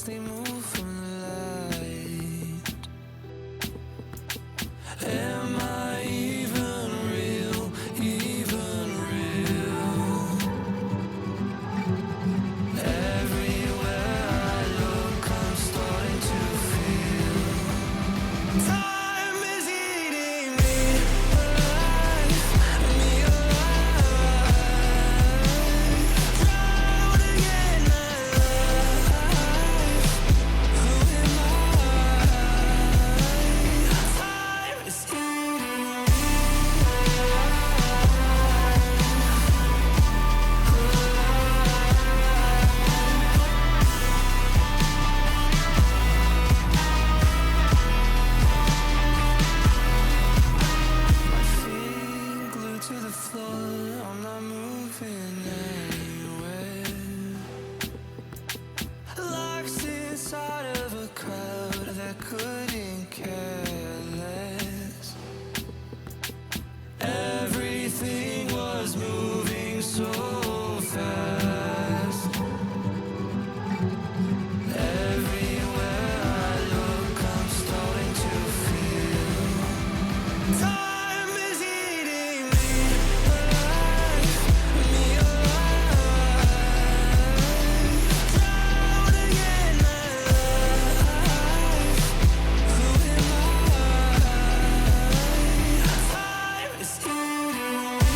they move from the light. Am I even real, even real? Everywhere I look, I'm starting to feel time is eating me alive, me alive. Drowning in my life. Who am I? Time is eating me My feet glued to the floor, I'm not moving anywhere. Lost inside of a crowd that couldn't care less. Everything was moving so fast. Everywhere I look, I'm starting to feel time is eating me alive, me alive. Drowning in my life. Who am I? Time is eating me.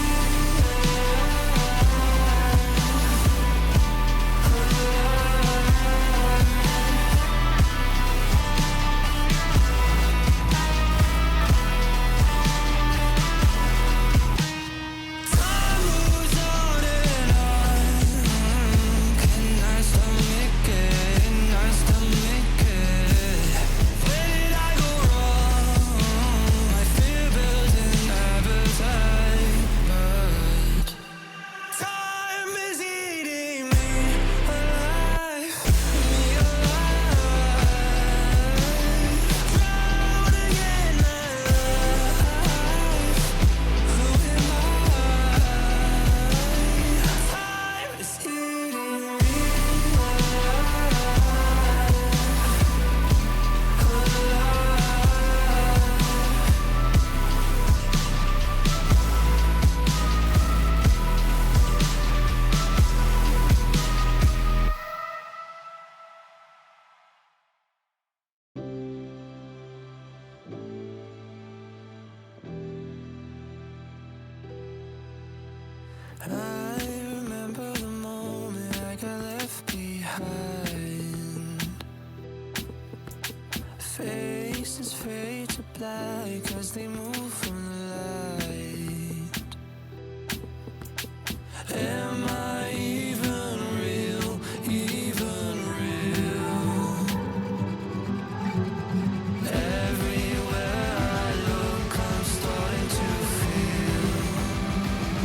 Time moves on and on. Can I stomach it? Can I stomach it? Where did I go wrong? My fear built an appetite, but time is eating me alive, me alive. Drowning in my life. Who am I? Time is eating me I remember the moment I got left behind. Faces fade to black as they move from the light. Am I even real, even real? Everywhere I look, I'm starting to feel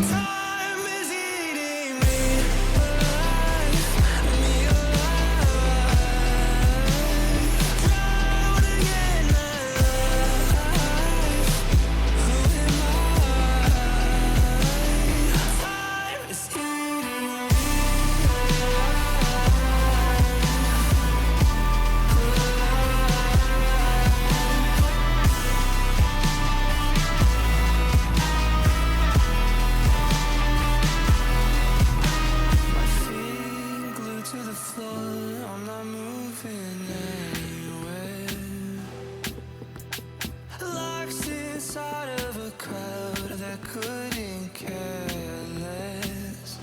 time is eating me alive, me alive. Drowning in my life. Who am I? Time is eating me. My feet glued to the floor, I'm not moving anywhere. Lost inside of a crowd that couldn't care less.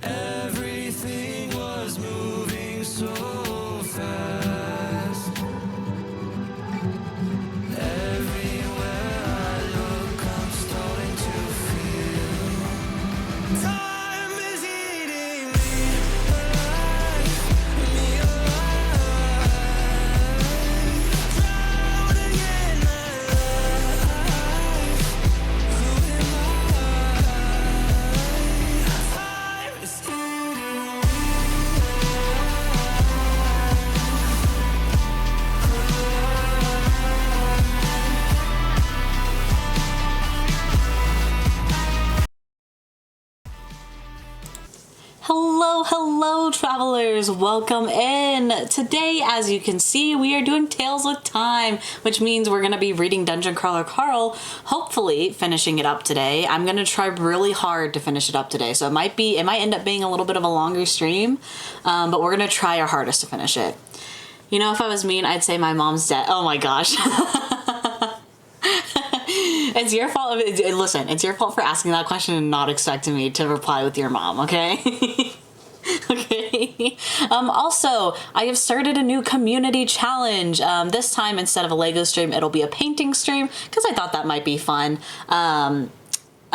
Everything was moving so fast. Everywhere I look, I'm starting to feel time is eating me alive, me alive. Drowning in my life. Who am I? Hello, travelers. Welcome in. Today, as you can see, we are doing Tales with Time, which means we're going to be reading Dungeon Crawler Carl, hopefully finishing it up today. I'm going to try really hard to finish it up today, so it might end up being a little bit of a longer stream, but we're going to try our hardest to finish it. You know, if I was mean, I'd say my mom's dead. Oh my gosh. It's your fault. Listen, it's your fault for asking that question and not expecting me to reply with your mom, okay? Okay. Also, I have started a new community challenge. This time, instead of a Lego stream, it'll be a painting stream, because I thought that might be fun.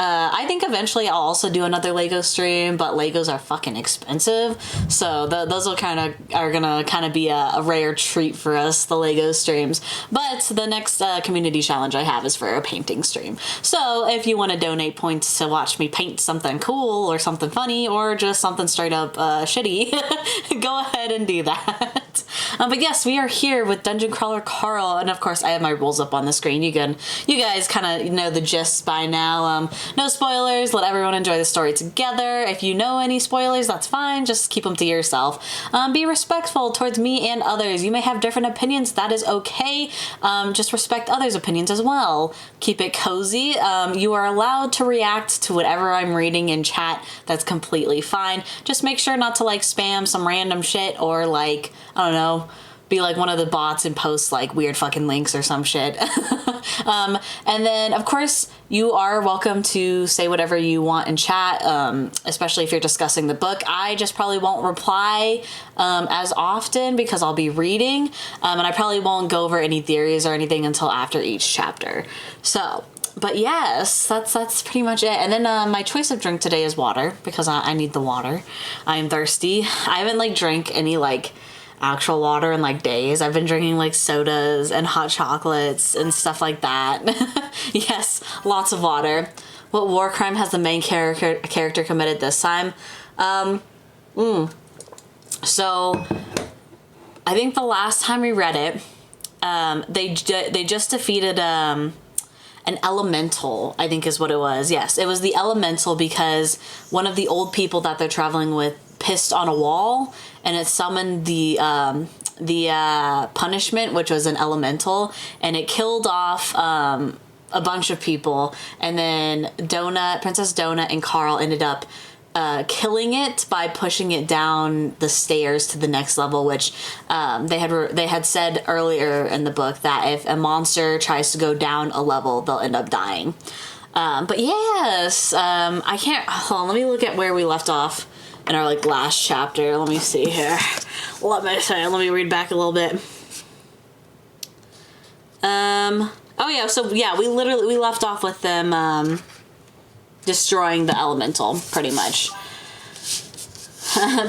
I think eventually I'll also do another Lego stream, but Legos are fucking expensive, so those are gonna kind of be a rare treat for us, the Lego streams. But the next community challenge I have is for a painting stream. So if you want to donate points to watch me paint something cool or something funny or just something straight up shitty, go ahead and do that. But yes, we are here with Dungeon Crawler Carl, and of course I have my rules up on the screen. You guys kind of know the gist by now. No spoilers, let everyone enjoy the story together. If you know any spoilers, that's fine, just keep them to yourself. Be respectful towards me and others. You may have different opinions, that is okay. Just respect others' opinions as well. Keep it cozy. You are allowed to react to whatever I'm reading in chat, that's completely fine. Just make sure not to like spam some random shit or like, I don't know, be like one of the bots and post like weird fucking links or some shit. And then of course you are welcome to say whatever you want in chat, especially if you're discussing the book. I just probably won't reply as often because I'll be reading, and I probably won't go over any theories or anything until after each chapter. So, but yes, that's pretty much it. And then my choice of drink today is water, because I need the water. I am thirsty. I haven't like drank any like actual water in like days. I've been drinking like sodas and hot chocolates and stuff like that. Yes, lots of water. What war crime has the main character committed this time? So I think the last time we read it, they just defeated an elemental, I think is what it was. Yes, it was the elemental, because one of the old people that they're traveling with pissed on a wall, and it summoned the punishment, which was an elemental, and it killed off a bunch of people. And then Princess Donut and Carl ended up killing it by pushing it down the stairs to the next level, which they had said earlier in the book that if a monster tries to go down a level, they'll end up dying. But yes, I can't, hold on, let me look at where we left off in our like last chapter. Let me see here. Let me read back a little bit. Oh yeah, so yeah, we left off with them destroying the elemental, pretty much.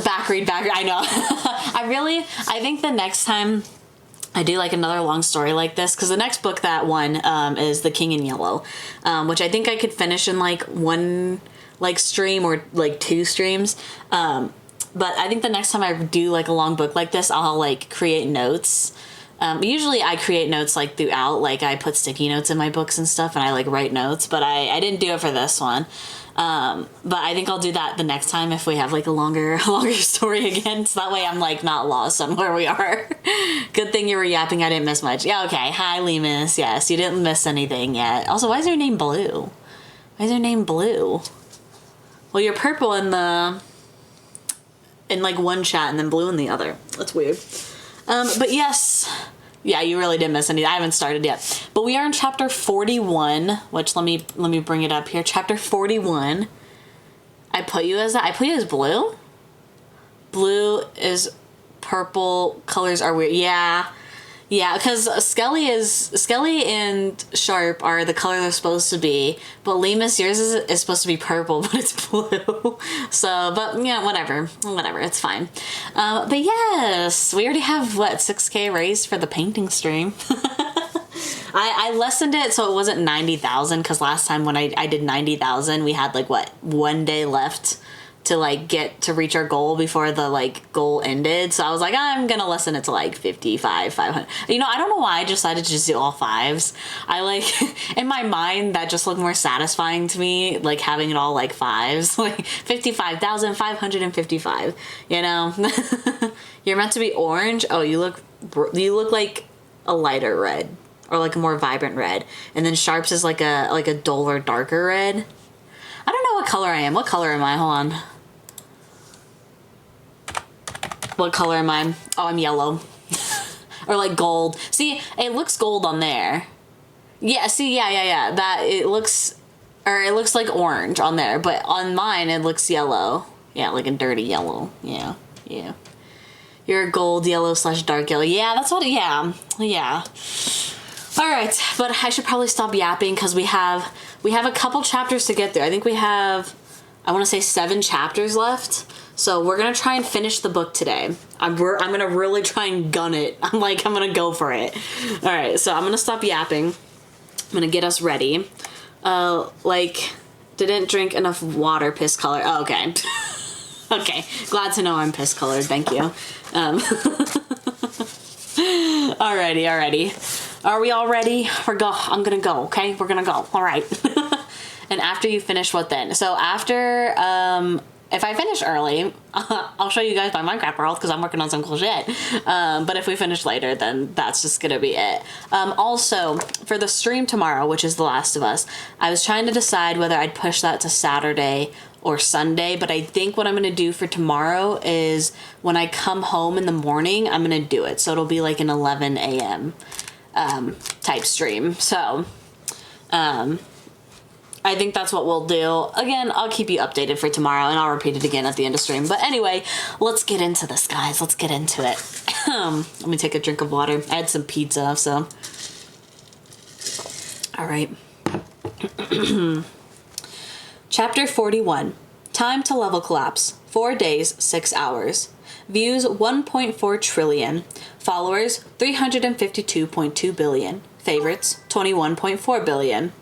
back read, I know. I think the next time I do like another long story like this, because the next book that one is The King in Yellow, which I think I could finish in like one like stream or like 2 streams. But I think the next time I do like a long book like this, I'll like create notes. Usually I create notes like throughout, like I put sticky notes in my books and stuff, and I like write notes, but I didn't do it for this one. But I think I'll do that the next time if we have like a longer story again, so that way I'm like not lost on where we are. Good thing you were yapping, I didn't miss much. Yeah, okay. Hi, Lemus. Yes, you didn't miss anything yet. Also, why is your name Blue? Why is your name Blue? Well, you're purple in like one chat and then blue in the other. That's weird. But yes, yeah, you really didn't miss any. I haven't started yet, but we are in chapter 41, which let me bring it up here. Chapter 41. I put you as blue. Blue is purple. Colors are weird. Yeah, because Skelly and Sharp are the color they're supposed to be, but Lemus, yours is supposed to be purple, but it's blue. So, but yeah, whatever, it's fine. But yes, we already have, 6K raised for the painting stream. I lessened it so it wasn't 90,000, because last time when I did 90,000, we had like 1 day left to like get to reach our goal before the like goal ended. So I was like, I'm gonna lessen it to like 55, 500. You know, I don't know why I decided to just do all fives. I like in my mind that just looked more satisfying to me, like having it all like fives, like 55,555. You know, you're meant to be orange. Oh, you look like a lighter red or like a more vibrant red, and then Sharps is like a duller, darker red. I don't know what color I am. What color am I? Hold on. What color am I? Oh, I'm yellow. Or like gold. See, it looks gold on there. Yeah, see, yeah. That, it looks like orange on there, but on mine it looks yellow. Yeah, like a dirty yellow. Yeah. You're a gold yellow / dark yellow. Yeah, that's what, yeah. All right, but I should probably stop yapping because we have a couple chapters to get through. I think we have, I want to say 7 chapters left. So we're going to try and finish the book today. I'm going to really try and gun it. I'm going to go for it. All right, so I'm going to stop yapping. I'm going to get us ready. Didn't drink enough water, piss color. Oh, okay. Okay, glad to know I'm piss colored. Thank you. Alrighty. Are we all ready? I'm gonna go, okay? We're gonna go. All right. And after you finish, what then? So after, if I finish early, I'll show you guys my Minecraft world because I'm working on some cool shit. But if we finish later, then that's just gonna be it. Also, for the stream tomorrow, which is The Last of Us, I was trying to decide whether I'd push that to Saturday or Sunday, but I think what I'm gonna do for tomorrow is when I come home in the morning, I'm gonna do it. So it'll be like an 11 a.m. Type stream. So, I think that's what we'll do. Again, I'll keep you updated for tomorrow and I'll repeat it again at the end of stream. But anyway, let's get into this, guys. Let's get into it. Let me take a drink of water. I had some pizza, so. All right. Chapter 41. Time to level collapse. 4 days, 6 hours. Views 1.4 trillion. Followers 352.2 billion. Favorites 21.4 billion.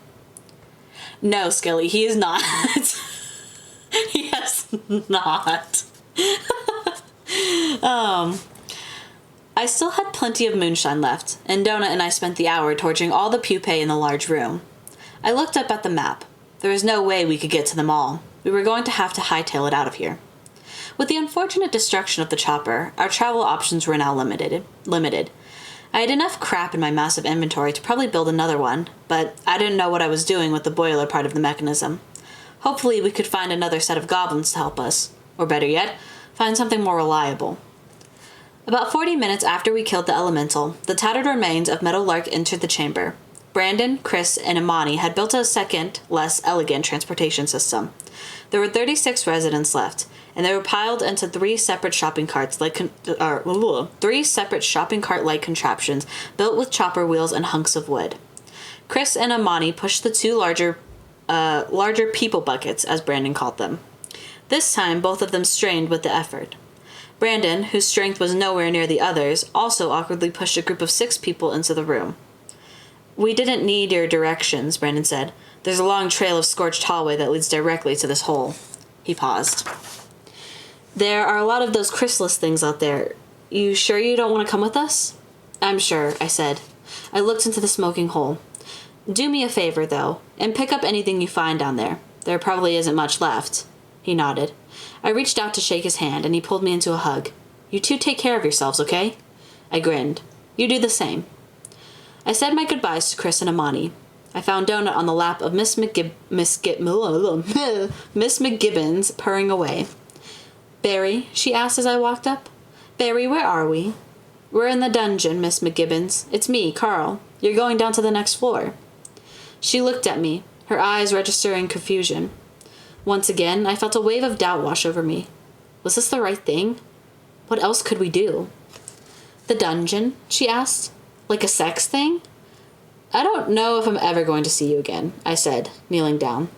No, Skilly, he is not. He has not. I still had plenty of moonshine left, and Donut and I spent the hour torching all the pupae in the large room. I looked up at the map. There was no way we could get to them all. We were going to have to hightail it out of here. With the unfortunate destruction of the chopper, our travel options were now limited. I had enough crap in my massive inventory to probably build another one, but I didn't know what I was doing with the boiler part of the mechanism. Hopefully we could find another set of goblins to help us, or better yet, find something more reliable. About 40 minutes after we killed the elemental, the tattered remains of Meadowlark entered the chamber. Brandon, Chris, and Imani had built a second, less elegant transportation system. There were 36 residents left, and they were piled into 3 separate shopping cart-like contraptions built with chopper wheels and hunks of wood. Chris and Imani pushed the 2 larger people buckets, as Brandon called them. This time, both of them strained with the effort. Brandon, whose strength was nowhere near the others, also awkwardly pushed a group of 6 people into the room. "We didn't need your directions," Brandon said. "There's a long trail of scorched hallway that leads directly to this hole." He paused. "There are a lot of those chrysalis things out there. You sure you don't want to come with us?" "I'm sure," I said. I looked into the smoking hole. "Do me a favor, though, and pick up anything you find down there. There probably isn't much left." He nodded. I reached out to shake his hand, and he pulled me into a hug. "You two take care of yourselves, okay?" I grinned. "You do the same." I said my goodbyes to Chris and Imani. I found Donut on the lap of Miss McGibbons, purring away. "Barry?" she asked as I walked up. "Barry, where are we?" "We're in the dungeon, Miss McGibbons. It's me, Carl. You're going down to the next floor." She looked at me, her eyes registering confusion. Once again, I felt a wave of doubt wash over me. Was this the right thing? What else could we do? "The dungeon?" she asked. "Like a sex thing?" "I don't know if I'm ever going to see you again," I said, kneeling down.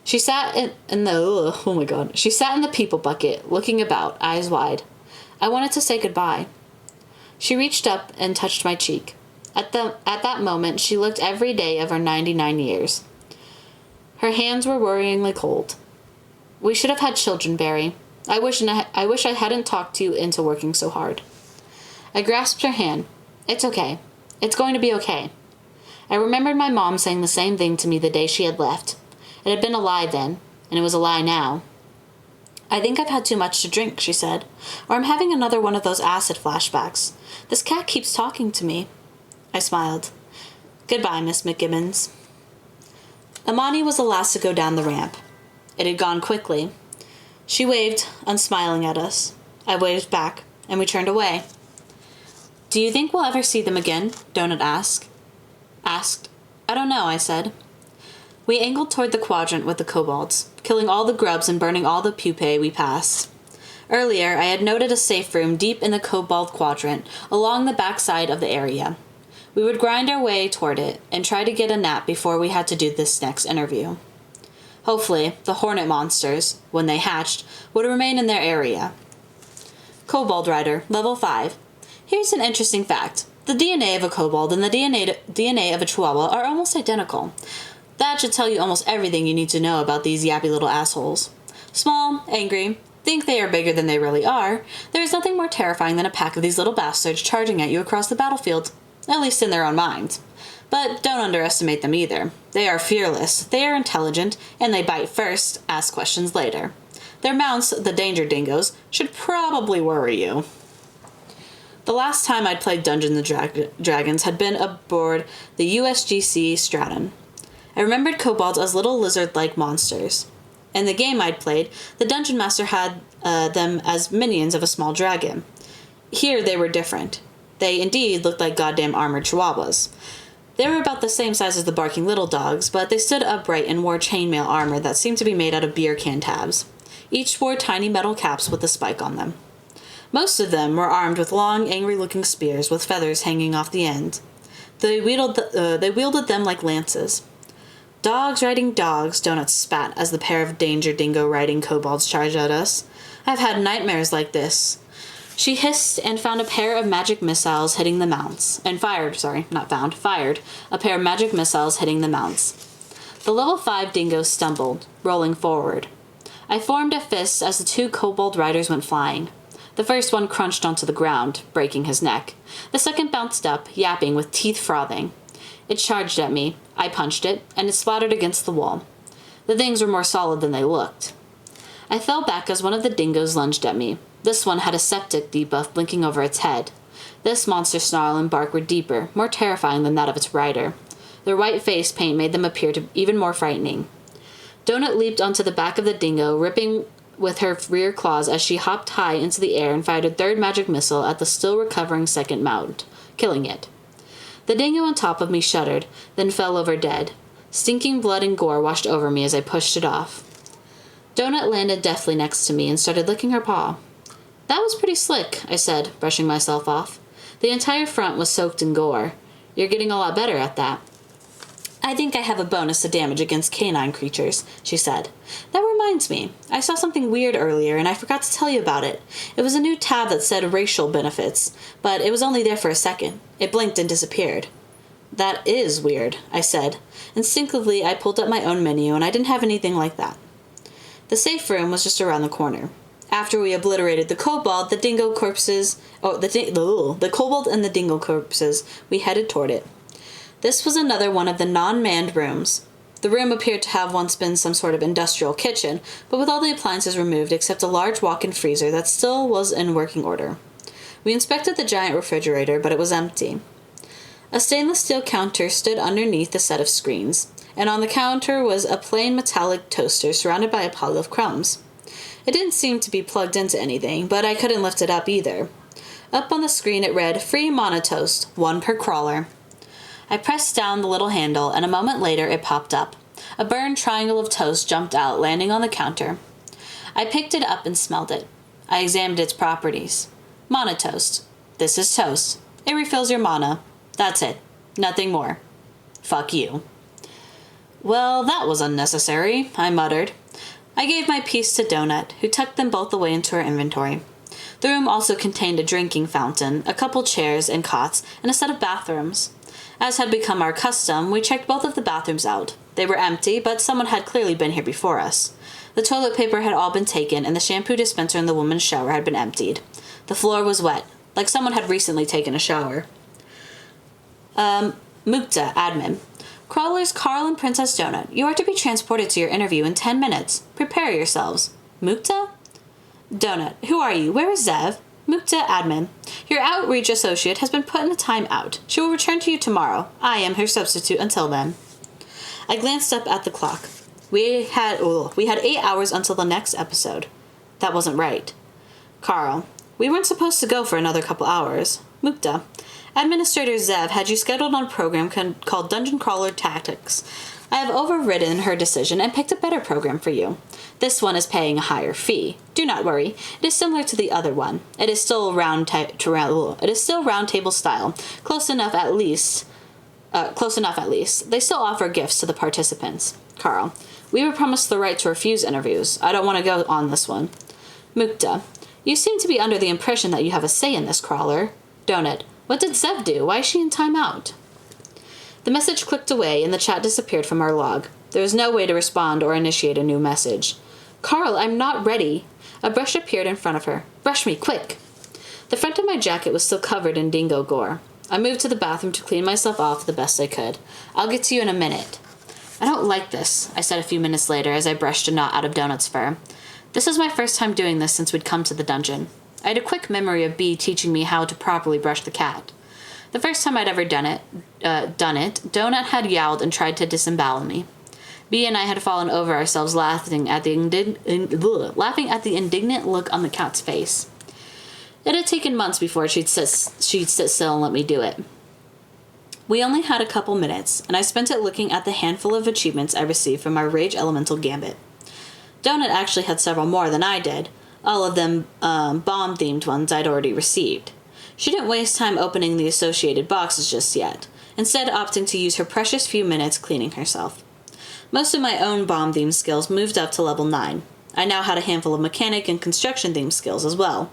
She sat in the people bucket, looking about, eyes wide. I wanted to say goodbye. She reached up and touched my cheek. At that moment, she looked every day of her 99 years. Her hands were worryingly cold. We should have had children, Barry. I wish I hadn't talked you into working so hard. I grasped her hand. It's okay. It's going to be okay. I remembered my mom saying the same thing to me the day she had left. It had been a lie then, and it was a lie now. I think I've had too much to drink, she said, or I'm having another one of those acid flashbacks. This cat keeps talking to me. I smiled. Goodbye, Miss McGibbons. Amani was the last to go down the ramp. It had gone quickly. She waved, unsmiling at us. I waved back, and we turned away. Do you think we'll ever see them again? Donut asked. I don't know, I said. We angled toward the quadrant with the kobolds, killing all the grubs and burning all the pupae we passed. Earlier, I had noted a safe room deep in the kobold quadrant, along the backside of the area. We would grind our way toward it, and try to get a nap before we had to do this next interview. Hopefully, the hornet monsters, when they hatched, would remain in their area. Kobold Rider, Level 5. Here's an interesting fact. The DNA of a kobold and the DNA of a chihuahua are almost identical. That should tell you almost everything you need to know about these yappy little assholes. Small, angry, think they are bigger than they really are, there is nothing more terrifying than a pack of these little bastards charging at you across the battlefield, at least in their own minds. But don't underestimate them either. They are fearless, they are intelligent, and they bite first, ask questions later. Their mounts, the danger dingoes, should probably worry you. The last time I'd played Dungeons & Dragons had been aboard the USGC Stratton. I remembered kobolds as little lizard-like monsters. In the game I'd played, the Dungeon Master had them as minions of a small dragon. Here they were different. They indeed looked like goddamn armored chihuahuas. They were about the same size as the barking little dogs, but they stood upright and wore chainmail armor that seemed to be made out of beer can tabs. Each wore tiny metal caps with a spike on them. Most of them were armed with long, angry-looking spears with feathers hanging off the end. They wielded them like lances. Dogs riding dogs, Donut spat as the pair of danger dingo riding kobolds charged at us. I've had nightmares like this. She hissed and found a pair of magic missiles hitting the mounts, and fired a pair of magic missiles hitting the mounts. The level 5 dingoes stumbled, rolling forward. I formed a fist as the two kobold riders went flying. The first one crunched onto the ground, breaking his neck. The second bounced up, yapping with teeth frothing. It charged at me. I punched it, and it splattered against the wall. The things were more solid than they looked. I fell back as one of the dingoes lunged at me. This one had a septic debuff blinking over its head. This monster's snarl and bark were deeper, more terrifying than that of its rider. Their white face paint made them appear to even more frightening. Donut leaped onto the back of the dingo, ripping with her rear claws as she hopped high into the air and fired a third magic missile at the still recovering second mount, killing it. The dingo on top of me shuddered, then fell over dead. Stinking blood and gore washed over me as I pushed it off. Donut landed deftly next to me and started licking her paw. That was pretty slick, I said, brushing myself off. The entire front was soaked in gore. You're getting a lot better at that. I think I have a bonus to damage against canine creatures, she said. That reminds me. I saw something weird earlier, and I forgot to tell you about it. It was a new tab that said racial benefits, but it was only there for a second. It blinked and disappeared. That is weird, I said. Instinctively, I pulled up my own menu, and I didn't have anything like that. The safe room was just around the corner. After we obliterated the kobold, the kobold and the dingo corpses, we headed toward it. This was another one of the non-manned rooms. The room appeared to have once been some sort of industrial kitchen, but with all the appliances removed except a large walk-in freezer that still was in working order. We inspected the giant refrigerator, but it was empty. A stainless steel counter stood underneath a set of screens, and on the counter was a plain metallic toaster surrounded by a pile of crumbs. It didn't seem to be plugged into anything, but I couldn't lift it up either. Up on the screen it read, "Free Monotoast, 1 per crawler." I pressed down the little handle, and a moment later it popped up. A burned triangle of toast jumped out, landing on the counter. I picked it up and smelled it. I examined its properties. Monotoast. This is toast. It refills your mana. That's it. Nothing more. Fuck you. Well, that was unnecessary, I muttered. I gave my piece to Donut, who tucked them both away into her inventory. The room also contained a drinking fountain, a couple chairs and cots, and a set of bathrooms. As had become our custom, we checked both of the bathrooms out. They were empty, but someone had clearly been here before us. The toilet paper had all been taken, and the shampoo dispenser in the woman's shower had been emptied. The floor was wet, like someone had recently taken a shower. Mukta, admin. Crawlers Carl and Princess Donut, you are to be transported to your interview in 10 minutes. Prepare yourselves. Mukta? Donut, who are you? Where is Zev? Mukta, admin. Your outreach associate has been put in a timeout. She will return to you tomorrow. I am her substitute until then. I glanced up at the clock. We had 8 hours until the next episode. That wasn't right. Carl, we weren't supposed to go for another couple hours. Mukta, Administrator Zev had you scheduled on a program called Dungeon Crawler Tactics. I have overridden her decision and picked a better program for you. This one is paying a higher fee. Do not worry. It is similar to the other one. It is still round table style. Close enough at least. They still offer gifts to the participants. Carl, we were promised the right to refuse interviews. I don't want to go on this one. Mukta, you seem to be under the impression that you have a say in this, Crawler. Donut, what did Zev do? Why is she in timeout? The message clicked away and the chat disappeared from our log. There was no way to respond or initiate a new message. Carl, I'm not ready. A brush appeared in front of her. Brush me, quick. The front of my jacket was still covered in dingo gore. I moved to the bathroom to clean myself off the best I could. I'll get to you in a minute. I don't like this, I said a few minutes later as I brushed a knot out of Donut's fur. This was my first time doing this since we'd come to the dungeon. I had a quick memory of Bee teaching me how to properly brush the cat. The first time I'd ever done it, Donut had yowled and tried to disembowel me. Bee and I had fallen over ourselves laughing at the indignant look on the cat's face. It had taken months before she'd sit still and let me do it. We only had a couple minutes, and I spent it looking at the handful of achievements I received from my Rage Elemental Gambit. Donut actually had several more than I did, all of them bomb-themed ones I'd already received. She didn't waste time opening the associated boxes just yet, instead opting to use her precious few minutes cleaning herself. Most of my own bomb-themed skills moved up to level 9. I now had a handful of mechanic and construction-themed skills as well.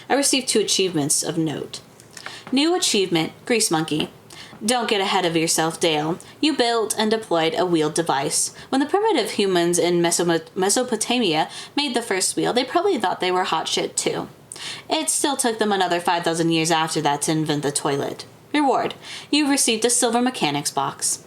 I received 2 achievements of note. New achievement, Grease Monkey. Don't get ahead of yourself, Dale. You built and deployed a wheeled device. When the primitive humans in Mesopotamia made the first wheel, they probably thought they were hot shit too. It still took them another 5,000 years after that to invent the toilet. Reward. You received a silver mechanics box.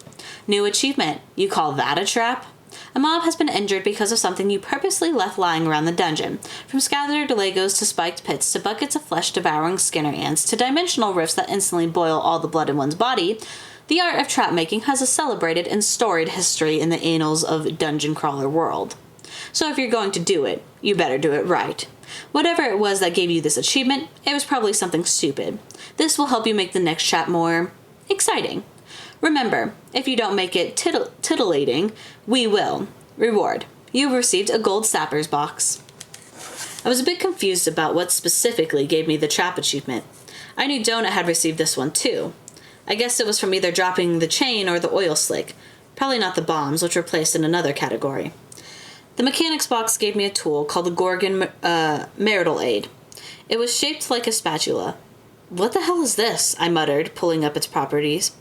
New achievement. You call that a trap? A mob has been injured because of something you purposely left lying around the dungeon. From scattered Legos to spiked pits to buckets of flesh-devouring Skinner ants to dimensional rifts that instantly boil all the blood in one's body, the art of trap-making has a celebrated and storied history in the annals of Dungeon Crawler world. So if you're going to do it, you better do it right. Whatever it was that gave you this achievement, it was probably something stupid. This will help you make the next chat more exciting. Remember, if you don't make it titillating, we will. Reward. You've received a gold sapper's box. I was a bit confused about what specifically gave me the trap achievement. I knew Donut had received this one too. I guess it was from either dropping the chain or the oil slick. Probably not the bombs, which were placed in another category. The mechanics box gave me a tool called the Gorgon Marital Aid. It was shaped like a spatula. What the hell is this? I muttered, pulling up its properties.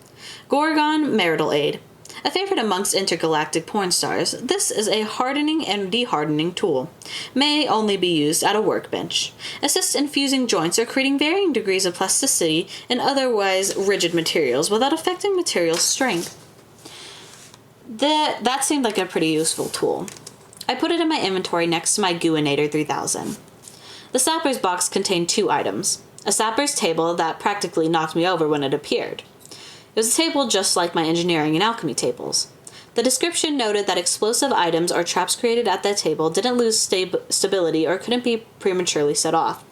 Gorgon Marital Aid. A favorite amongst intergalactic porn stars, this is a hardening and dehardening tool. May only be used at a workbench. Assists in fusing joints or creating varying degrees of plasticity in otherwise rigid materials without affecting material strength. That seemed like a pretty useful tool. I put it in my inventory next to my Gooinator 3000. The Sapper's box contained 2 items. A Sapper's table that practically knocked me over when it appeared. It was a table just like my engineering and alchemy tables. The description noted that explosive items or traps created at that table didn't lose stability or couldn't be prematurely set off.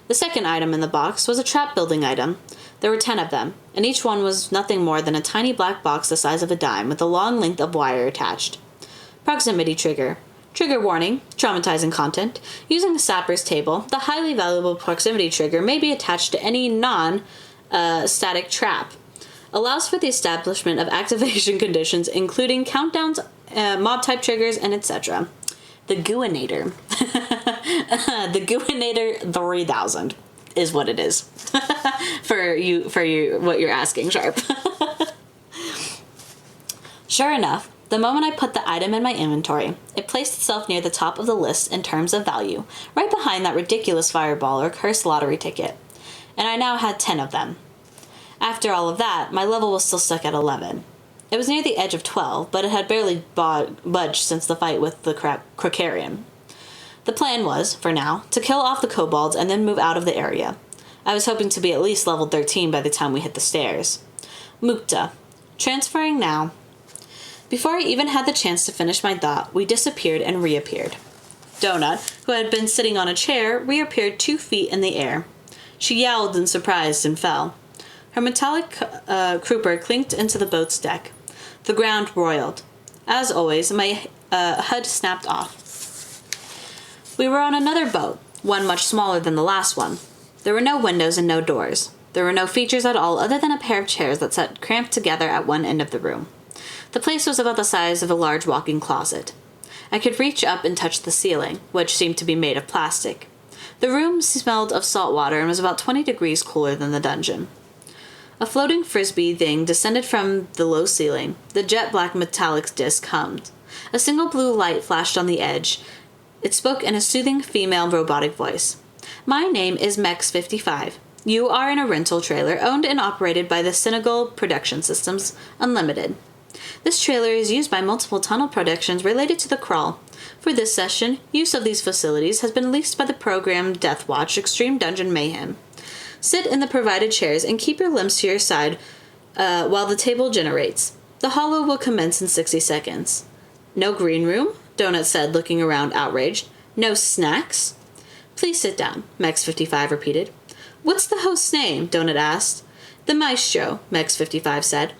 The second item in the box was a trap building item. There were 10 of them, and each one was nothing more than a tiny black box the size of a dime with a long length of wire attached. Proximity trigger. Trigger warning, traumatizing content. Using the Sapper's table, the highly valuable proximity trigger may be attached to any non-static trap. Allows for the establishment of activation conditions, including countdowns, mob-type triggers, and etc. The Gooinator. The Gooinator 3000 is what it is. for what you're asking, Sharp. Sure enough, the moment I put the item in my inventory, it placed itself near the top of the list in terms of value, right behind that ridiculous fireball or cursed lottery ticket. And I now had 10 of them. After all of that, my level was still stuck at 11. It was near the edge of 12, but it had barely budged since the fight with the Krokarian. The plan was, for now, to kill off the kobolds and then move out of the area. I was hoping to be at least level 13 by the time we hit the stairs. Mukta. Transferring now. Before I even had the chance to finish my thought, we disappeared and reappeared. Donut, who had been sitting on a chair, reappeared 2 feet in the air. She yowled in surprise and fell. Her metallic crupper clinked into the boat's deck. The ground roiled. As always, my HUD snapped off. We were on another boat, one much smaller than the last one. There were no windows and no doors. There were no features at all other than a pair of chairs that sat cramped together at one end of the room. The place was about the size of a large walk-in closet. I could reach up and touch the ceiling, which seemed to be made of plastic. The room smelled of salt water and was about 20 degrees cooler than the dungeon. A floating frisbee thing descended from the low ceiling. The jet-black metallic disc hummed. A single blue light flashed on the edge. It spoke in a soothing female robotic voice. My name is Mex55. You are in a rental trailer owned and operated by the Senegal Production Systems Unlimited. This trailer is used by multiple tunnel productions related to the Crawl. For this session, use of these facilities has been leased by the program Deathwatch Extreme Dungeon Mayhem. Sit in the provided chairs and keep your limbs to your side while the table generates. The holo will commence in 60 seconds. No green room? Donut said, looking around outraged. No snacks? Please sit down, Mex55 repeated. What's the host's name? Donut asked. The Maestro, Mex55 said.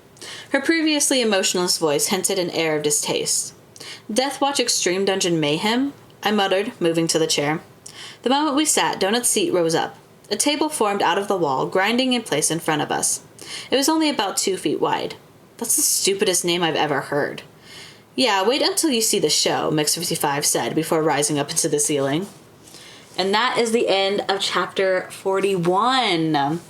Her previously emotionless voice hinted an air of distaste. Deathwatch Extreme Dungeon Mayhem? I muttered, moving to the chair. The moment we sat, Donut's seat rose up. A table formed out of the wall, grinding in place in front of us. It was only about 2 feet wide. That's the stupidest name I've ever heard. Yeah, wait until you see the show, Mex55 said before rising up into the ceiling. And that is the end of chapter 41.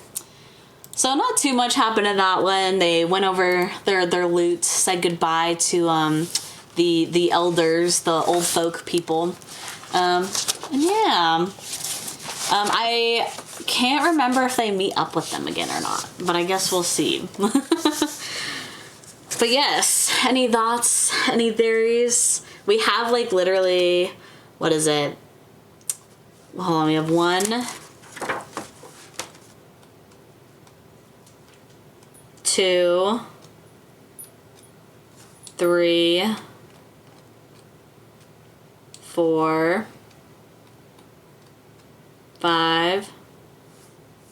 So not too much happened in that one. They went over their loot, said goodbye to the elders, the old folk people. And yeah. I can't remember if they meet up with them again or not, but I guess we'll see. But yes, any thoughts, any theories? We have like literally, what is it? Hold on, we have 1, 2, 3, 4, 5,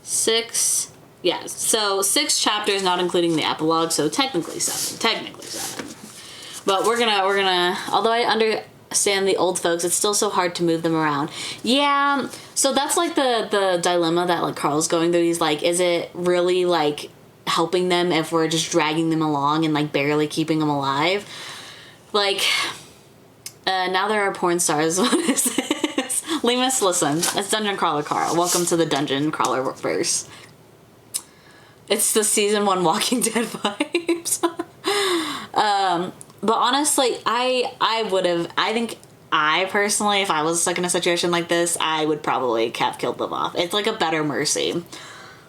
6. Yeah, so 6 chapters, not including the epilogue, so technically 7. But we're gonna, although I understand the old folks, it's still so hard to move them around. Yeah, so that's like the dilemma that like Carl's going through. He's like, is it really like helping them if we're just dragging them along and like barely keeping them alive? Like, now there are porn stars. What is this? Lemus, listen, it's Dungeon Crawler Carl. Welcome to the Dungeon Crawler verse. It's the season 1 Walking Dead vibes. But honestly, I think I personally, if I was stuck in a situation like this, I would probably have killed them off. It's like a better mercy,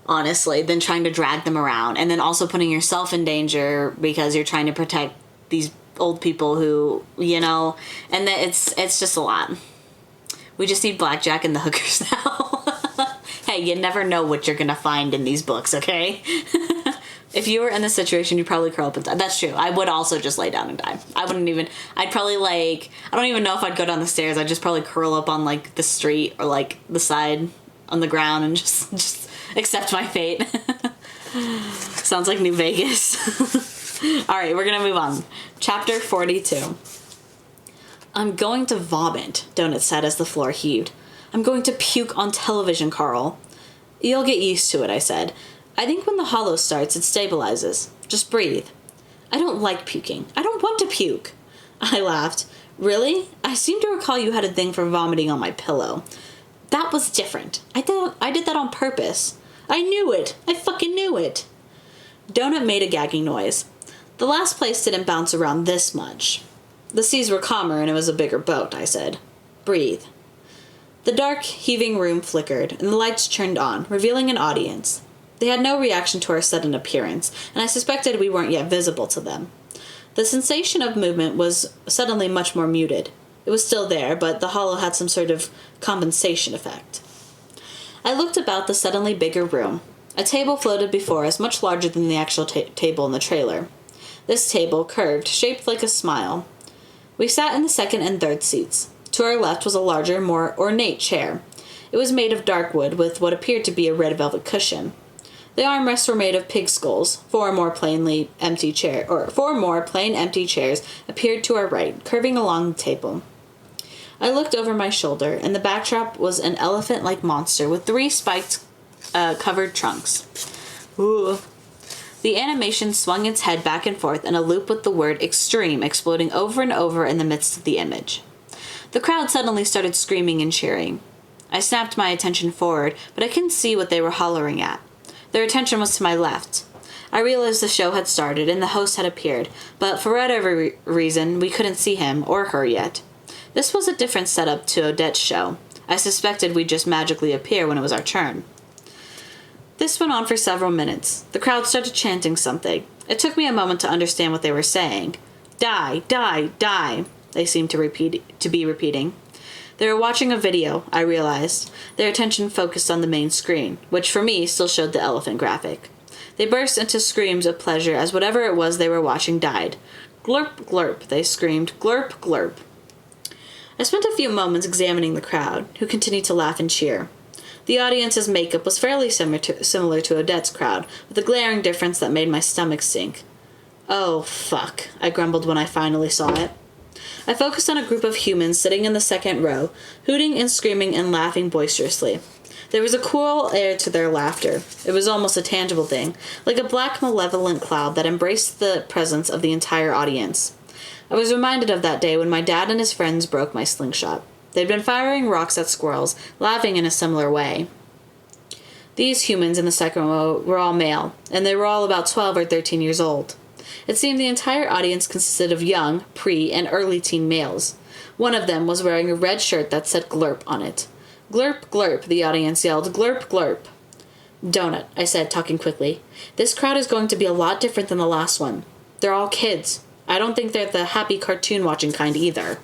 honestly, than trying to drag them around. And then also putting yourself in danger because you're trying to protect these old people who, you know, and that it's just a lot. We just need blackjack and the hookers now. Hey, you never know what you're gonna find in these books, okay? If you were in this situation, you'd probably curl up and die. That's true. I would also just lay down and die. I'd probably like, I don't even know if I'd go down the stairs. I'd just probably curl up on like the street or like the side on the ground and just accept my fate. Sounds like New Vegas. All right, we're gonna move on. Chapter 42. I'm going to vomit, Donut said as the floor heaved. I'm going to puke on television, Carl. You'll get used to it, I said. I think when the hollow starts, it stabilizes. Just breathe. I don't like puking. I don't want to puke. I laughed. Really? I seem to recall you had a thing for vomiting on my pillow. That was different. I did that on purpose. I knew it. I fucking knew it. Donut made a gagging noise. The last place didn't bounce around this much. The seas were calmer and it was a bigger boat, I said. Breathe. The dark, heaving room flickered, and the lights turned on, revealing an audience. They had no reaction to our sudden appearance, and I suspected we weren't yet visible to them. The sensation of movement was suddenly much more muted. It was still there, but the hollow had some sort of compensation effect. I looked about the suddenly bigger room. A table floated before us, much larger than the actual table in the trailer. This table, curved, shaped like a smile. We sat in the second and third seats. To our left was a larger, more ornate chair. It was made of dark wood with what appeared to be a red velvet cushion. The armrests were made of pig skulls. Four more plain empty chairs appeared to our right, curving along the table. I looked over my shoulder, and the backdrop was an elephant-like monster with 3 spiked, covered trunks. Ooh. The animation swung its head back and forth in a loop with the word extreme exploding over and over in the midst of the image. The crowd suddenly started screaming and cheering. I snapped my attention forward, but I couldn't see what they were hollering at. Their attention was to my left. I realized the show had started and the host had appeared, but for whatever reason, we couldn't see him or her yet. This was a different setup to Odette's show. I suspected we'd just magically appear when it was our turn. This went on for several minutes. The crowd started chanting something. It took me a moment to understand what they were saying. Die, die, die, they seemed to be repeating. They were watching a video, I realized. Their attention focused on the main screen, which for me still showed the elephant graphic. They burst into screams of pleasure as whatever it was they were watching died. Glurp, glurp, they screamed. Glurp, glurp. I spent a few moments examining the crowd, who continued to laugh and cheer. The audience's makeup was fairly similar to Odette's crowd, with a glaring difference that made my stomach sink. Oh, fuck, I grumbled when I finally saw it. I focused on a group of humans sitting in the second row, hooting and screaming and laughing boisterously. There was a cool air to their laughter. It was almost a tangible thing, like a black malevolent cloud that embraced the presence of the entire audience. I was reminded of that day when my dad and his friends broke my slingshot. They'd been firing rocks at squirrels, laughing in a similar way. These humans in the second row were all male, and they were all about 12 or 13 years old. It seemed the entire audience consisted of young, pre- and early-teen males. One of them was wearing a red shirt that said Glurp on it. Glurp, glurp, the audience yelled. Glurp, glurp. Donut, I said, talking quickly. This crowd is going to be a lot different than the last one. They're all kids. I don't think they're the happy cartoon-watching kind either.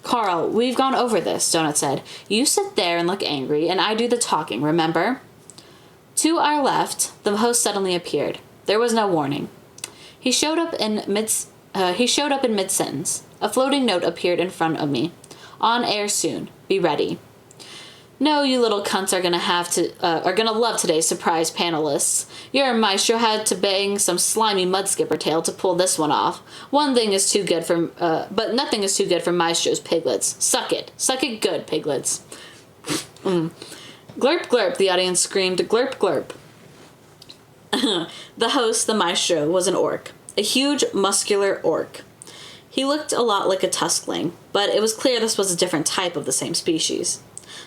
Carl, we've gone over this, Donut said. You sit there and look angry, and I do the talking, remember? To our left, the host suddenly appeared. There was no warning. He showed up in mid-sentence. A floating note appeared in front of me. On air soon. Be ready. No, you little cunts are gonna love today's surprise panelists. Your maestro had to bang some slimy mudskipper tail to pull this one off. But nothing is too good for maestro's piglets. Suck it good, piglets. Glurp, glurp, the audience screamed. Glurp, glurp. The host, the maestro, was an orc. A huge, muscular orc. He looked a lot like a tuskling, but it was clear this was a different type of the same species.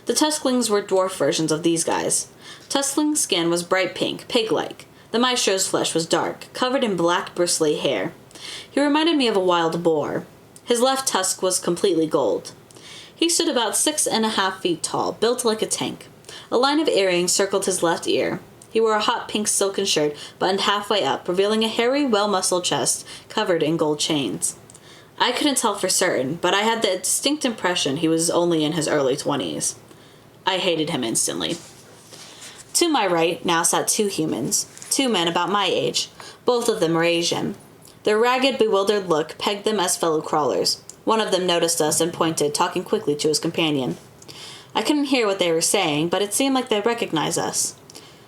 The tusklings were dwarf versions of these guys. Tuskling's skin was bright pink, pig-like. The maestro's flesh was dark, covered in black bristly hair. He reminded me of a wild boar. His left tusk was completely gold. He stood about 6.5 feet tall, built like a tank. A line of earrings circled his left ear. He wore a hot pink silken shirt buttoned halfway up, revealing a hairy, well-muscled chest covered in gold chains. I couldn't tell for certain, but I had the distinct impression he was only in his early 20s. I hated him instantly. To my right now sat 2 humans, 2 men about my age. Both of them were Asian. Their ragged, bewildered look pegged them as fellow crawlers. One of them noticed us and pointed, talking quickly to his companion. I couldn't hear what they were saying, but it seemed like they recognized us.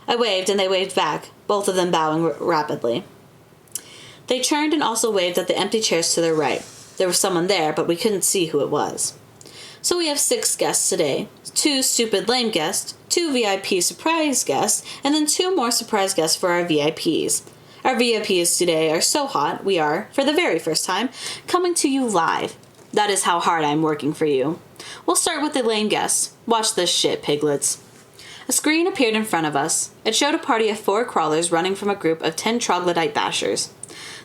I waved, and they waved back, both of them bowing rapidly. They turned and also waved at the empty chairs to their right. There was someone there, but we couldn't see who it was. So we have 6 guests today. 2 stupid lame guests, 2 VIP surprise guests, and then 2 more surprise guests for our VIPs. Our VIPs today are so hot, we are, for the very first time, coming to you live. That is how hard I'm working for you. We'll start with the lame guests. Watch this shit, piglets. A screen appeared in front of us. It showed a party of 4 crawlers running from a group of 10 troglodyte bashers.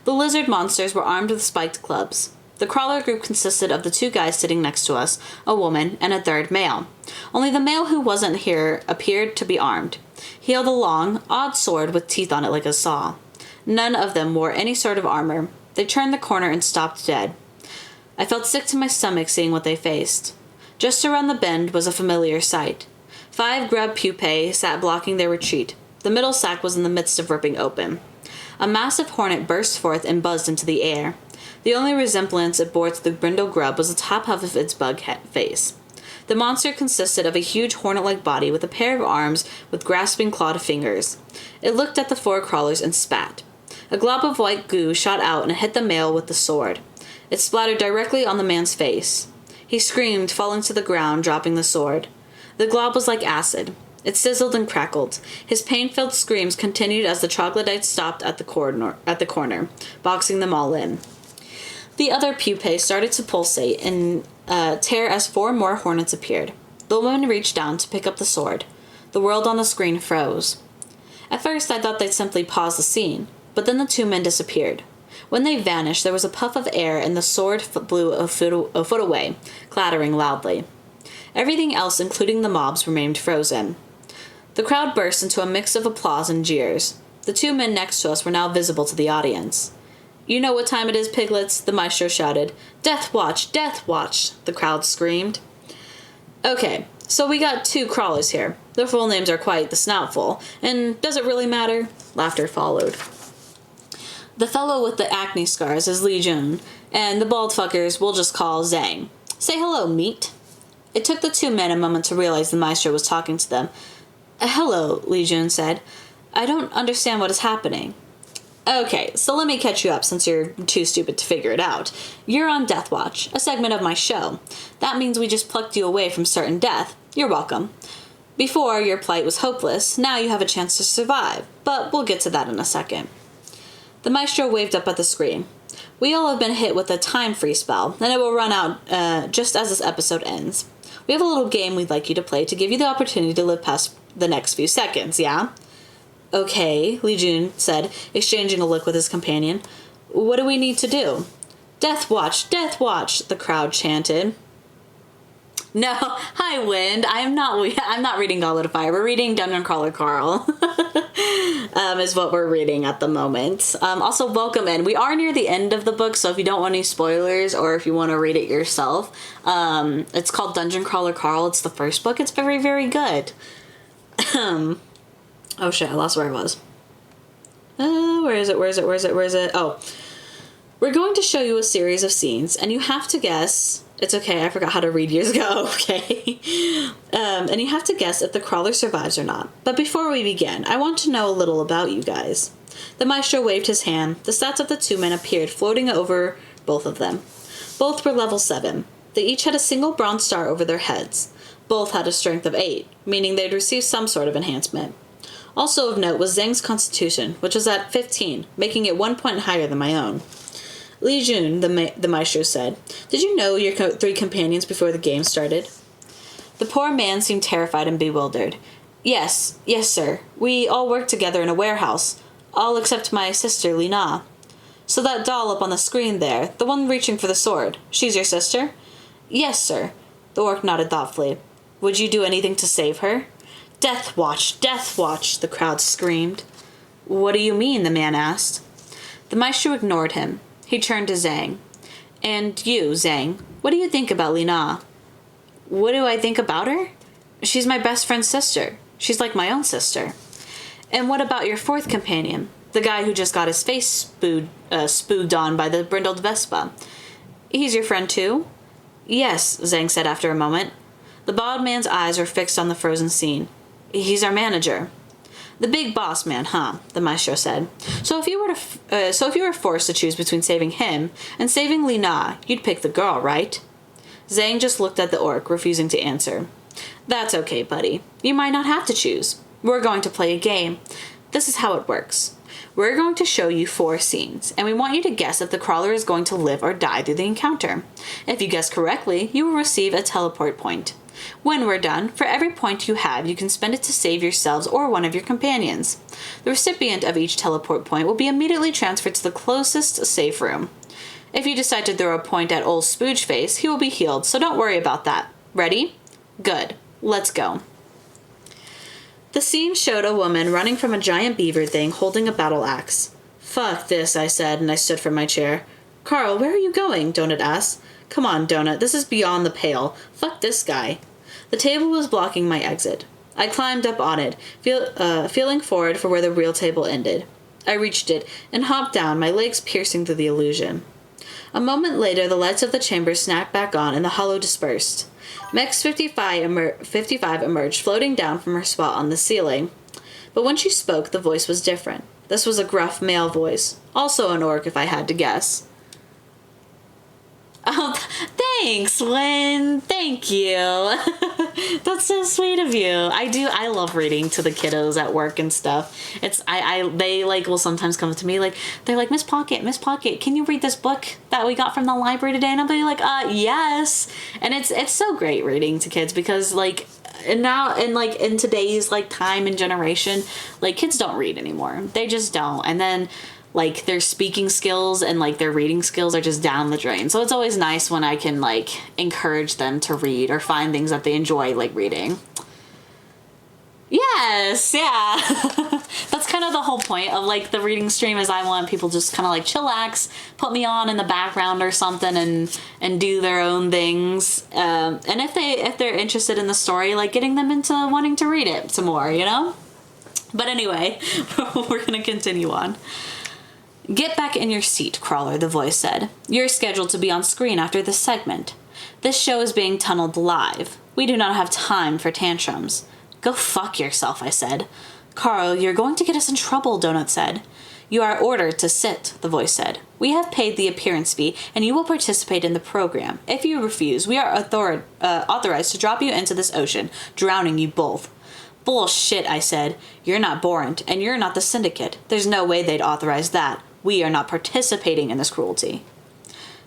The lizard monsters were armed with spiked clubs. The crawler group consisted of the 2 guys sitting next to us, a woman, and a third male. Only the male who wasn't here appeared to be armed. He held a long, odd sword with teeth on it like a saw. None of them wore any sort of armor. They turned the corner and stopped dead. I felt sick to my stomach seeing what they faced. Just around the bend was a familiar sight. 5 grub pupae sat blocking their retreat. The middle sack was in the midst of ripping open. A massive hornet burst forth and buzzed into the air. The only resemblance it bore to the brindle grub was the top half of its bug face. The monster consisted of a huge hornet-like body with a pair of arms with grasping clawed fingers. It looked at the 4 crawlers and spat. A glob of white goo shot out and hit the male with the sword. It splattered directly on the man's face. He screamed, falling to the ground, dropping the sword. The glob was like acid. It sizzled and crackled. His pain-filled screams continued as the troglodytes stopped at the corner, boxing them all in. The other pupae started to pulsate and tear as 4 more hornets appeared. The woman reached down to pick up the sword. The world on the screen froze. At first, I thought they'd simply pause the scene, but then the 2 men disappeared. When they vanished, there was a puff of air and the sword flew a foot away, clattering loudly. Everything else, including the mobs, remained frozen. The crowd burst into a mix of applause and jeers. The 2 men next to us were now visible to the audience. "You know what time it is, piglets?" the maestro shouted. "Death watch! Death watch!" the crowd screamed. Okay, so we got 2 crawlers here. Their full names are quite the snoutful, and does it really matter? Laughter followed. The fellow with the acne scars is Li Jun, and the bald fuckers we'll just call Zhang. Say hello, meat. It took the 2 men a moment to realize the maestro was talking to them. Hello, Li Jun said. I don't understand what is happening. Okay, so let me catch you up since you're too stupid to figure it out. You're on Death Watch, a segment of my show. That means we just plucked you away from certain death. You're welcome. Before, your plight was hopeless. Now you have a chance to survive, but we'll get to that in a second. The maestro waved up at the screen. We all have been hit with a time freeze spell, and it will run out just as this episode ends. We have a little game we'd like you to play to give you the opportunity to live past the next few seconds, yeah? Okay, Li Jun said, exchanging a look with his companion. What do we need to do? Death watch, the crowd chanted. No, hi, Wind. I'm not reading Goblet of Fire. We're reading Dungeon Crawler Carl. Is what we're reading at the moment. Also, welcome in. We are near the end of the book, so if you don't want any spoilers or if you want to read it yourself, it's called Dungeon Crawler Carl. It's the first book. It's very, very good. Oh shit, I lost where I was. Where is it? Oh. We're going to show you a series of scenes, and you have to guess... It's okay, I forgot how to read years ago, okay? And you have to guess if the crawler survives or not. But before we begin, I want to know a little about you guys. The maestro waved his hand. The stats of the 2 men appeared, floating over both of them. Both were level 7. They each had a single bronze star over their heads. Both had a strength of 8, meaning they'd received some sort of enhancement. Also of note was Zhang's constitution, which was at 15, making it 1 point higher than my own. Li Jun, the maestro said, did you know your 3 companions before the game started? The poor man seemed terrified and bewildered. Yes, sir. We all work together in a warehouse. All except my sister, Lina. So that doll up on the screen there, the one reaching for the sword, she's your sister? Yes, sir. The orc nodded thoughtfully. Would you do anything to save her? Death watch, the crowd screamed. What do you mean, the man asked. The maestro ignored him. He turned to Zhang. And you, Zhang, what do you think about Lina? What do I think about her? She's my best friend's sister. She's like my own sister. And what about your 4th companion? The guy who just got his face spooged on by the brindled Vespa. He's your friend too? Yes, Zhang said after a moment. The bald man's eyes were fixed on the frozen scene. He's our manager. The big boss man, huh? The maestro said. So if you were forced to choose between saving him and saving Lina, you'd pick the girl, right? Zhang just looked at the orc, refusing to answer. That's okay, buddy. You might not have to choose. We're going to play a game. This is how it works. We're going to show you 4 scenes, and we want you to guess if the crawler is going to live or die through the encounter. If you guess correctly, you will receive a teleport point. When we're done, for every point you have, you can spend it to save yourselves or one of your companions. The recipient of each teleport point will be immediately transferred to the closest safe room. If you decide to throw a point at old Spoogeface, he will be healed, so don't worry about that. Ready? Good. Let's go. The scene showed a woman running from a giant beaver thing holding a battle axe. Fuck this, I said, and I stood from my chair. Carl, where are you going? Donut asked. Come on, Donut, this is beyond the pale. Fuck this guy. The table was blocking my exit. I climbed up on it, feeling forward for where the real table ended. I reached it and hopped down, my legs piercing through the illusion. A moment later, the lights of the chamber snapped back on and the hollow dispersed. Mex 55 emerged, floating down from her spot on the ceiling. But when she spoke, the voice was different. This was a gruff male voice. Also an orc, if I had to guess. Oh, thanks, Lynn. Thank you. That's so sweet of you. I love reading to the kiddos at work and stuff. They will sometimes come to me they're like, Miss Pocket, can you read this book that we got from the library today? And I'll be like, yes. And it's so great reading to kids because and now in today's time and generation, kids don't read anymore. They just don't. And then their speaking skills and their reading skills are just down the drain. So it's always nice when I can encourage them to read or find things that they enjoy reading. Yes, yeah. That's kind of the whole point of the reading stream is I want people just kind of chillax, put me on in the background or something and do their own things. And if they're interested in the story, getting them into wanting to read it some more, you know? But anyway, we're going to continue on. Get back in your seat, Crawler, the voice said. You're scheduled to be on screen after this segment. This show is being tunneled live. We do not have time for tantrums. Go fuck yourself, I said. Carl, you're going to get us in trouble, Donut said. You are ordered to sit, the voice said. We have paid the appearance fee, and you will participate in the program. If you refuse, we are authorized to drop you into this ocean, drowning you both. Bullshit, I said. You're not Borant, and you're not the Syndicate. There's no way they'd authorize that. We are not participating in this cruelty.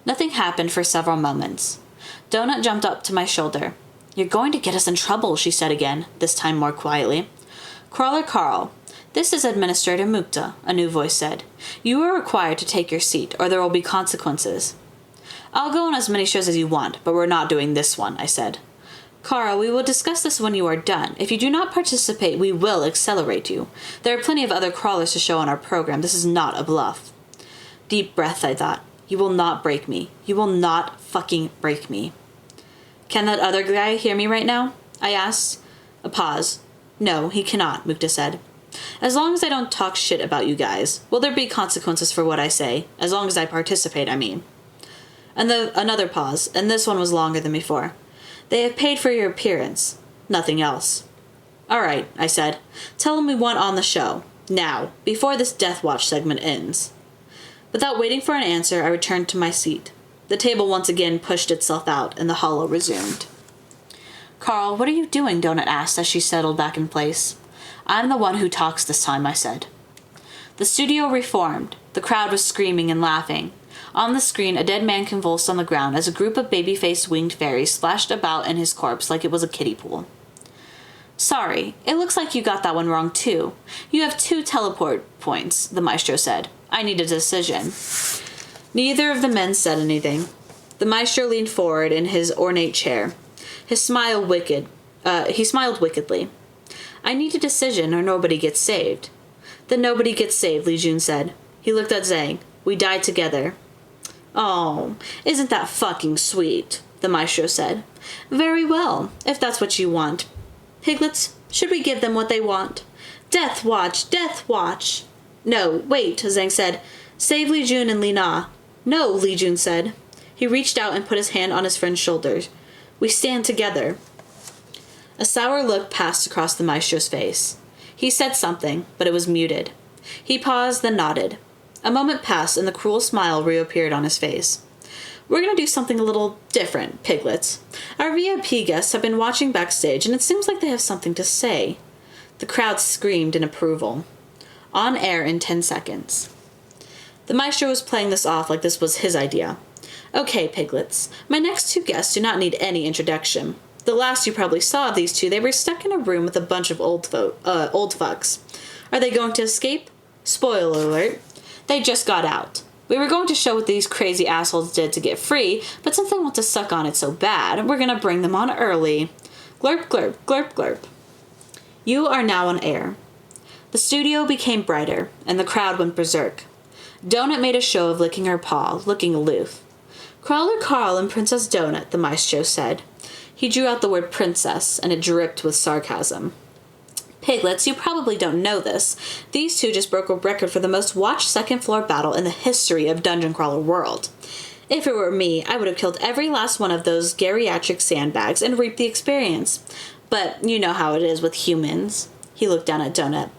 Nothing happened for several moments. Donut jumped up to my shoulder. You're going to get us in trouble, she said again, this time more quietly. Crawler Carl, this is Administrator Mukta, a new voice said. You are required to take your seat, or there will be consequences. I'll go on as many shows as you want, but we're not doing this one, I said. Carl, we will discuss this when you are done. If you do not participate, we will accelerate you. There are plenty of other crawlers to show on our program. This is not a bluff. Deep breath, I thought. You will not break me. You will not fucking break me. Can that other guy hear me right now? I asked. A pause. No, he cannot, Mukta said. As long as I don't talk shit about you guys. Will there be consequences for what I say? As long as I participate, I mean. And another pause, and this one was longer than before. They have paid for your appearance. Nothing else. All right, I said. Tell them we want on the show. Now, before this Death Watch segment ends. Without waiting for an answer, I returned to my seat. The table once again pushed itself out, and the hollow resumed. Carl, what are you doing? Donut asked as she settled back in place. I'm the one who talks this time, I said. The studio reformed. The crowd was screaming and laughing. On the screen, a dead man convulsed on the ground as a group of baby-faced winged fairies splashed about in his corpse like it was a kiddie pool. Sorry, it looks like you got that one wrong too. You have 2 teleport points, the maestro said. I need a decision. Neither of the men said anything. The maestro leaned forward in his ornate chair. He smiled wickedly. I need a decision or nobody gets saved. Then nobody gets saved, Li Jun said. He looked at Zhang. We died together. Oh, isn't that fucking sweet, the maestro said. Very well, if that's what you want. Piglets, should we give them what they want? Death Watch, Death Watch. No, wait, Zhang said. Save Li Jun and Li Na. No, Li Jun said. He reached out and put his hand on his friend's shoulders. We stand together. A sour look passed across the maestro's face. He said something, but it was muted. He paused, then nodded. A moment passed, and the cruel smile reappeared on his face. We're going to do something a little different, Piglets. Our VIP guests have been watching backstage, and it seems like they have something to say. The crowd screamed in approval. On air in 10 seconds. The maestro was playing this off like this was his idea. Okay, Piglets. My next 2 guests do not need any introduction. The last you probably saw of these two, they were stuck in a room with a bunch of old fucks. Are they going to escape? Spoiler alert. They just got out. We were going to show what these crazy assholes did to get free, but since they want to suck on it so bad, we're gonna bring them on early. Glurp, glurp, glurp, glurp. You are now on air. The studio became brighter, and the crowd went berserk. Donut made a show of licking her paw, looking aloof. Crawler Carl and Princess Donut, the maestro said. He drew out the word princess, and it dripped with sarcasm. Piglets, you probably don't know this. These two just broke a record for the most watched second-floor battle in the history of Dungeon Crawler World. If it were me, I would have killed every last one of those geriatric sandbags and reaped the experience. But you know how it is with humans. He looked down at Donut.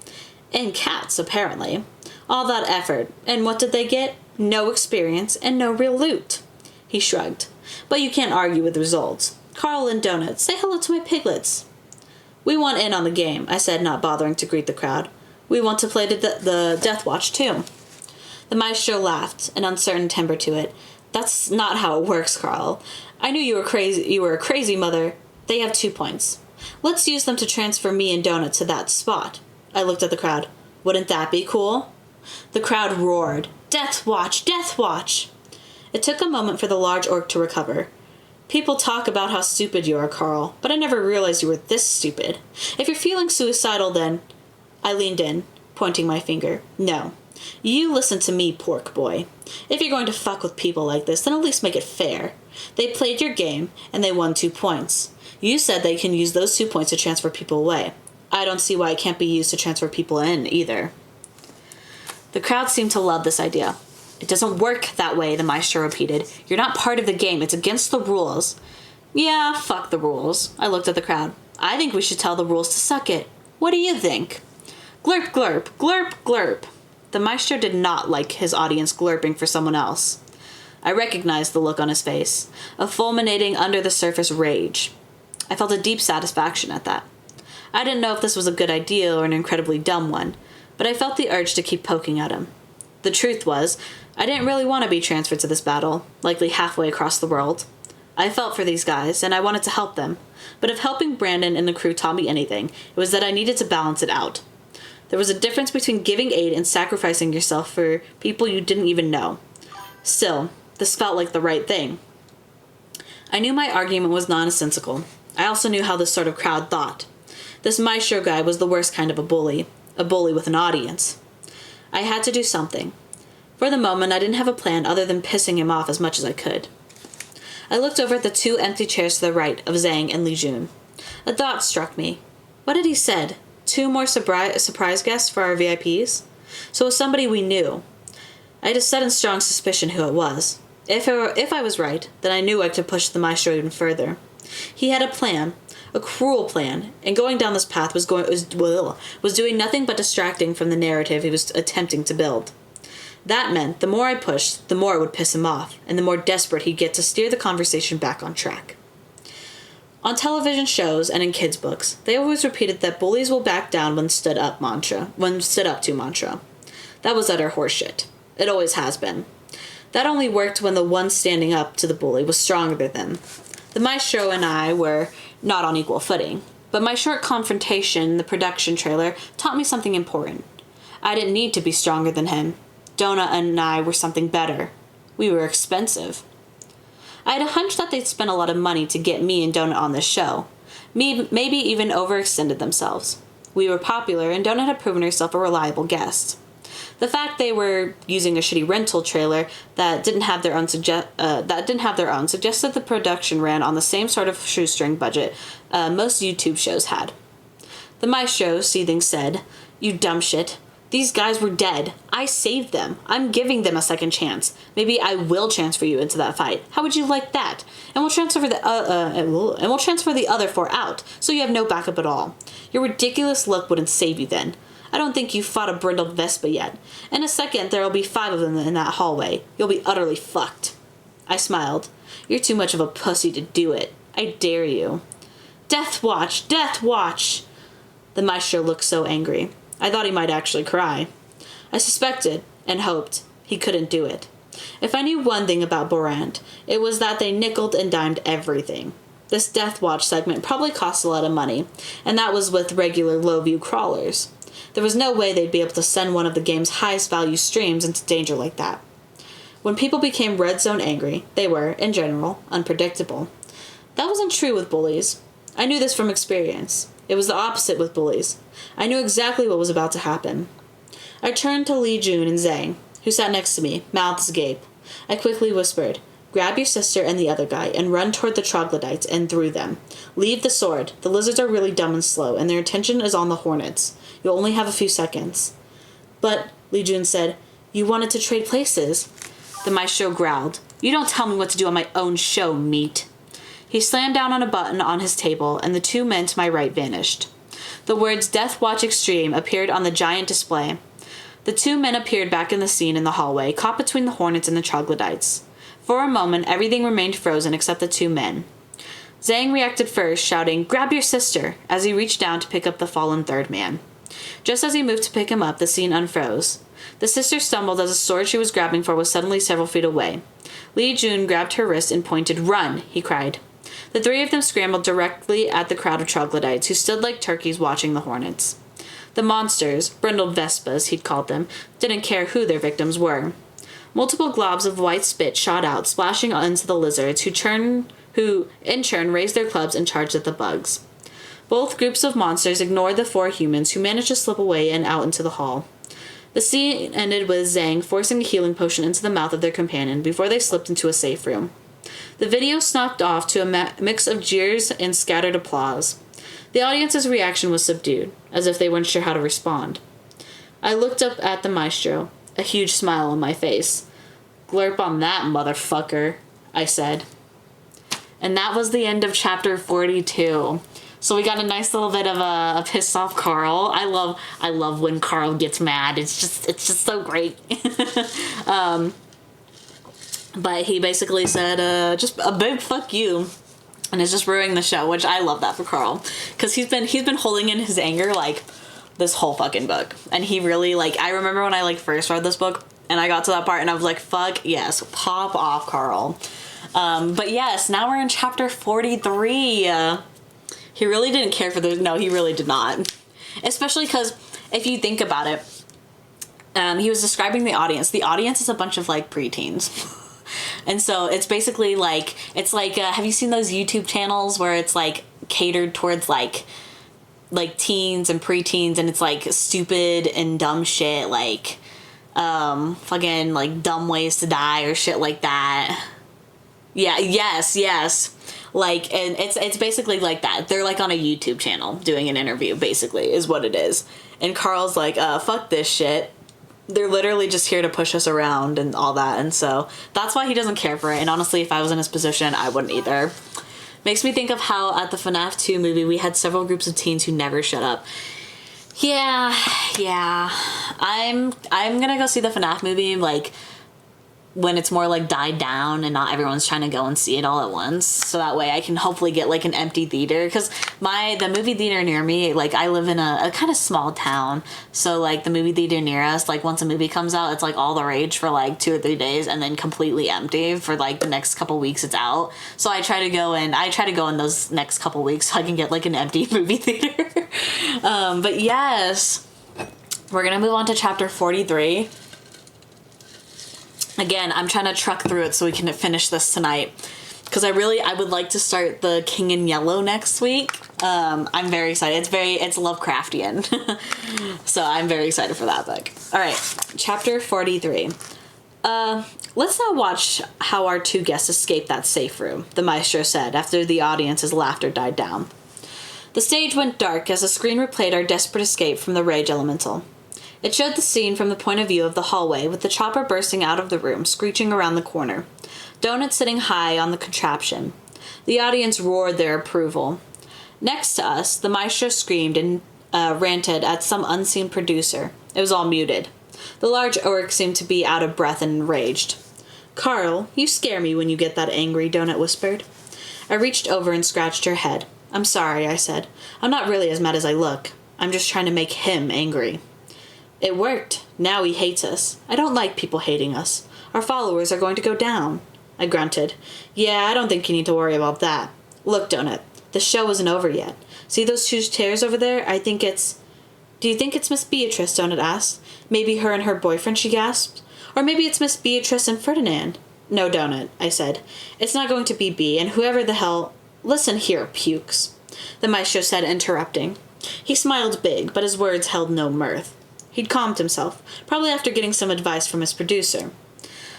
And cats, apparently. All that effort, and what did they get? No experience and no real loot. He shrugged. But you can't argue with results. Carl and Donut, say hello to my piglets. We want in on the game, I said, not bothering to greet the crowd. We want to play the Death Watch, too. The maestro laughed, an uncertain timbre to it. That's not how it works, Carl. I knew you were a crazy mother. They have 2 points. Let's use them to transfer me and Donut to that spot. I looked at the crowd. Wouldn't that be cool? The crowd roared. Death Watch! Death Watch! It took a moment for the large orc to recover. People talk about how stupid you are, Carl, but I never realized you were this stupid. If you're feeling suicidal, then... I leaned in, pointing my finger. No. You listen to me, pork boy. If you're going to fuck with people like this, then at least make it fair. They played your game, and they won 2 points. You said they can use those 2 points to transfer people away. I don't see why it can't be used to transfer people in, either. The crowd seemed to love this idea. It doesn't work that way, the maestro repeated. You're not part of the game. It's against the rules. Yeah, fuck the rules. I looked at the crowd. I think we should tell the rules to suck it. What do you think? Glurp, glurp, glurp, glurp. The maestro did not like his audience glurping for someone else. I recognized the look on his face, a fulminating under-the-surface rage. I felt a deep satisfaction at that. I didn't know if this was a good idea or an incredibly dumb one, but I felt the urge to keep poking at him. The truth was, I didn't really want to be transferred to this battle, likely halfway across the world. I felt for these guys, and I wanted to help them, but if helping Brandon and the crew taught me anything, it was that I needed to balance it out. There was a difference between giving aid and sacrificing yourself for people you didn't even know. Still, this felt like the right thing. I knew my argument was nonsensical. I also knew how this sort of crowd thought. This maestro guy was the worst kind of a bully with an audience. I had to do something. For the moment, I didn't have a plan other than pissing him off as much as I could. I looked over at the 2 empty chairs to the right of Zhang and Li Jun. A thought struck me. What had he said? 2 more surprise guests for our VIPs? So it was somebody we knew. I had a sudden strong suspicion who it was. If I was right, then I knew I could push the maestro even further. He had a plan, a cruel plan, and going down this path was doing nothing but distracting from the narrative he was attempting to build. That meant the more I pushed, the more it would piss him off, and the more desperate he'd get to steer the conversation back on track. On television shows and in kids' books, they always repeated that bullies will back down when stood up to mantra. That was utter horseshit. It always has been. That only worked when the one standing up to the bully was stronger than them. The maestro and I were not on equal footing, but my short confrontation in the production trailer taught me something important. I didn't need to be stronger than him. Donut and I were something better. We were expensive. I had a hunch that they'd spent a lot of money to get me and Donut on this show. Maybe even overextended themselves. We were popular, and Donut had proven herself a reliable guest. The fact they were using a shitty rental trailer that didn't have their own suggested the production ran on the same sort of shoestring budget most YouTube shows had. The maestro, seething, said, "You dumb shit. These guys were dead. I saved them. I'm giving them a second chance. Maybe I will transfer you into that fight. How would you like that? And we'll transfer the other 4 out, so you have no backup at all. Your ridiculous look wouldn't save you then. I don't think you've fought a brindled Vespa yet. In a second, there'll be 5 of them in that hallway. You'll be utterly fucked." I smiled. "You're too much of a pussy to do it. I dare you." "Death Watch! Death Watch!" The maestro looked so angry. I thought he might actually cry. I suspected, and hoped, he couldn't do it. If I knew one thing about Borant, it was that they nickeled and dimed everything. This Death Watch segment probably cost a lot of money, and that was with regular low-view crawlers. There was no way they'd be able to send one of the game's highest value streams into danger like that. When people became Red Zone angry, they were, in general, unpredictable. That wasn't true with bullies. I knew this from experience. It was the opposite with bullies. I knew exactly what was about to happen. I turned to Li Jun and Zhang, who sat next to me, mouths agape. I quickly whispered, "Grab your sister and the other guy and run toward the troglodytes and through them. Leave the sword. The lizards are really dumb and slow, and their attention is on the hornets. You'll only have a few seconds." "But," Li Jun said, "you wanted to trade places." The maestro growled, "You don't tell me what to do on my own show, meat." He slammed down on a button on his table, and the two men to my right vanished. The words Death Watch Extreme appeared on the giant display. The two men appeared back in the scene in the hallway, caught between the hornets and the troglodytes. For a moment, everything remained frozen except the two men. Zhang reacted first, shouting, "Grab your sister," as he reached down to pick up the fallen third man. Just as he moved to pick him up, the scene unfroze. The sister stumbled as the sword she was grabbing for was suddenly several feet away. Li Jun grabbed her wrist and pointed. "Run," he cried. The three of them scrambled directly at the crowd of troglodytes, who stood like turkeys watching the hornets. The monsters, brindled Vespas, he'd called them, didn't care who their victims were. Multiple globs of white spit shot out, splashing onto the lizards, who in turn raised their clubs and charged at the bugs. Both groups of monsters ignored the four humans, who managed to slip away and out into the hall. The scene ended with Zhang forcing a healing potion into the mouth of their companion before they slipped into a safe room. The video snuffed off to a mix of jeers and scattered applause. The audience's reaction was subdued, as if they weren't sure how to respond. I looked up at the maestro, a huge smile on my face. "Glurp on that, motherfucker," I said. And that was the end of chapter 42. So we got a nice little bit of a pissed off Carl. I love when Carl gets mad. It's just so great. But he basically said, just a big fuck you. And is just ruining the show, which I love that for Carl. Because he's been holding in his anger, like, this whole fucking book. And he really, like, I remember when I, like, first read this book, and I got to that part, and I was like, fuck yes, pop off, Carl. But yes, now we're in chapter 43. He really didn't care for the... No, he really did not. Especially because, if you think about it, he was describing the audience. The audience is a bunch of, like, preteens. And so it's basically like, it's like, have you seen those YouTube channels where it's like catered towards like teens and preteens, and it's like stupid and dumb shit, like, fucking like Dumb Ways to Die or shit like that. Yeah, yes. Like, and it's basically like that. They're like on a YouTube channel doing an interview, basically, is what it is. And Carl's like, fuck this shit. They're literally just here to push us around and all that, and so that's why he doesn't care for it. And honestly, if I was in his position, I wouldn't either. Makes me think of how at the FNAF 2 movie we had several groups of teens who never shut up. Yeah. I'm gonna go see the FNAF movie like when it's more like died down and not everyone's trying to go and see it all at once, so that way I can hopefully get like an empty theater, because the movie theater near me, like, I live in a kind of small town, so like the movie theater near us, like once a movie comes out, it's like all the rage for like 2 or 3 days and then completely empty for like the next couple weeks it's out. So I try to go in those next couple weeks so I can get like an empty movie theater. But yes, we're gonna move on to chapter 43. Again, I'm trying to truck through it so we can finish this tonight, because I would like to start the King in Yellow next week. I'm very excited. It's Lovecraftian. So I'm very excited for that book. All right, chapter 43. Let's now watch how our two guests escape that safe room, the maestro said after the audience's laughter died down. The stage went dark as the screen replayed our desperate escape from the rage elemental. It showed the scene from the point of view of the hallway, with the chopper bursting out of the room, screeching around the corner. Donut sitting high on the contraption. The audience roared their approval. Next to us, the maestro screamed and ranted at some unseen producer. It was all muted. The large orc seemed to be out of breath and enraged. "Carl, you scare me when you get that angry," Donut whispered. I reached over and scratched her head. "I'm sorry," I said. "I'm not really as mad as I look. I'm just trying to make him angry." "It worked. Now he hates us. I don't like people hating us. Our followers are going to go down." I grunted. "Yeah, I don't think you need to worry about that." Look, Donut, the show isn't over yet. See those two chairs over there? Do you think it's Miss Beatrice? Donut asked. Maybe her and her boyfriend, she gasped. Or maybe it's Miss Beatrice and Ferdinand. No, Donut, I said. It's not going to be B, and whoever the hell... Listen here, Pukes, the maestro said, interrupting. He smiled big, but his words held no mirth. He'd calmed himself, probably after getting some advice from his producer.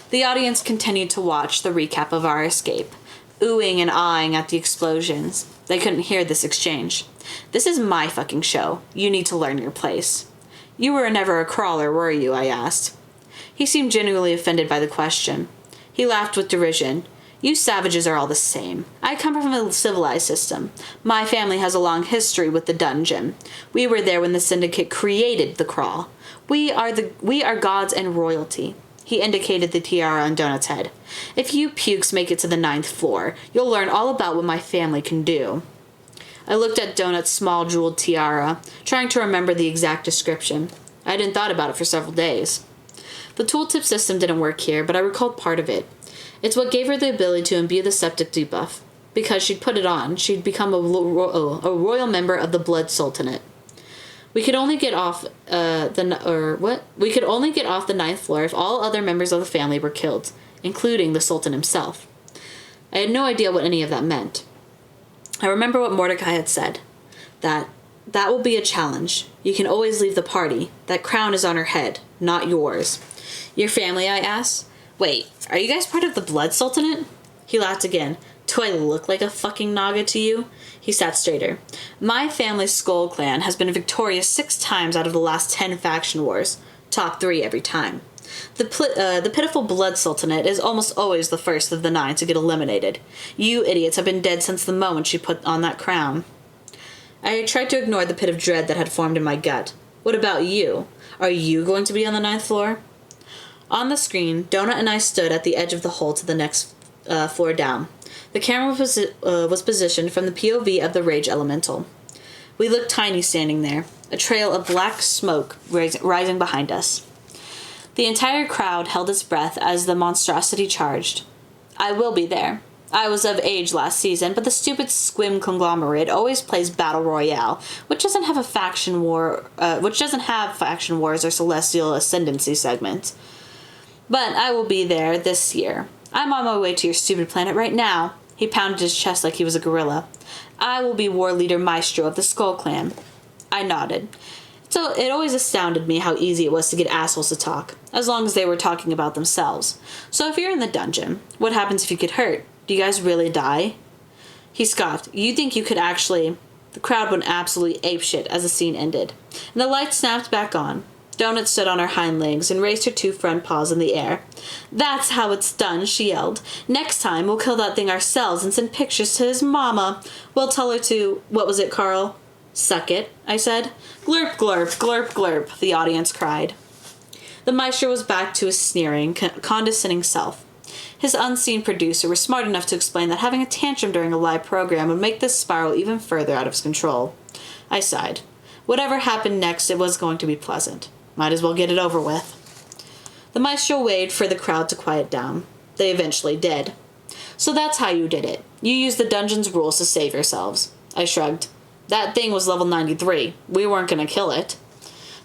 The audience continued to watch the recap of our escape, oohing and ahhing at the explosions. They couldn't hear this exchange. This is my fucking show. You need to learn your place. You were never a crawler, were you? I asked. He seemed genuinely offended by the question. He laughed with derision. You savages are all the same. I come from a civilized system. My family has a long history with the dungeon. We were there when the Syndicate created the crawl. We are gods and royalty. He indicated the tiara on Donut's head. If you Pukes make it to the 9th floor, you'll learn all about what my family can do. I looked at Donut's small jeweled tiara, trying to remember the exact description. I hadn't thought about it for several days. The tooltip system didn't work here, but I recalled part of it. It's what gave her the ability to imbue the septic debuff. Because she'd put it on, she'd become a royal member of the Blood Sultanate. We could only get off We could only get off the 9th floor if all other members of the family were killed, including the Sultan himself. I had no idea what any of that meant. I remember what Mordecai had said. That will be a challenge. You can always leave the party. That crown is on her head, not yours. Your family? I asked. Wait, are you guys part of the Blood Sultanate? He laughed again. Do I look like a fucking Naga to you? He sat straighter. My family's Skull Clan has been victorious 6 times out of the last 10 faction wars. Top 3 every time. The pitiful Blood Sultanate is almost always the first of the 9 to get eliminated. You idiots have been dead since the moment she put on that crown. I tried to ignore the pit of dread that had formed in my gut. What about you? Are you going to be on the 9th floor? On the screen, Donut and I stood at the edge of the hole to the next floor down. The camera was positioned from the POV of the Rage Elemental. We looked tiny standing there, a trail of black smoke rising behind us. The entire crowd held its breath as the monstrosity charged. I will be there. I was of age last season, but the stupid squim conglomerate always plays Battle Royale, which doesn't have faction wars or Celestial Ascendancy segments. But I will be there this year. I'm on my way to your stupid planet right now. He pounded his chest like he was a gorilla. I will be war leader maestro of the Skull Clan. I nodded. So it always astounded me how easy it was to get assholes to talk, as long as they were talking about themselves. So if you're in the dungeon, what happens if you get hurt? Do you guys really die? He scoffed. You think you could actually... The crowd went absolutely apeshit as the scene ended, and the lights snapped back on. Donut stood on her hind legs and raised her 2 front paws in the air. That's how it's done, she yelled. Next time, we'll kill that thing ourselves and send pictures to his mama. We'll tell her to... What was it, Carl? Suck it, I said. Glurp, glurp, glurp, glurp, the audience cried. The maestro was back to his sneering, condescending self. His unseen producer was smart enough to explain that having a tantrum during a live program would make this spiral even further out of his control. I sighed. Whatever happened next, it was going to be pleasant. Might as well get it over with. The maestro waited for the crowd to quiet down. They eventually did. So that's how you did it. You used the dungeon's rules to save yourselves. I shrugged. That thing was level 93. We weren't going to kill it.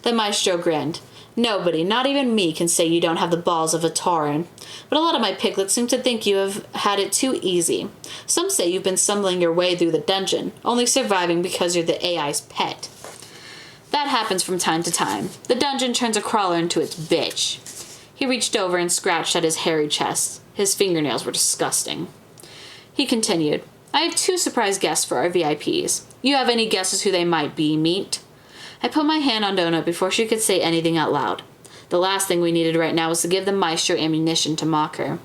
The maestro grinned. Nobody, not even me, can say you don't have the balls of a Tauren. But a lot of my piglets seem to think you have had it too easy. Some say you've been stumbling your way through the dungeon, only surviving because you're the AI's pet. That happens from time to time. The dungeon turns a crawler into its bitch. He reached over and scratched at his hairy chest. His fingernails were disgusting. He continued, I have 2 surprise guests for our VIPs. You have any guesses who they might be, Meat? I put my hand on Donut before she could say anything out loud. The last thing we needed right now was to give the maestro ammunition to mock her.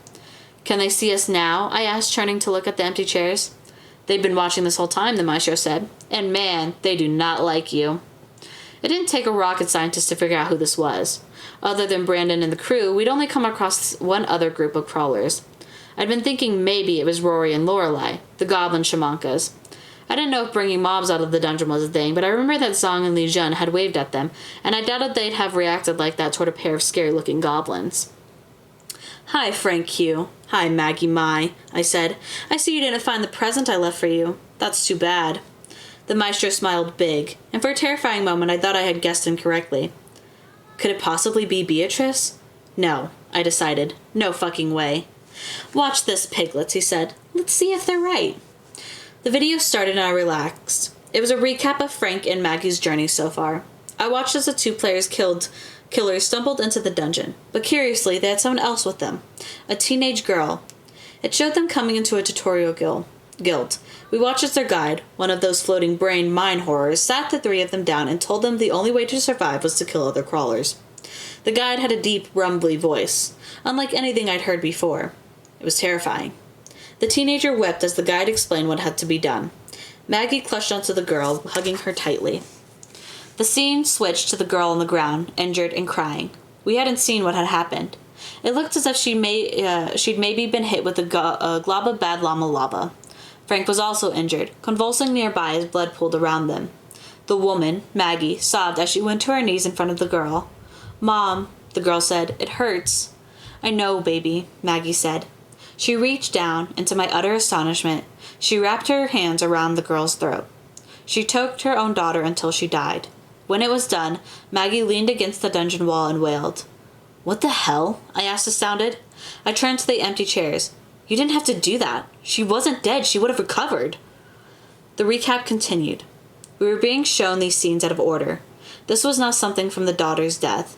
Can they see us now? I asked, turning to look at the empty chairs. They've been watching this whole time, the maestro said. And man, they do not like you. It didn't take a rocket scientist to figure out who this was. Other than Brandon and the crew, we'd only come across one other group of crawlers. I'd been thinking maybe it was Rory and Lorelei, the goblin shamankas. I didn't know if bringing mobs out of the dungeon was a thing, but I remember that Zong and Li Jun had waved at them, and I doubted they'd have reacted like that toward a pair of scary-looking goblins. Hi, Frank Q. "Hi, Maggie Mai," I said. "I see you didn't find the present I left for you. That's too bad." The maestro smiled big, and for a terrifying moment I thought I had guessed incorrectly. Could it possibly be Beatrice? No, I decided. No fucking way. "Watch this, piglets," he said. "Let's see if they're right." The video started and I relaxed. It was a recap of Frank and Maggie's journey so far. I watched as the two killers stumbled into the dungeon, but curiously they had someone else with them. A teenage girl. It showed them coming into a tutorial guild. We watched as their guide, one of those floating brain mine horrors, sat the three of them down and told them the only way to survive was to kill other crawlers. The guide had a deep, rumbly voice, unlike anything I'd heard before. It was terrifying. The teenager wept as the guide explained what had to be done. Maggie clutched onto the girl, hugging her tightly. The scene switched to the girl on the ground, injured and crying. We hadn't seen what had happened. It looked as if she'd maybe been hit with a glob of bad llama lava. Frank was also injured, convulsing nearby as blood pooled around them. The woman, Maggie, sobbed as she went to her knees in front of the girl. "Mom," the girl said, "it hurts." "I know, baby," Maggie said. She reached down, and to my utter astonishment, she wrapped her hands around the girl's throat. She choked her own daughter until she died. When it was done, Maggie leaned against the dungeon wall and wailed. "What the hell?" I asked, astounded. I turned to the empty chairs. "You didn't have to do that. She wasn't dead. She would have recovered." The recap continued. We were being shown these scenes out of order. This was not something from the daughter's death.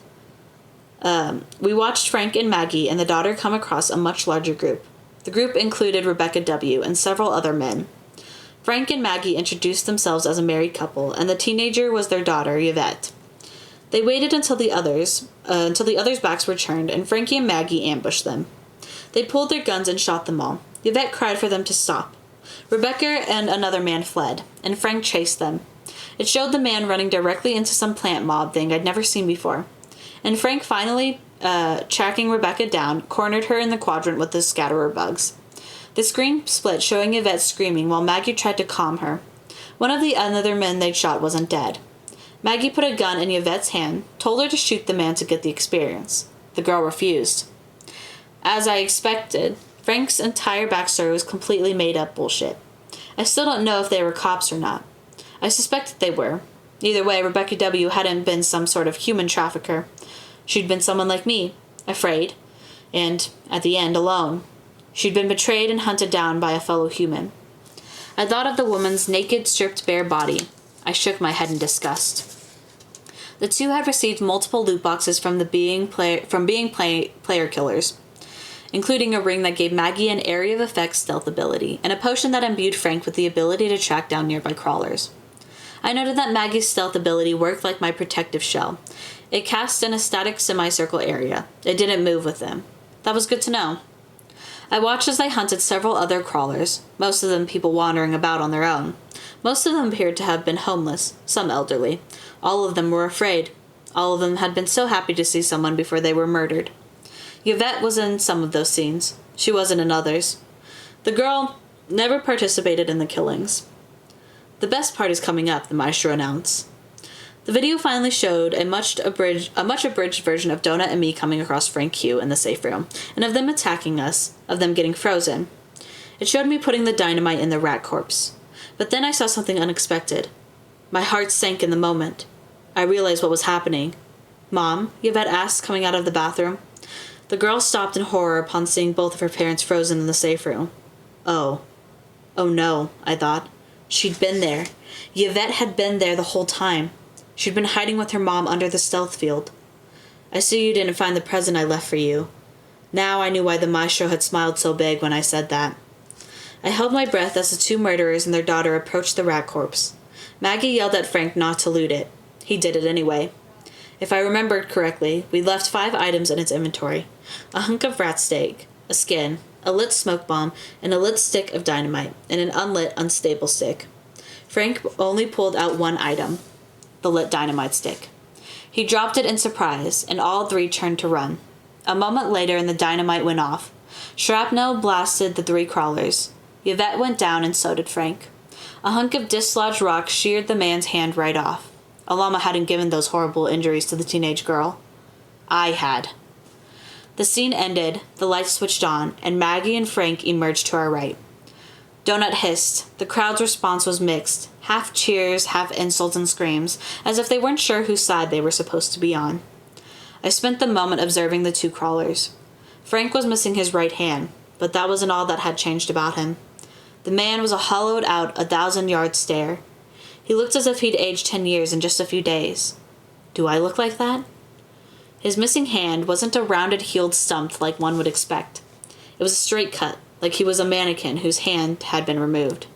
We watched Frank and Maggie and the daughter come across a much larger group. The group included Rebecca W. and several other men. Frank and Maggie introduced themselves as a married couple, and the teenager was their daughter, Yvette. They waited until the others' backs were turned, and Frankie and Maggie ambushed them. They pulled their guns and shot them all. Yvette cried for them to stop. Rebecca and another man fled, and Frank chased them. It showed the man running directly into some plant mob thing I'd never seen before. And Frank finally, tracking Rebecca down, cornered her in the quadrant with the scatterer bugs. The screen split, showing Yvette screaming while Maggie tried to calm her. One of the other men they'd shot wasn't dead. Maggie put a gun in Yvette's hand, told her to shoot the man to get the experience. The girl refused. As I expected, Frank's entire backstory was completely made up bullshit. I still don't know if they were cops or not. I suspected they were. Either way, Rebecca W. hadn't been some sort of human trafficker. She'd been someone like me, afraid, and, at the end, alone. She'd been betrayed and hunted down by a fellow human. I thought of the woman's naked, stripped bare body. I shook my head in disgust. The two had received multiple loot boxes from being player killers, including a ring that gave Maggie an area of effect stealth ability, and a potion that imbued Frank with the ability to track down nearby crawlers. I noted that Maggie's stealth ability worked like my protective shell. It cast in a static semicircle area. It didn't move with them. That was good to know. I watched as they hunted several other crawlers, most of them people wandering about on their own. Most of them appeared to have been homeless, some elderly. All of them were afraid. All of them had been so happy to see someone before they were murdered. Yvette was in some of those scenes. She wasn't in others. The girl never participated in the killings. "The best part is coming up," the maestro announced. The video finally showed a much abridged version of Donut and me coming across Frank Q in the safe room, and of them attacking us, of them getting frozen. It showed me putting the dynamite in the rat corpse. But then I saw something unexpected. My heart sank in the moment. I realized what was happening. "Mom?" Yvette asked, coming out of the bathroom. The girl stopped in horror upon seeing both of her parents frozen in the safe room. Oh. Oh no, I thought. She'd been there. Yvette had been there the whole time. She'd been hiding with her mom under the stealth field. "I see you didn't find the present I left for you." Now I knew why the maestro had smiled so big when I said that. I held my breath as the two murderers and their daughter approached the rat corpse. Maggie yelled at Frank not to loot it. He did it anyway. If I remembered correctly, we left 5 items in its inventory. A hunk of rat steak, a skin, a lit smoke bomb, and a lit stick of dynamite, and an unlit, unstable stick. Frank only pulled out one item, the lit dynamite stick. He dropped it in surprise, and all 3 turned to run. A moment later, and the dynamite went off. Shrapnel blasted the 3 crawlers. Yvette went down, and so did Frank. A hunk of dislodged rock sheared the man's hand right off. A llama hadn't given those horrible injuries to the teenage girl. I had. The scene ended, the lights switched on, and Maggie and Frank emerged to our right. Donut hissed. The crowd's response was mixed, half cheers, half insults and screams, as if they weren't sure whose side they were supposed to be on. I spent the moment observing the two crawlers. Frank was missing his right hand, but that wasn't all that had changed about him. The man was a hollowed-out, 1,000-yard stare. He looked as if he'd aged 10 years in just a few days. Do I look like that? His missing hand wasn't a rounded, healed stump like one would expect. It was a straight cut, like he was a mannequin whose hand had been removed.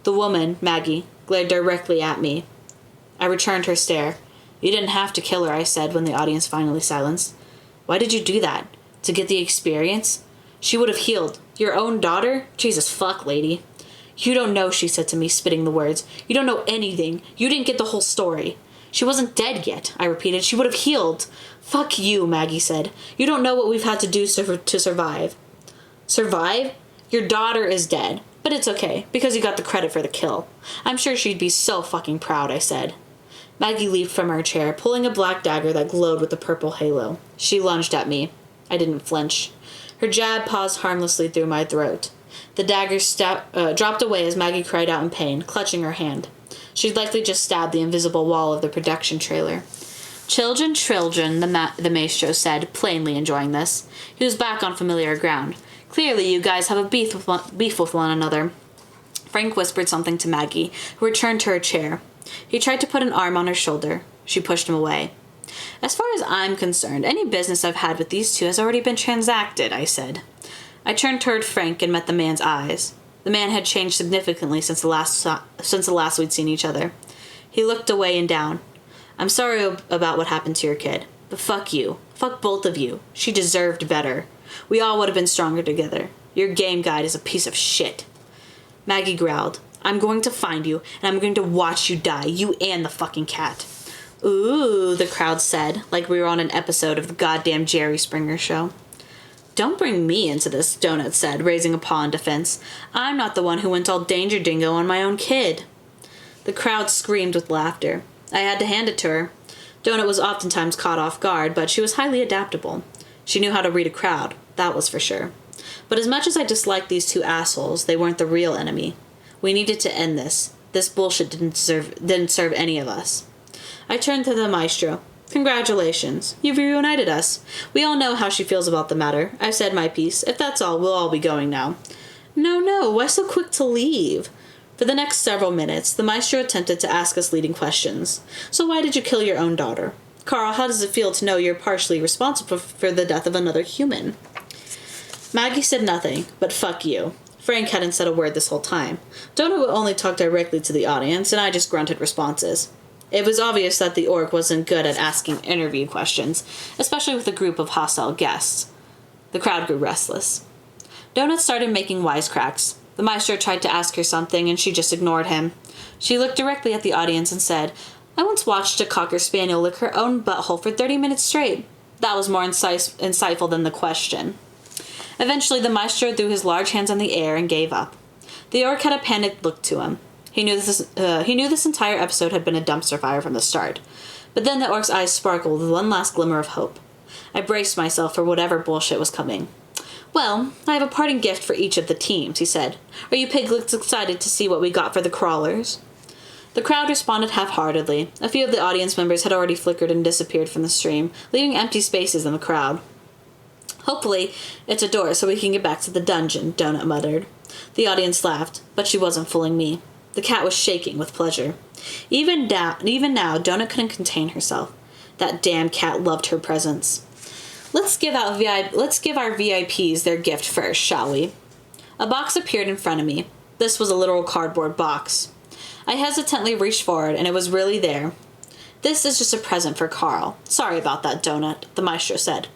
The woman, Maggie, glared directly at me. I returned her stare. You didn't have to kill her, I said when the audience finally silenced. Why did you do that? To get the experience? She would have healed. Your own daughter? Jesus fuck, lady. You don't know, she said to me, spitting the words. You don't know anything. You didn't get the whole story. She wasn't dead yet, I repeated. She would have healed. Fuck you, Maggie said. You don't know what we've had to do to survive. Survive? Your daughter is dead. But it's okay, because you got the credit for the kill. I'm sure she'd be so fucking proud, I said. Maggie leaped from her chair, pulling a black dagger that glowed with a purple halo. She lunged at me. I didn't flinch. Her jab paused harmlessly through my throat. The dagger dropped away as Maggie cried out in pain, clutching her hand. She'd likely just stabbed the invisible wall of the production trailer. Children, the maestro said, plainly enjoying this. He was back on familiar ground. Clearly you guys have a beef with one another. Frank whispered something to Maggie, who returned to her chair. He tried to put an arm on her shoulder. She pushed him away. As far as I'm concerned, any business I've had with these two has already been transacted, I said. I turned toward Frank and met the man's eyes. The man had changed significantly since the last we'd seen each other. He looked away and down. I'm sorry about what happened to your kid, but fuck you. Fuck both of you. She deserved better. We all would have been stronger together. Your game guide is a piece of shit. Maggie growled. I'm going to find you, and I'm going to watch you die, you and the fucking cat. Ooh, the crowd said, like we were on an episode of the goddamn Jerry Springer show. Don't bring me into this, Donut said, raising a paw in defense. I'm not the one who went all danger dingo on my own kid. The crowd screamed with laughter. I had to hand it to her. Donut was oftentimes caught off guard, but she was highly adaptable. She knew how to read a crowd, that was for sure. But as much as I disliked these two assholes, they weren't the real enemy. We needed to end this. This bullshit didn't serve any of us. I turned to the maestro. Congratulations. You've reunited us. We all know how she feels about the matter. I've said my piece. If that's all, we'll all be going now. No, why so quick to leave? For the next several minutes, the maestro attempted to ask us leading questions. So why did you kill your own daughter? Carl, how does it feel to know you're partially responsible for the death of another human? Maggie said nothing, but fuck you. Frank hadn't said a word this whole time. Donut would only talk directly to the audience, and I just grunted responses. It was obvious that the orc wasn't good at asking interview questions, especially with a group of hostile guests. The crowd grew restless. Donut started making wisecracks. The maestro tried to ask her something, and she just ignored him. She looked directly at the audience and said, I once watched a cocker spaniel lick her own butthole for 30 minutes straight. That was more insightful than the question. Eventually, the maestro threw his large hands in the air and gave up. The orc had a panicked look to him. He knew this entire episode had been a dumpster fire from the start. But then the orc's eyes sparkled with one last glimmer of hope. I braced myself for whatever bullshit was coming. Well, I have a parting gift for each of the teams, he said. Are you piglets excited to see what we got for the crawlers? The crowd responded half-heartedly. A few of the audience members had already flickered and disappeared from the stream, leaving empty spaces in the crowd. Hopefully, it's a door so we can get back to the dungeon, Donut muttered. The audience laughed, but she wasn't fooling me. The cat was shaking with pleasure. Even now, Donut couldn't contain herself. That damn cat loved her presence. Let's give our VIPs their gift first, shall we? A box appeared in front of me. This was a literal cardboard box. I hesitantly reached forward, and it was really there. This is just a present for Carl. Sorry about that, Donut, the maestro said.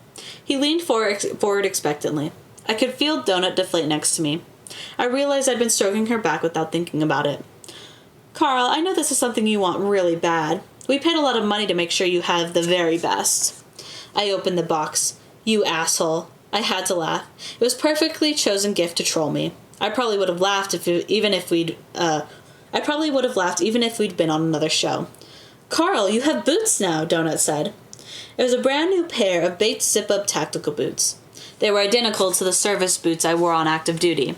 He leaned forward expectantly. I could feel Donut deflate next to me. I realized I'd been stroking her back without thinking about it. Carl, I know this is something you want really bad. We paid a lot of money to make sure you have the very best. I opened the box. You asshole. I had to laugh. It was a perfectly chosen gift to troll me. I probably would have laughed even if we'd been on another show. Carl, you have boots now, Donut said. It was a brand new pair of Bates zip-up tactical boots. They were identical to the service boots I wore on active duty.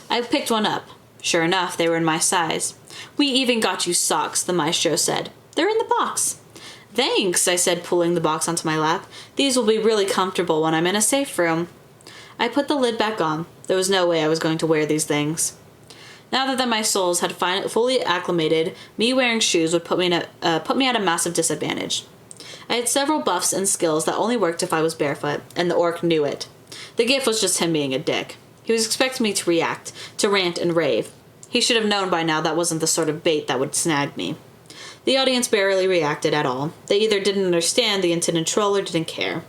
I picked one up. Sure enough, they were in my size. We even got you socks, the maestro said. They're in the box. Thanks, I said, pulling the box onto my lap. These will be really comfortable when I'm in a safe room. I put the lid back on. There was no way I was going to wear these things. Now that my soles had fully acclimated, me wearing shoes would put me at a massive disadvantage. I had several buffs and skills that only worked if I was barefoot, and the orc knew it. The gift was just him being a dick. He was expecting me to react, to rant and rave. He should have known by now that wasn't the sort of bait that would snag me. The audience barely reacted at all. They either didn't understand the intended troll or didn't care.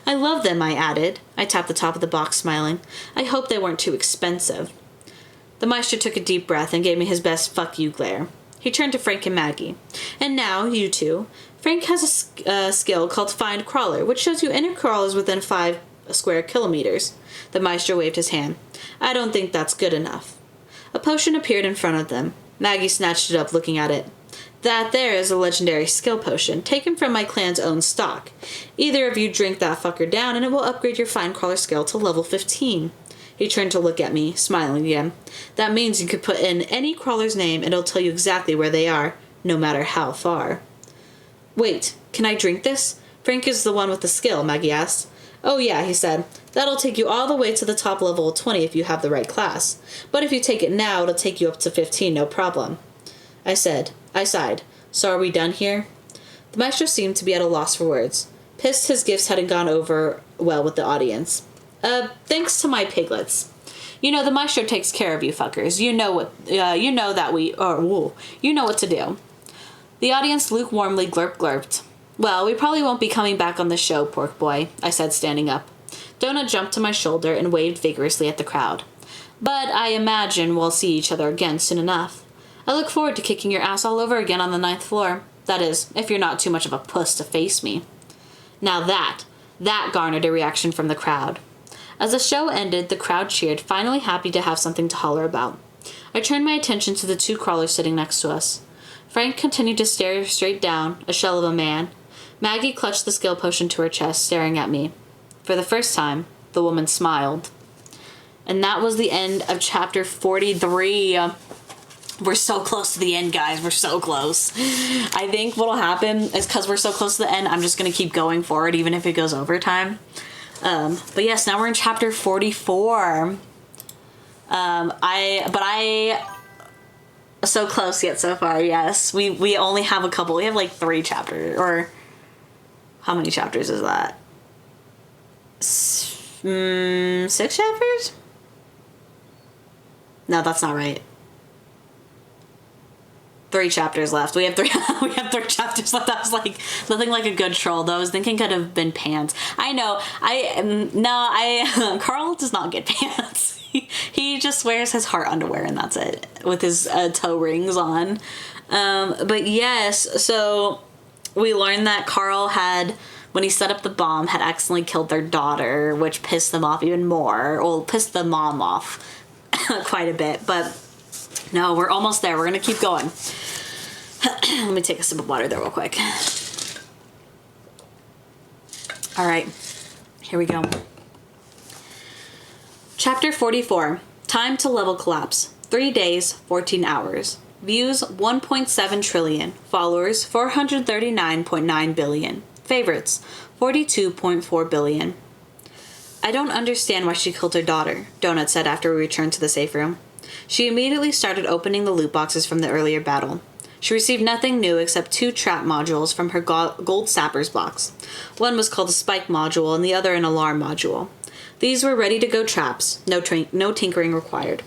I love them, I added. I tapped the top of the box, smiling. I hope they weren't too expensive. The maestro took a deep breath and gave me his best fuck you glare. He turned to Frank and Maggie. And now, you two. Frank has a skill called Find Crawler, which shows you any crawlers within 5 square kilometers. The maestro waved his hand. I don't think that's good enough. A potion appeared in front of them. Maggie snatched it up, looking at it. That there is a legendary skill potion, taken from my clan's own stock. Either of you drink that fucker down and it will upgrade your Find Crawler skill to level 15. He turned to look at me, smiling again. That means you could put in any crawler's name and it'll tell you exactly where they are, no matter how far. Wait, can I drink this? Frank is the one with the skill, Maggie asked. Oh yeah, he said. That'll take you all the way to the top level of 20 if you have the right class. But if you take it now, it'll take you up to 15, no problem. I sighed. So are we done here? The maestro seemed to be at a loss for words. Pissed his gifts hadn't gone over well with the audience. Thanks to my piglets. You know, the maestro takes care of you fuckers. You know what to do. The audience lukewarmly glurped. Well, we probably won't be coming back on the show, pork boy, I said, standing up. Donut jumped to my shoulder and waved vigorously at the crowd. But I imagine we'll see each other again soon enough. I look forward to kicking your ass all over again on the 9th floor. That is, if you're not too much of a puss to face me. Now that garnered a reaction from the crowd. As the show ended, the crowd cheered, finally happy to have something to holler about. I turned my attention to the 2 crawlers sitting next to us. Frank continued to stare straight down, a shell of a man. Maggie clutched the skill potion to her chest, staring at me. For the first time, the woman smiled. And that was the end of chapter 43. We're so close to the end, guys. We're so close. I think what'll happen is because we're so close to the end, I'm just going to keep going forward, even if it goes overtime. But yes, now we're in chapter 44. So close yet so far, yes. We only have a couple. We have like 3 chapters, or how many chapters is that? 6 chapters? No, that's not right. 3 chapters left. We have 3 chapters left. I was like, nothing like a good troll, though. I was thinking could have been pants. I know. Carl does not get pants. He just wears his heart underwear and that's it, with his toe rings on. But yes, so we learned that Carl had, when he set up the bomb, had accidentally killed their daughter, which pissed them off even more. Well, pissed the mom off quite a bit. But no, we're almost there. We're going to keep going. Let me take a sip of water there real quick. All right, here we go. Chapter 44. Time to level collapse. 3 days, 14 hours. Views 1.7 trillion. Followers 439.9 billion. Favorites 42.4 billion. I don't understand why she killed her daughter, Donut said after we returned to the safe room. She immediately started opening the loot boxes from the earlier battle. She received nothing new except 2 trap modules from her gold sappers box. One was called a spike module and the other an alarm module. These were ready-to-go traps, no tinkering required.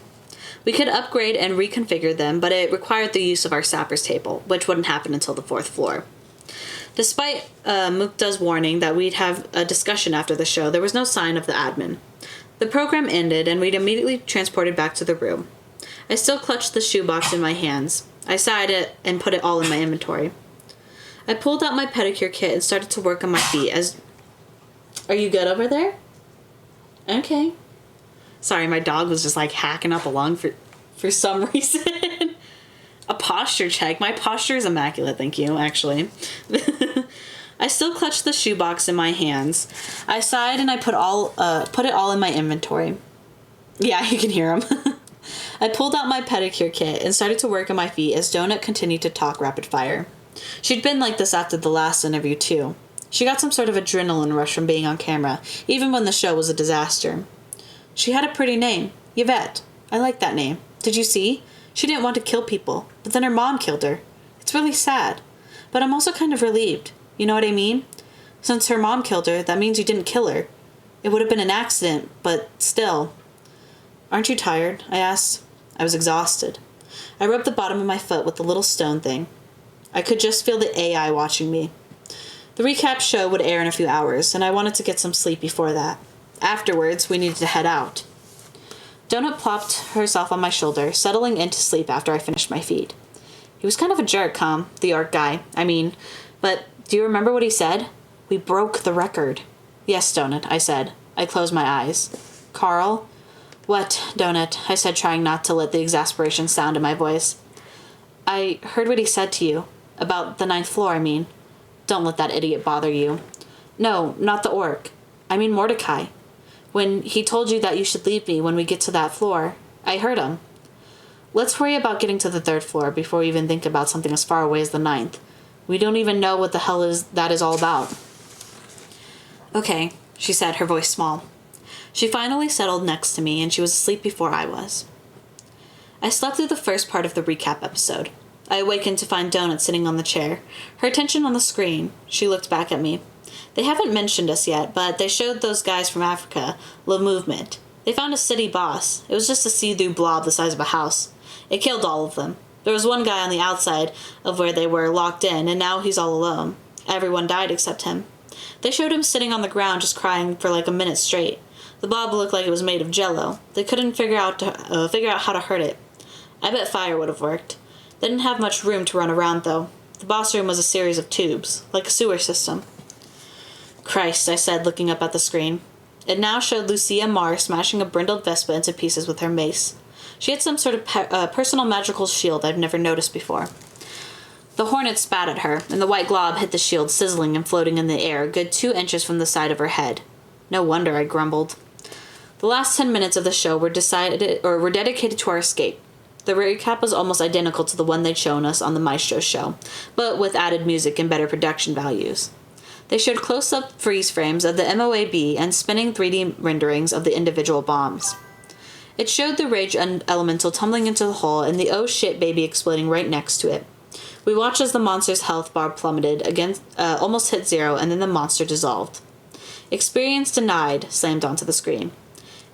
We could upgrade and reconfigure them, but it required the use of our sapper's table, which wouldn't happen until the 4th floor. Despite Mukta's warning that we'd have a discussion after the show, there was no sign of the admin. The program ended, and we'd immediately transported back to the room. I still clutched the shoebox in my hands. I sighed it and put it all in my inventory. I pulled out my pedicure kit and started to work on my feet as... Are you good over there? Okay. Sorry, my dog was just like hacking up along for some reason. A posture check. My posture is immaculate, thank you, actually. I still clutched the shoebox in my hands. I sighed and I put it all in my inventory. Yeah, you can hear him. I pulled out my pedicure kit and started to work on my feet as Donut continued to talk rapid fire. She'd been like this after the last interview, too. She got some sort of adrenaline rush from being on camera, even when the show was a disaster. She had a pretty name, Yvette. I like that name. Did you see? She didn't want to kill people, but then her mom killed her. It's really sad. But I'm also kind of relieved. You know what I mean? Since her mom killed her, that means you didn't kill her. It would have been an accident, but still. Aren't you tired? I asked. I was exhausted. I rubbed the bottom of my foot with the little stone thing. I could just feel the AI watching me. The recap show would air in a few hours, and I wanted to get some sleep before that. Afterwards, we needed to head out. Donut plopped herself on my shoulder, settling into sleep after I finished my feed. He was kind of a jerk, the art guy. But do you remember what he said? We broke the record. Yes, Donut, I said. I closed my eyes. Carl? What, Donut? I said, trying not to let the exasperation sound in my voice. I heard what he said to you. About the 9th floor, I mean. Don't let that idiot bother you. No, not the orc. I mean Mordecai. When he told you that you should leave me when we get to that floor, I heard him. Let's worry about getting to the 3rd floor before we even think about something as far away as the 9th. We don't even know what the hell that is all about. Okay, she said, her voice small. She finally settled next to me, and she was asleep before I was. I slept through the first part of the recap episode. I awakened to find Donut sitting on the chair, her attention on the screen. She looked back at me. They haven't mentioned us yet, but they showed those guys from Africa, Le Movement. They found a city boss. It was just a see-through blob the size of a house. It killed all of them. There was one guy on the outside of where they were locked in, and now he's all alone. Everyone died except him. They showed him sitting on the ground just crying for like a minute straight. The blob looked like it was made of jello. They couldn't figure out how to hurt it. I bet fire would have worked. They didn't have much room to run around, though. The boss room was a series of tubes, like a sewer system. Christ, I said, looking up at the screen. It now showed Lucia Marr smashing a brindled Vespa into pieces with her mace. She had some sort of personal magical shield I've never noticed before. The hornet spat at her, and the white glob hit the shield, sizzling and floating in the air, a good 2 inches from the side of her head. No wonder, I grumbled. The last 10 minutes of the show were dedicated to our escape. The recap was almost identical to the one they'd shown us on the Maestro show, but with added music and better production values. They showed close-up freeze frames of the MOAB and spinning 3D renderings of the individual bombs. It showed the rage elemental tumbling into the hole and the oh shit baby exploding right next to it. We watched as the monster's health bar plummeted, almost hit 0, and then the monster dissolved. Experience denied slammed onto the screen.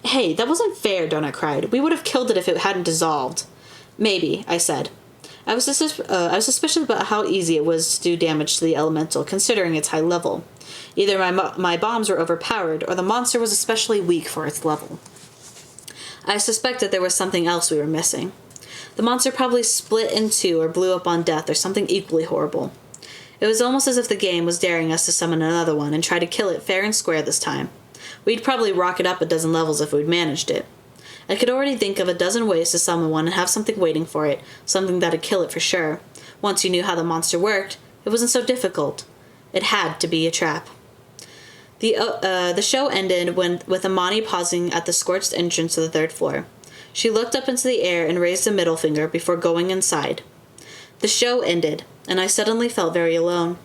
Hey, that wasn't fair, Donut cried. We would have killed it if it hadn't dissolved. Maybe, I said. I was suspicious about how easy it was to do damage to the elemental, considering its high level. Either my bombs were overpowered, or the monster was especially weak for its level. I suspected there was something else we were missing. The monster probably split in 2 or blew up on death or something equally horrible. It was almost as if the game was daring us to summon another one and try to kill it fair and square this time. We'd probably rocket up a dozen levels if we'd managed it. I could already think of a dozen ways to summon one and have something waiting for it, something that'd kill it for sure. Once you knew how the monster worked, it wasn't so difficult. It had to be a trap. The show ended with Amani pausing at the scorched entrance to the 3rd floor. She looked up into the air and raised a middle finger before going inside. The show ended, and I suddenly felt very alone.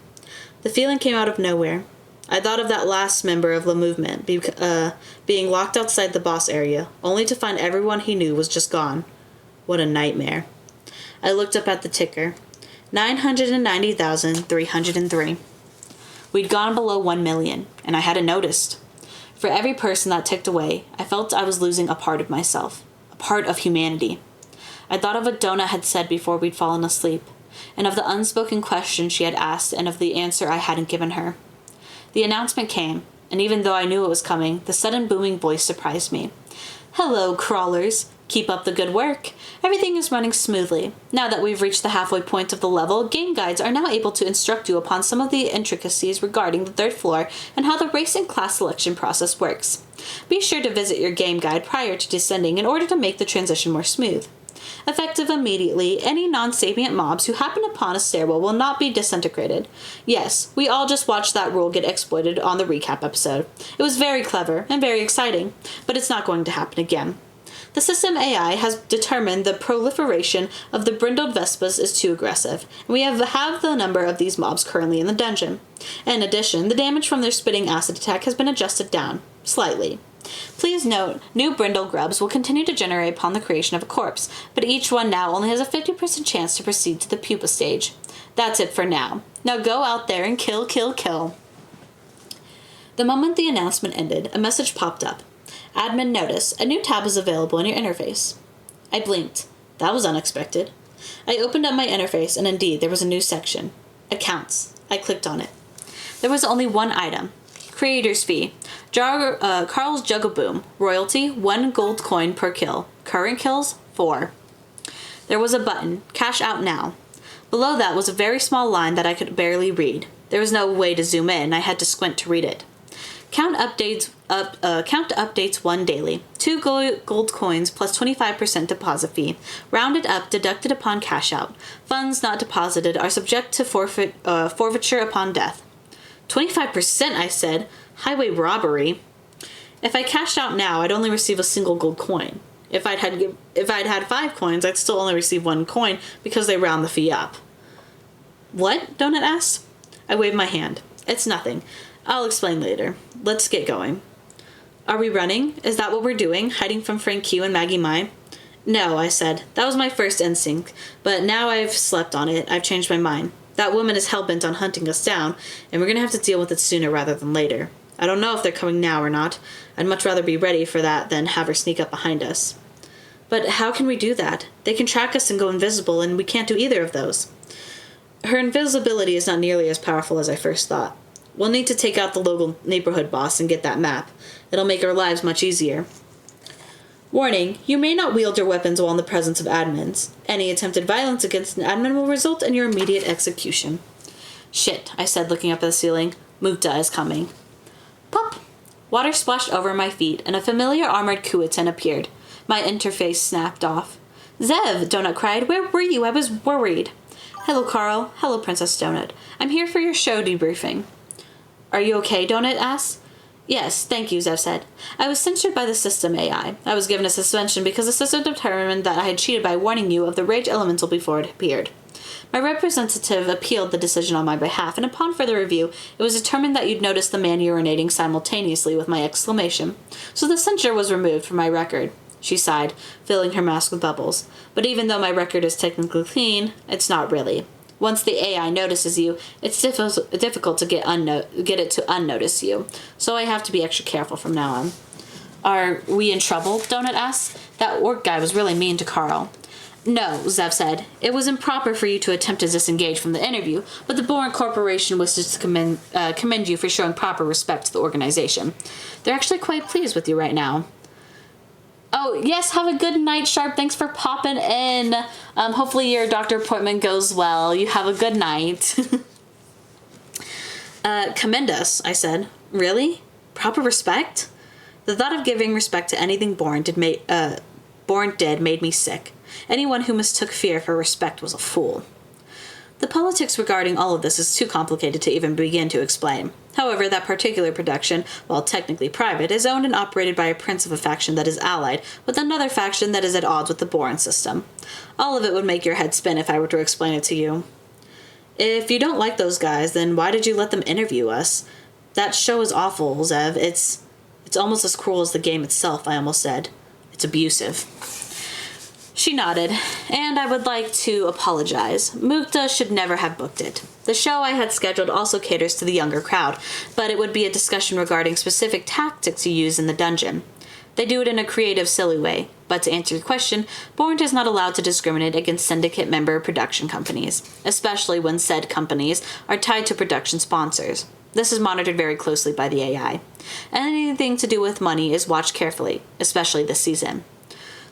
The feeling came out of nowhere. I thought of that last member of the movement being locked outside the boss area, only to find everyone he knew was just gone. What a nightmare. I looked up at the ticker. 990,303. We'd gone below 1 million, and I hadn't noticed. For every person that ticked away, I felt I was losing a part of myself, a part of humanity. I thought of what Donut had said before we'd fallen asleep, and of the unspoken question she had asked and of the answer I hadn't given her. The announcement came, and even though I knew it was coming, the sudden booming voice surprised me. Hello, crawlers. Keep up the good work. Everything is running smoothly. Now that we've reached the halfway point of the level, game guides are now able to instruct you upon some of the intricacies regarding the 3rd floor and how the race and class selection process works. Be sure to visit your game guide prior to descending in order to make the transition more smooth. Effective immediately, any non-sapient mobs who happen upon a stairwell will not be disintegrated. Yes, we all just watched that rule get exploited on the recap episode. It was very clever and very exciting, but it's not going to happen again. The system AI has determined the proliferation of the brindled Vespas is too aggressive, and we have the number of these mobs currently in the dungeon. In addition, the damage from their spitting acid attack has been adjusted down, slightly. Please note, new brindle grubs will continue to generate upon the creation of a corpse, but each one now only has a 50% chance to proceed to the pupa stage. That's it for now. Now go out there and kill, kill, kill. The moment the announcement ended, a message popped up. Admin notice, a new tab is available in your interface. I blinked. That was unexpected. I opened up my interface, and indeed, there was a new section. Accounts. I clicked on it. There was only one item. Creator's fee. Carl's Jugaboom. Royalty, 1 gold coin per kill. Current kills, 4. There was a button. Cash out now. Below that was a very small line that I could barely read. There was no way to zoom in. I had to squint to read it. Count updates 1 daily. 2 gold coins plus 25% deposit fee. Rounded up, deducted upon cash out. Funds not deposited are subject to forfeiture upon death. 25%, I said. Highway robbery. If I cashed out now, I'd only receive a single gold coin. If I'd had 5 coins, I'd still only receive 1 coin because they round the fee up. What? Donut asked. I waved my hand. It's nothing. I'll explain later. Let's get going. Are we running? Is that what we're doing? Hiding from Frank Q and Maggie Mai? No, I said. That was my first instinct, but now I've slept on it. I've changed my mind. That woman is hell-bent on hunting us down, and we're going to have to deal with it sooner rather than later. I don't know if they're coming now or not. I'd much rather be ready for that than have her sneak up behind us. But how can we do that? They can track us and go invisible, and we can't do either of those. Her invisibility is not nearly as powerful as I first thought. We'll need to take out the local neighborhood boss and get that map. It'll make our lives much easier. Warning, you may not wield your weapons while in the presence of admins. Any attempted violence against an admin will result in your immediate execution. Shit, I said, looking up at the ceiling. Mukta is coming. Pop! Water splashed over my feet, and a familiar armored Kuitan appeared. My interface snapped off. Zev! Donut cried. Where were you? I was worried. Hello, Carl. Hello, Princess Donut. I'm here for your show debriefing. Are you okay? Donut asked. Yes, thank you, Zev said. I was censored by the system AI. I was given a suspension because the system determined that I had cheated by warning you of the rage elemental before it appeared. My representative appealed the decision on my behalf, and upon further review, it was determined that you'd noticed the man urinating simultaneously with my exclamation. So the censure was removed from my record. She sighed, filling her mask with bubbles. But even though my record is technically clean, it's not really. Once the AI notices you, it's difficult to get it to unnotice you. So I have to be extra careful from now on. Are we in trouble? Donut asked. That orc guy was really mean to Carl. No, Zev said. It was improper for you to attempt to disengage from the interview, but the Bourne Corporation wishes to commend you for showing proper respect to the organization. They're actually quite pleased with you right now. Oh, yes, have a good night, Sharp. Thanks for popping in. Hopefully your doctor appointment goes well. You have a good night. Commend us, I said. Really? Proper respect? The thought of giving respect to anything Bourne did made me sick. Anyone who mistook fear for respect was a fool. The politics regarding all of this is too complicated to even begin to explain. However, that particular production, while technically private, is owned and operated by a prince of a faction that is allied with another faction that is at odds with the Bourne system. All of it would make your head spin if I were to explain it to you. If you don't like those guys, then why did you let them interview us? That show is awful, Zev. It's almost as cruel as the game itself, I almost said. It's abusive. She nodded, and I would like to apologize. Mukta should never have booked it. The show I had scheduled also caters to the younger crowd, but it would be a discussion regarding specific tactics you use in the dungeon. They do it in a creative, silly way, but to answer your question, Bourne is not allowed to discriminate against syndicate member production companies, especially when said companies are tied to production sponsors. This is monitored very closely by the AI. Anything to do with money is watched carefully, especially this season.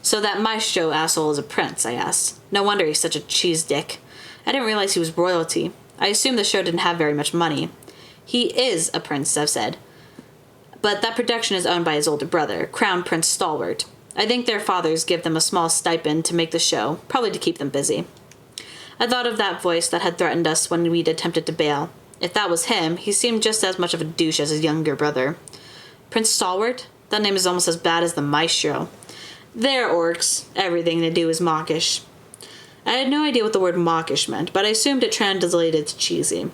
So that Maestro asshole is a prince, I asked. No wonder he's such a cheese dick. I didn't realize he was royalty. I assumed the show didn't have very much money. He is a prince, Zev said. But that production is owned by his older brother, Crown Prince Stalwart. I think their fathers give them a small stipend to make the show, probably to keep them busy. I thought of that voice that had threatened us when we'd attempted to bail. If that was him, he seemed just as much of a douche as his younger brother. Prince Stalwart? That name is almost as bad as the Maestro. They're orcs. Everything they do is mawkish. I had no idea what the word mawkish meant, but I assumed it translated to cheesy.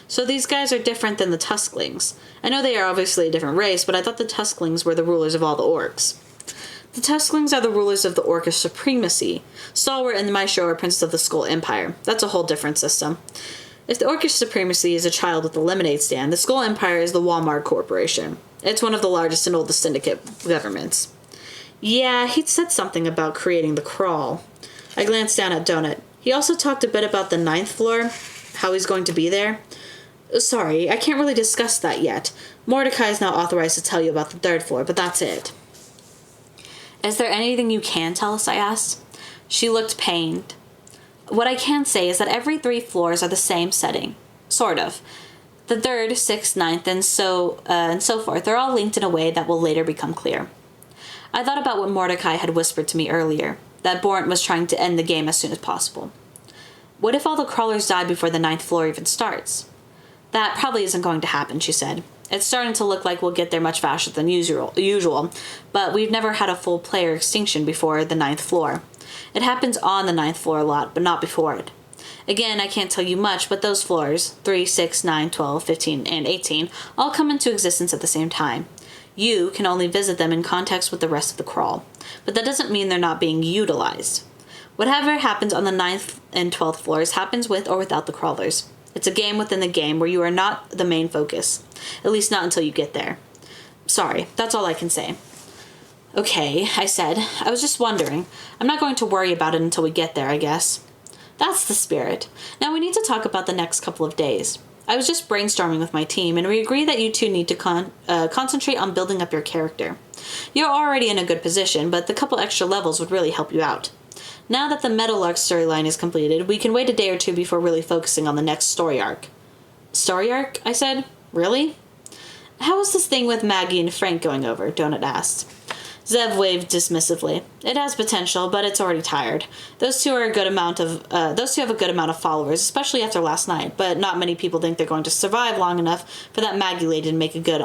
So these guys are different than the Tusklings. I know they are obviously a different race, but I thought the Tusklings were the rulers of all the orcs. The Tusklings are the rulers of the Orcish supremacy. Stalwart and the Maestro are princes of the Skull Empire. That's a whole different system. If the Orcish supremacy is a child with the lemonade stand, the Skull Empire is the Walmart Corporation. It's one of the largest and oldest syndicate governments. Yeah, he'd said something about creating the Crawl. I glanced down at Donut. He also talked a bit about the 9th floor, how he's going to be there. Sorry, I can't really discuss that yet. Mordecai is not authorized to tell you about the 3rd floor, but that's it. Is there anything you can tell us? I asked. She looked pained. What I can say is that every 3 floors are the same setting. Sort of. The 3rd, 6th, 9th, and so forth are all linked in a way that will later become clear. I thought about what Mordecai had whispered to me earlier, that Borant was trying to end the game as soon as possible. What if all the crawlers die before the 9th floor even starts? That probably isn't going to happen, she said. It's starting to look like we'll get there much faster than usual, but we've never had a full player extinction before the 9th floor. It happens on the 9th floor a lot, but not before it. Again, I can't tell you much, but those floors, 3, 6, 9, 12, 15, and 18, all come into existence at the same time. You can only visit them in context with the rest of the crawl, but that doesn't mean they're not being utilized. Whatever happens on the 9th and 12th floors happens with or without the crawlers. It's a game within the game where you are not the main focus. At least not until you get there. Sorry, that's all I can say. Okay, I said. I was just wondering. I'm not going to worry about it until we get there, I guess. That's the spirit. Now we need to talk about the next couple of days. I was just brainstorming with my team, and we agree that you two need to concentrate on building up your character. You're already in a good position, but the couple extra levels would really help you out. Now that the Meadowlark storyline is completed, we can wait a day or two before really focusing on the next story arc. Story arc? I said. Really? How is this thing with Maggie and Frank going over? Donut asked. Zev waved dismissively. It has potential, but it's already tired. Those two have a good amount of followers, especially after last night, but not many people think they're going to survive long enough for that Maggie lady to make good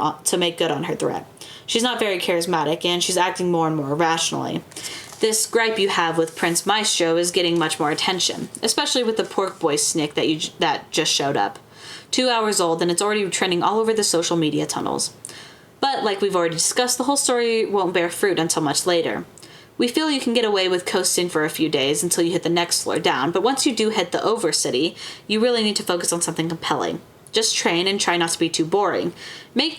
on her threat. She's not very charismatic, and she's acting more and more irrationally. This gripe you have with Prince Maestro is getting much more attention, especially with the pork boy snick that just showed up. 2 hours old, and it's already trending all over the social media tunnels. But, like we've already discussed, the whole story won't bear fruit until much later. We feel you can get away with coasting for a few days until you hit the next floor down, but once you do hit the Overcity, you really need to focus on something compelling. Just train and try not to be too boring. Maybe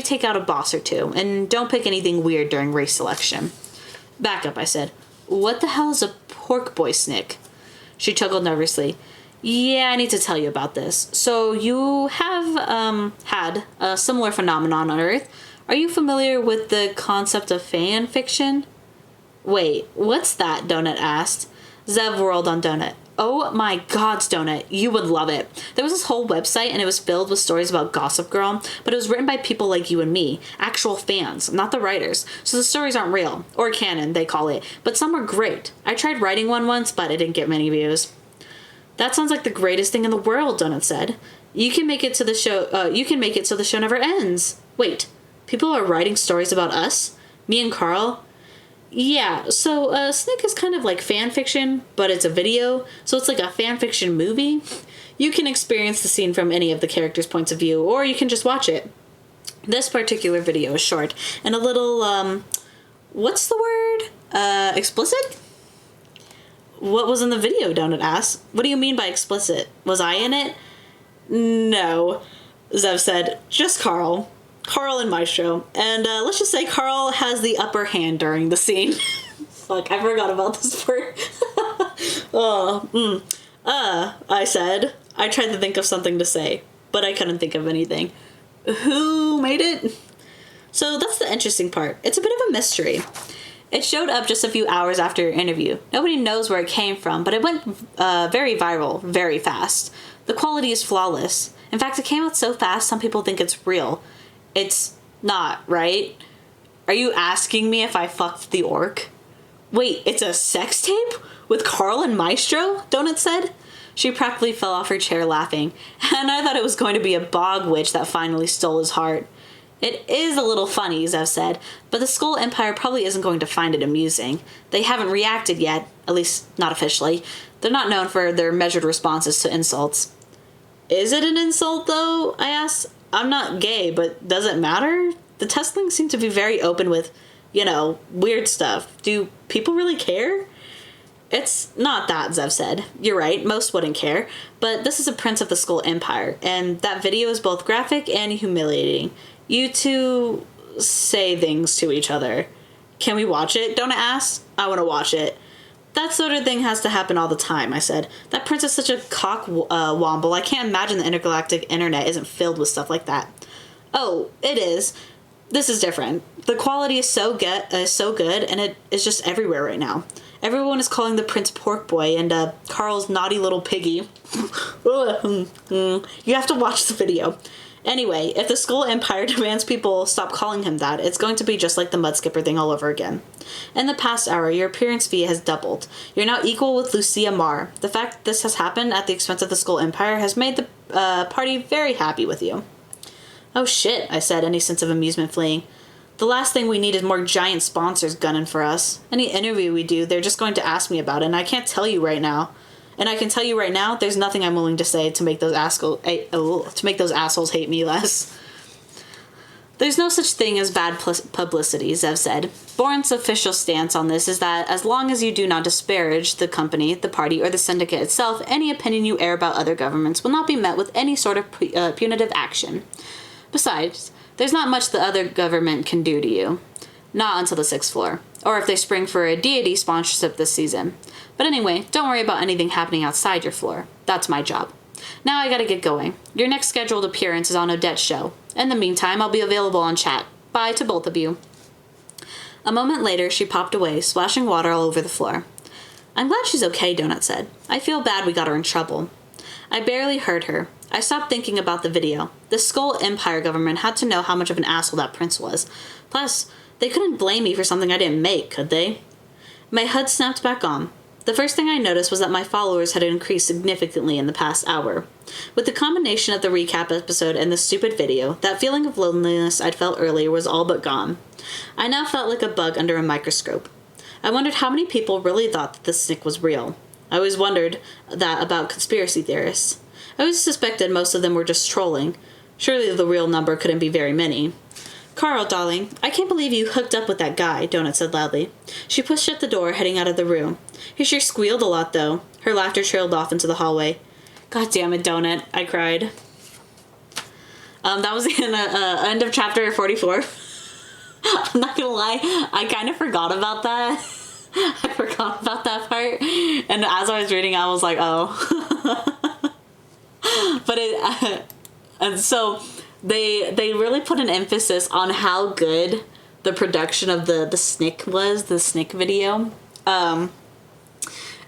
take out a boss or two, and don't pick anything weird during race selection. Back up, I said. What the hell is a pork boy snick? She chuckled nervously. Yeah, I need to tell you about this. So you have had a similar phenomenon on Earth. Are you familiar with the concept of fan fiction? Wait, what's that? Donut asked. Zev whirled on Donut. Oh my god, Donut, you would love it. There was this whole website and it was filled with stories about Gossip Girl, but it was written by people like you and me, actual fans, not the writers. So the stories aren't real, or canon, they call it, but some were great. I tried writing one once, but it didn't get many views. That sounds like the greatest thing in the world, Donut said. You can make it so the show never ends. Wait, people are writing stories about us? Me and Carl? Yeah, so Snick is kind of like fan fiction, but it's a video, so it's like a fan fiction movie. You can experience the scene from any of the characters' points of view, or you can just watch it. This particular video is short, and a little, what's the word? Explicit? What was in the video? Donut asked. What do you mean by explicit? Was I in it? No, Zev said. Just Carl. Carl and Maestro. And let's just say Carl has the upper hand during the scene. Fuck, I forgot about this part. I said. I tried to think of something to say, but I couldn't think of anything. Who made it? So that's the interesting part. It's a bit of a mystery. It showed up just a few hours after your interview. Nobody knows where it came from, but it went very viral, very fast. The quality is flawless. In fact, it came out so fast, some people think it's real. It's not, right? Are you asking me if I fucked the orc? Wait, it's a sex tape? With Carl and Maestro? Donut said. She practically fell off her chair laughing, and I thought it was going to be a bog witch that finally stole his heart. It is a little funny, Zev said, but the Skull Empire probably isn't going to find it amusing. They haven't reacted yet, at least not officially. They're not known for their measured responses to insults. Is it an insult, though? I asked. I'm not gay, but does it matter? The Testlings seem to be very open with, weird stuff. Do people really care? It's not that, Zev said. You're right, most wouldn't care, but this is a Prince of the Skull Empire, and that video is both graphic and humiliating. You two say things to each other. Can we watch it? Donut asked. I want to watch it. That sort of thing has to happen all the time, I said. That prince is such a cock-womble. I can't imagine the intergalactic internet isn't filled with stuff like that. Oh, it is. This is different. The quality is so good, and it is just everywhere right now. Everyone is calling the prince Pork Boy and Carl's naughty little piggy. You have to watch the video. Anyway, if the Skull Empire demands people stop calling him that, it's going to be just like the Mudskipper thing all over again. In the past hour, your appearance fee has doubled. You're now equal with Lucia Marr. The fact that this has happened at the expense of the Skull Empire has made the party very happy with you. Oh shit, I said, any sense of amusement fleeing. The last thing we need is more giant sponsors gunning for us. Any interview we do, they're just going to ask me about it, and I can't tell you right now. And I can tell you right now, there's nothing I'm willing to say to make those assholes hate me less. There's no such thing as bad publicity, Zev said. Bourne's official stance on this is that as long as you do not disparage the company, the party, or the syndicate itself, any opinion you air about other governments will not be met with any sort of punitive action. Besides, there's not much the other government can do to you. Not until the 6th floor. Or if they spring for a deity sponsorship this season. But anyway, don't worry about anything happening outside your floor. That's my job. Now I gotta get going. Your next scheduled appearance is on Odette's show. In the meantime, I'll be available on chat. Bye to both of you. A moment later, she popped away, splashing water all over the floor. I'm glad she's okay, Donut said. I feel bad we got her in trouble. I barely heard her. I stopped thinking about the video. The Skull Empire government had to know how much of an asshole that prince was. Plus, they couldn't blame me for something I didn't make, could they? My HUD snapped back on. The first thing I noticed was that my followers had increased significantly in the past hour. With the combination of the recap episode and the stupid video, that feeling of loneliness I'd felt earlier was all but gone. I now felt like a bug under a microscope. I wondered how many people really thought that the Snick was real. I always wondered that about conspiracy theorists. I always suspected most of them were just trolling. Surely the real number couldn't be very many. Carl, darling, I can't believe you hooked up with that guy, Donut said loudly. She pushed shut the door, heading out of the room. He sure squealed a lot, though. Her laughter trailed off into the hallway. God damn it, Donut, I cried. That was the end of chapter 44. I'm not gonna lie, I kind of forgot about that. I forgot about that part. And as I was reading, I was like, oh. But and so... They really put an emphasis on how good the production of the Snick was, the Snick video. And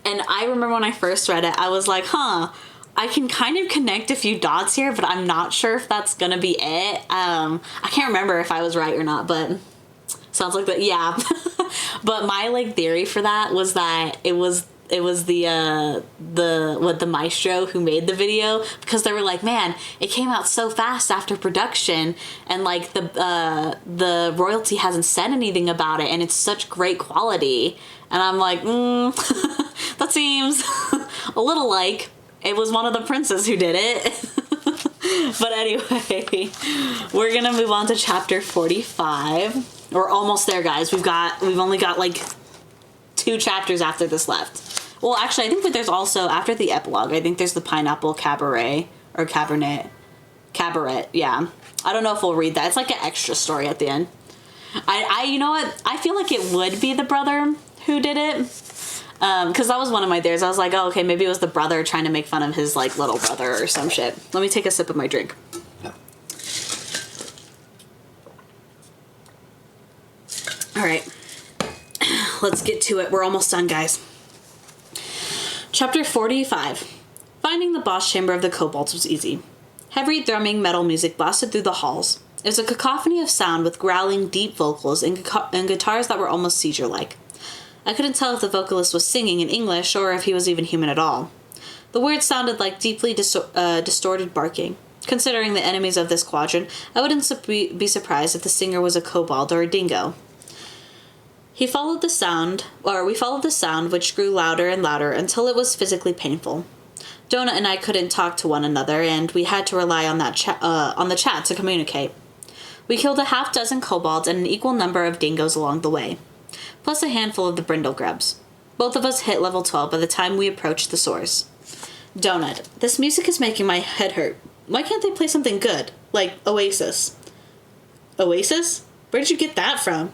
I remember when I first read it, I was like, I can kind of connect a few dots here, but I'm not sure if that's gonna be it. I can't remember if I was right or not, but sounds like that, yeah. But my theory for that was that it was the Maestro who made the video, because they were like, man, it came out so fast after production, and the royalty hasn't said anything about it, and it's such great quality. And I'm like, that seems a little like it was one of the princes who did it. But anyway, we're gonna move on to chapter 45. We're almost there, guys. We've only got 2 chapters after this left. Well, actually, I think that there's also, after the epilogue, I think there's the Pineapple Cabaret, or Cabernet. Cabaret, yeah. I don't know if we'll read that. It's like an extra story at the end. You know what? I feel like it would be the brother who did it. Because that was one of my theories. I was like, oh, okay, maybe it was the brother trying to make fun of his, little brother or some shit. Let me take a sip of my drink. All right. Let's get to it. We're almost done, guys. Chapter 45. Finding the boss chamber of the Kobolds was easy. Heavy thrumming metal music blasted through the halls. It was a cacophony of sound with growling, deep vocals and guitars that were almost seizure-like. I couldn't tell if the vocalist was singing in English or if he was even human at all. The words sounded like deeply distorted barking. Considering the enemies of this quadrant, I wouldn't be surprised if the singer was a kobold or a dingo. We followed the sound, which grew louder and louder until it was physically painful. Donut and I couldn't talk to one another, and we had to rely on the chat to communicate. We killed a half dozen kobolds and an equal number of dingoes along the way, plus a handful of the brindlegrebs. Both of us hit level 12 by the time we approached the source. Donut, this music is making my head hurt. Why can't they play something good, like Oasis? Oasis? Where did you get that from?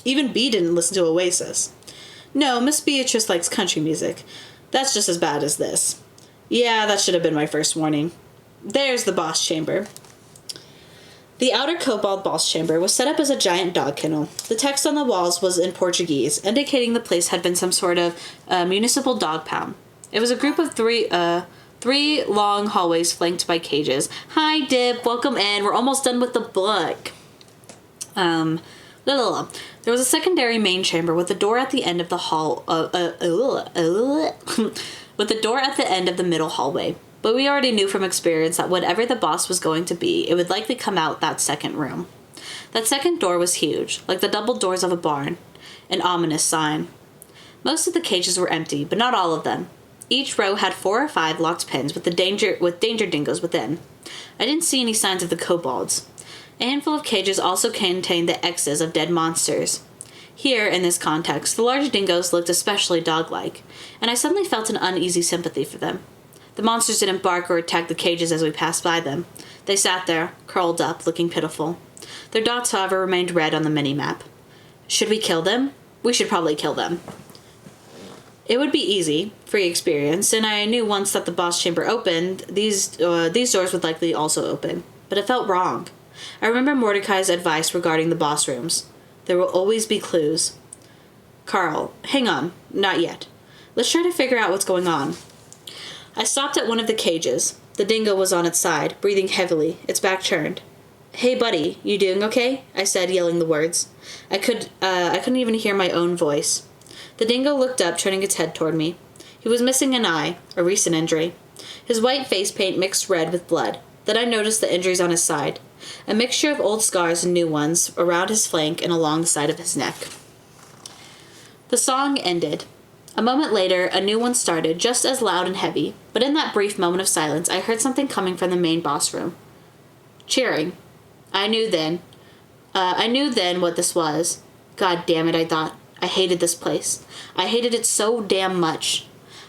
Even B didn't listen to Oasis. No, Miss Beatrice likes country music. That's just as bad as this. Yeah, that should have been my first warning. There's the boss chamber. The outer kobold boss chamber was set up as a giant dog kennel. The text on the walls was in Portuguese, indicating the place had been some sort of municipal dog pound. It was a group of three long hallways flanked by cages. Hi, Dip. Welcome in. We're almost done with the book. There was a secondary main chamber with a door at the end of the hall. With the door at the end of the middle hallway. But we already knew from experience that whatever the boss was going to be, it would likely come out that second room. That second door was huge, like the double doors of a barn. An ominous sign. Most of the cages were empty, but not all of them. Each row had 4 or 5 locked pens with danger dingoes within. I didn't see any signs of the kobolds. A handful of cages also contained the X's of dead monsters. Here, in this context, the large dingoes looked especially dog-like, and I suddenly felt an uneasy sympathy for them. The monsters didn't bark or attack the cages as we passed by them. They sat there, curled up, looking pitiful. Their dots, however, remained red on the mini-map. Should we kill them? We should probably kill them. It would be easy, free experience, and I knew once that the boss chamber opened, these doors would likely also open. But it felt wrong. I remember Mordecai's advice regarding the boss rooms. There will always be clues. Carl, hang on. Not yet. Let's try to figure out what's going on. I stopped at one of the cages. The dingo was on its side, breathing heavily, its back turned. Hey, buddy, you doing okay? I said, yelling the words. I couldn't even hear my own voice. The dingo looked up, turning its head toward me. He was missing an eye, a recent injury. His white face paint mixed red with blood. Then I noticed the injuries on his side. A mixture of old scars and new ones around his flank and along the side of his neck. The song ended. A moment later, a new one started, just as loud and heavy, but in that brief moment of silence, I heard something coming from the main boss room. Cheering. I knew then what this was. God damn it, I thought. I hated this place. I hated it so damn much.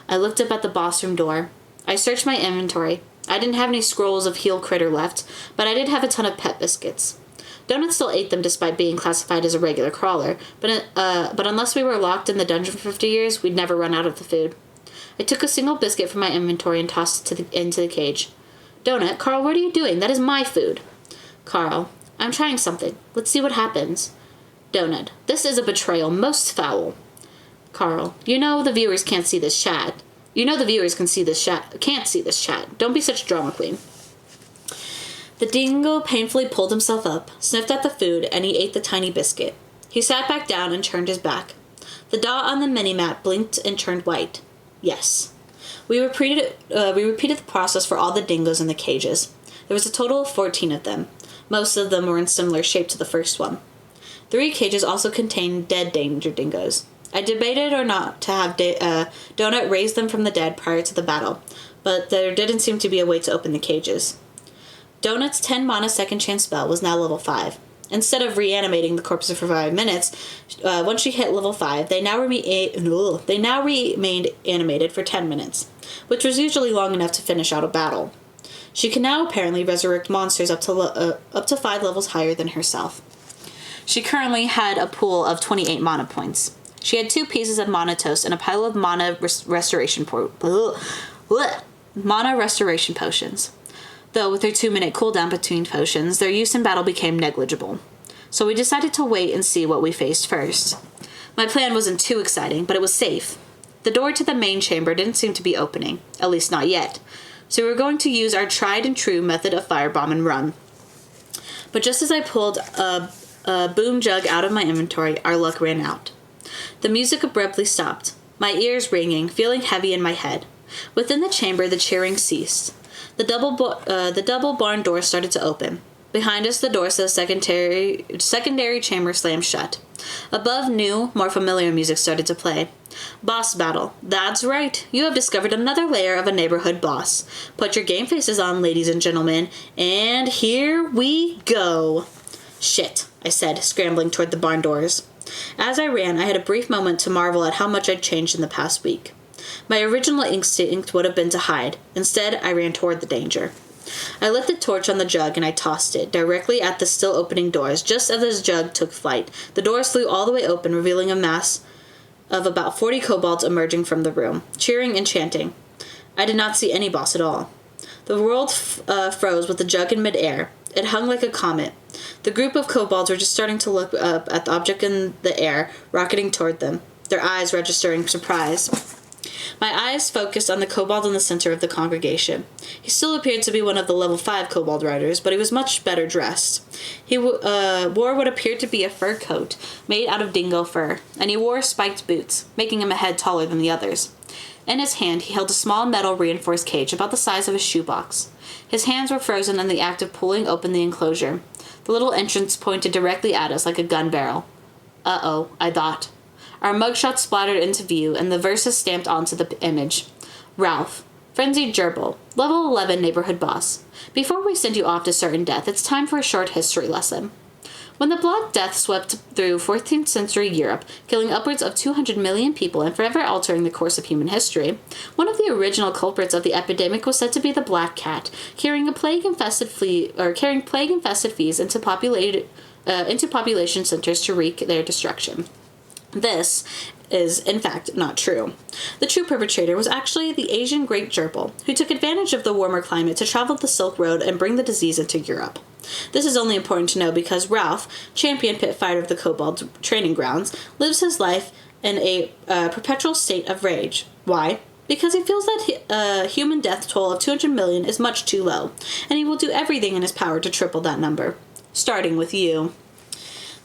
I looked up at the boss room door. I searched my inventory. I didn't have any scrolls of heal critter left, but I did have a ton of pet biscuits. Donut still ate them despite being classified as a regular crawler, but unless we were locked in the dungeon for 50 years, we'd never run out of the food. I took a single biscuit from my inventory and tossed it into the cage. Donut, Carl, what are you doing? That is my food. Carl, I'm trying something. Let's see what happens. Donut, this is a betrayal, most foul. Carl, you know the viewers can't see this chat. Can't see this chat. Don't be such a drama queen. The dingo painfully pulled himself up, sniffed at the food, and he ate the tiny biscuit. He sat back down and turned his back. The dot on the mini-map blinked and turned white. Yes. We repeated the process for all the dingoes in the cages. There was a total of 14 of them. Most of them were in similar shape to the first one. 3 cages also contained dead danger dingoes. I debated or not to have Donut raise them from the dead prior to the battle, but there didn't seem to be a way to open the cages. Donut's 10 mana second chance spell was now level 5. Instead of reanimating the corpses for 5 minutes, once she hit level 5, they now remained animated for 10 minutes, which was usually long enough to finish out a battle. She can now apparently resurrect monsters up to 5 levels higher than herself. She currently had a pool of 28 mana points. She had 2 pieces of mana toast and a pile of mana restoration potions. Though with their 2-minute cooldown between potions, their use in battle became negligible. So we decided to wait and see what we faced first. My plan wasn't too exciting, but it was safe. The door to the main chamber didn't seem to be opening, at least not yet. So we were going to use our tried and true method of firebomb and run. But just as I pulled a boom jug out of my inventory, our luck ran out. The music abruptly stopped, my ears ringing, feeling heavy in my head. Within the chamber, the cheering ceased. The double barn door started to open. Behind us, the doors to the secondary chamber slammed shut. Above, new, more familiar music started to play. Boss battle. That's right. You have discovered another layer of a neighborhood boss. Put your game faces on, ladies and gentlemen, and here we go. Shit, I said, scrambling toward the barn doors. As I ran, I had a brief moment to marvel at how much I'd changed in the past week. My original instinct would have been to hide. Instead, I ran toward the danger. I lit the torch on the jug and I tossed it, directly at the still opening doors. Just as the jug took flight, the doors flew all the way open, revealing a mass of about 40 kobolds emerging from the room, cheering and chanting. I did not see any boss at all. The world froze with the jug in midair. It hung like a comet. The group of kobolds were just starting to look up at the object in the air, rocketing toward them, their eyes registering surprise. My eyes focused on the kobold in the center of the congregation. He still appeared to be one of the level 5 kobold riders, but he was much better dressed. He wore what appeared to be a fur coat made out of dingo fur, and he wore spiked boots, making him a head taller than the others. In his hand, he held a small metal reinforced cage about the size of a shoebox. His hands were frozen in the act of pulling open the enclosure. The little entrance pointed directly at us like a gun barrel. Uh-oh, I thought. Our mugshot splattered into view, and the verses stamped onto the image. Ralph, Frenzied Gerbil, level 11 neighborhood boss. Before we send you off to certain death, it's time for a short history lesson. When the Black Death swept through 14th century Europe, killing upwards of 200 million people and forever altering the course of human history, one of the original culprits of the epidemic was said to be the Black Cat, carrying plague-infested fleas into population centers to wreak their destruction. This is, in fact, not true. The true perpetrator was actually the Asian great gerbil, who took advantage of the warmer climate to travel the Silk Road and bring the disease into Europe. This is only important to know because Ralph, champion pit fighter of the kobold training grounds, lives his life in a perpetual state of rage. Why? Because he feels that human death toll of 200 million is much too low, and he will do everything in his power to triple that number. Starting with you.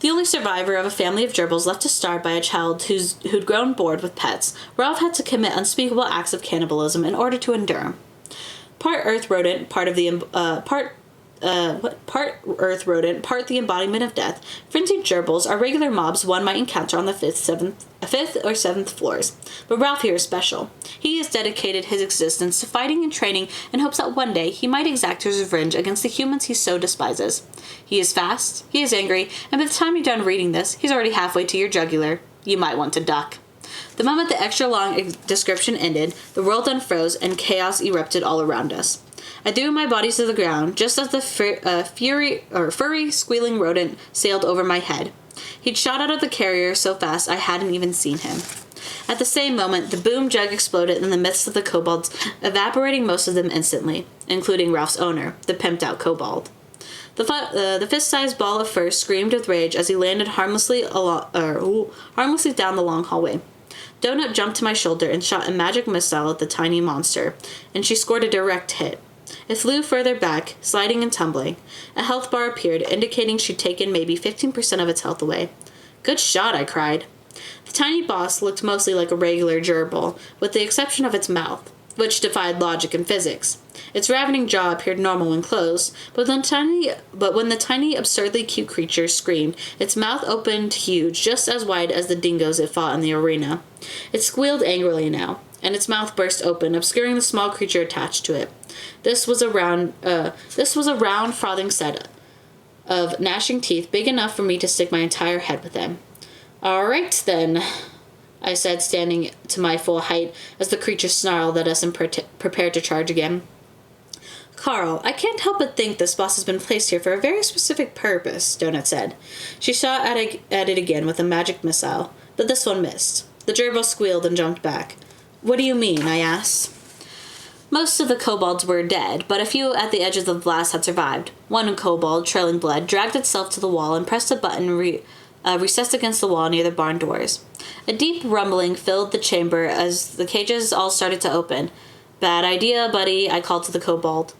The only survivor of a family of gerbils left to starve by a child who'd grown bored with pets, Ralph had to commit unspeakable acts of cannibalism in order to endure. Part earth rodent, part the embodiment of death, frenzied gerbils are regular mobs one might encounter on the fifth or seventh floors. But Ralph here is special. He has dedicated his existence to fighting and training in hopes that one day he might exact his revenge against the humans he so despises. He is fast, he is angry, and by the time you're done reading this, he's already halfway to your jugular. You might want to duck. The moment the extra long description ended, the world unfroze and chaos erupted all around us. I threw my body to the ground just as the furry, squealing rodent sailed over my head. He'd shot out of the carrier so fast I hadn't even seen him. At the same moment, the boom jug exploded in the midst of the kobolds, evaporating most of them instantly, including Ralph's owner, the pimped-out kobold. The fist-sized ball of fur screamed with rage as he landed harmlessly down the long hallway. Donut jumped to my shoulder and shot a magic missile at the tiny monster, and she scored a direct hit. It flew further back, sliding and tumbling. A health bar appeared, indicating she'd taken maybe 15% of its health away. Good shot, I cried. The tiny boss looked mostly like a regular gerbil, with the exception of its mouth, which defied logic and physics. Its ravening jaw appeared normal when closed, but when the tiny, absurdly cute creature screamed, its mouth opened huge, just as wide as the dingoes it fought in the arena. It squealed angrily now, and its mouth burst open, obscuring the small creature attached to it. This was a round, frothing set of gnashing teeth big enough for me to stick my entire head with them. "All right, then," I said, standing to my full height as the creature snarled at us and prepared to charge again. "Carl, I can't help but think this boss has been placed here for a very specific purpose," Donut said. She shot at it again with a magic missile, but this one missed. The gerbil squealed and jumped back. "What do you mean?" I asked. Most of the kobolds were dead, but a few at the edge of the blast had survived. One kobold, trailing blood, dragged itself to the wall and pressed a button recessed against the wall near the barn doors. A deep rumbling filled the chamber as the cages all started to open. "Bad idea, buddy," I called to the kobold.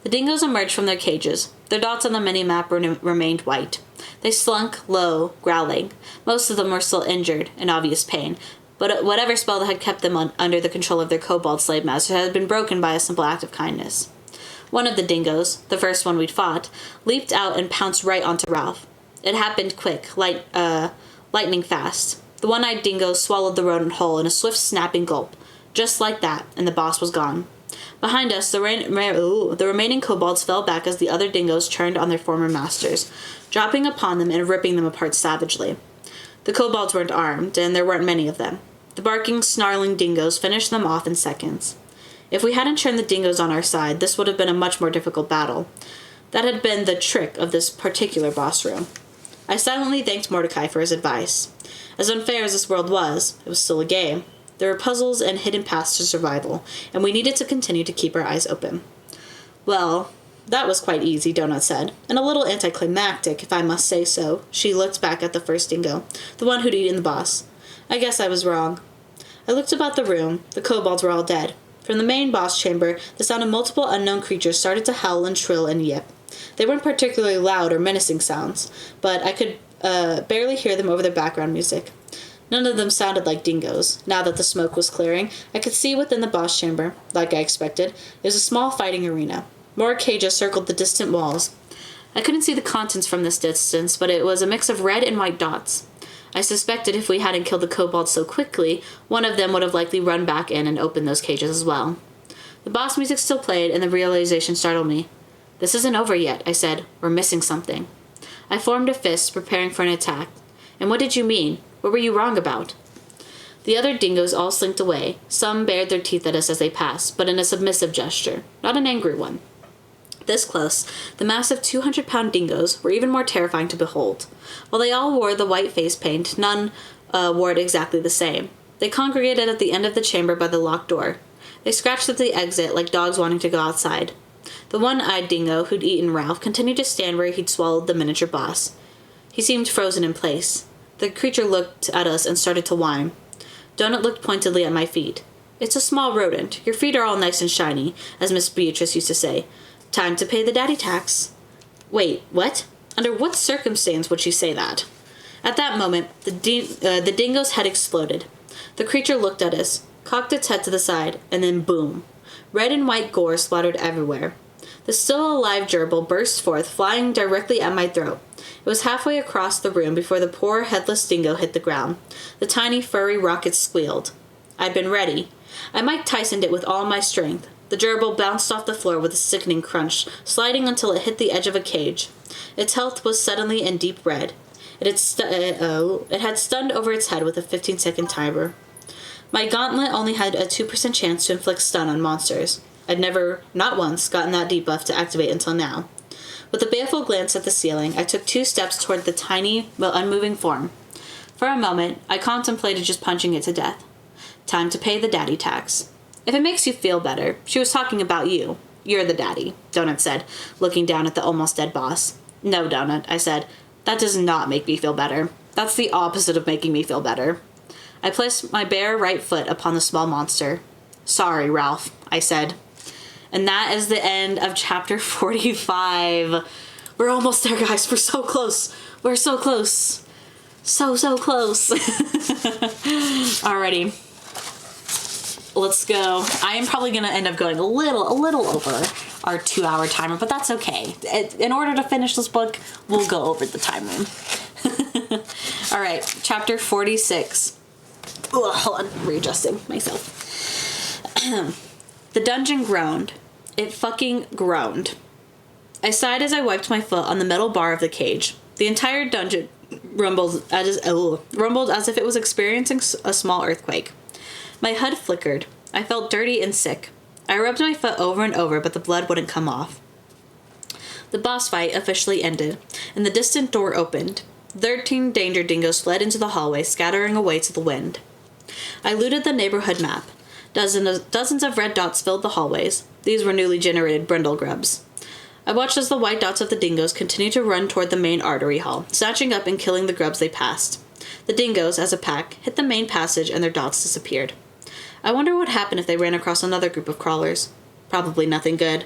The dingoes emerged from their cages. Their dots on the mini-map remained white. They slunk low, growling. Most of them were still injured, in obvious pain, but whatever spell that had kept them under the control of their kobold slave master had been broken by a simple act of kindness. One of the dingoes, the first one we'd fought, leaped out and pounced right onto Ralph. It happened quick, lightning fast. The one-eyed dingo swallowed the rodent whole in a swift snapping gulp. Just like that, and the boss was gone. Behind us, the remaining kobolds fell back as the other dingoes turned on their former masters, dropping upon them and ripping them apart savagely. The kobolds weren't armed, and there weren't many of them. The barking, snarling dingoes finished them off in seconds. If we hadn't turned the dingoes on our side, this would have been a much more difficult battle. That had been the trick of this particular boss room. I silently thanked Mordecai for his advice. As unfair as this world was, it was still a game. There were puzzles and hidden paths to survival, and we needed to continue to keep our eyes open. Well, that was quite easy, Donut said, and a little anticlimactic, if I must say so. She looked back at the first dingo, the one who'd eaten the boss. I guess I was wrong. I looked about the room. The kobolds were all dead. From the main boss chamber, the sound of multiple unknown creatures started to howl and shrill and yip. They weren't particularly loud or menacing sounds, but I could barely hear them over the background music. None of them sounded like dingoes. Now that the smoke was clearing, I could see within the boss chamber, like I expected, it was a small fighting arena. More cages circled the distant walls. I couldn't see the contents from this distance, but it was a mix of red and white dots. I suspected if we hadn't killed the kobolds so quickly, one of them would have likely run back in and opened those cages as well. The boss music still played, and the realization startled me. "This isn't over yet," I said. "We're missing something." I formed a fist, preparing for an attack. "And what did you mean? What were you wrong about?" The other dingoes all slinked away. Some bared their teeth at us as they passed, but in a submissive gesture, not an angry one. This close, the massive 200-pound dingoes were even more terrifying to behold. While they all wore the white face paint, none wore it exactly the same. They congregated at the end of the chamber by the locked door. They scratched at the exit like dogs wanting to go outside. The one-eyed dingo who'd eaten Ralph continued to stand where he'd swallowed the miniature boss. He seemed frozen in place. The creature looked at us and started to whine. Donut looked pointedly at my feet. "It's a small rodent. Your feet are all nice and shiny, as Miss Beatrice used to say. Time to pay the daddy tax." Wait, what? Under what circumstance would she say that? At that moment, the dingo's head exploded. The creature looked at us, cocked its head to the side, and then boom. Red and white gore splattered everywhere. The still alive gerbil burst forth, flying directly at my throat. It was halfway across the room before the poor headless dingo hit the ground. The tiny furry rocket squealed. I'd been ready. I Mike Tysoned it with all my strength. The gerbil bounced off the floor with a sickening crunch, sliding until it hit the edge of a cage. Its health was suddenly in deep red. It had stunned over its head with a 15-second timer. My gauntlet only had a 2% chance to inflict stun on monsters. I'd never, not once, gotten that debuff to activate until now. With a baleful glance at the ceiling, I took 2 steps toward the tiny, unmoving form. For a moment, I contemplated just punching it to death. Time to pay the daddy tax. If it makes you feel better, she was talking about you. You're the daddy, Donut said, looking down at the almost dead boss. No, Donut, I said. That does not make me feel better. That's the opposite of making me feel better. I placed my bare right foot upon the small monster. Sorry, Ralph, I said. And that is the end of chapter 45. We're almost there, guys. We're so close. We're so close. So close. Alrighty. Let's go. I am probably going to end up going a little over our 2-hour timer, but that's okay. In order to finish this book, we'll go over the timer. Alright, chapter 46. Ugh, hold on, readjusting myself. The dungeon groaned. It fucking groaned. I sighed as I wiped my foot on the metal bar of the cage. The entire dungeon rumbled as if it was experiencing a small earthquake. My HUD flickered. I felt dirty and sick. I rubbed my foot over and over, but the blood wouldn't come off. The boss fight officially ended, and the distant door opened. 13 danger dingoes fled into the hallway, scattering away to the wind. I looted the neighborhood map. Dozens of red dots filled the hallways. These were newly generated brindle grubs. I watched as the white dots of the dingoes continued to run toward the main artery hall, snatching up and killing the grubs they passed. The dingoes, as a pack, hit the main passage and their dots disappeared. I wonder what would happen if they ran across another group of crawlers. Probably nothing good.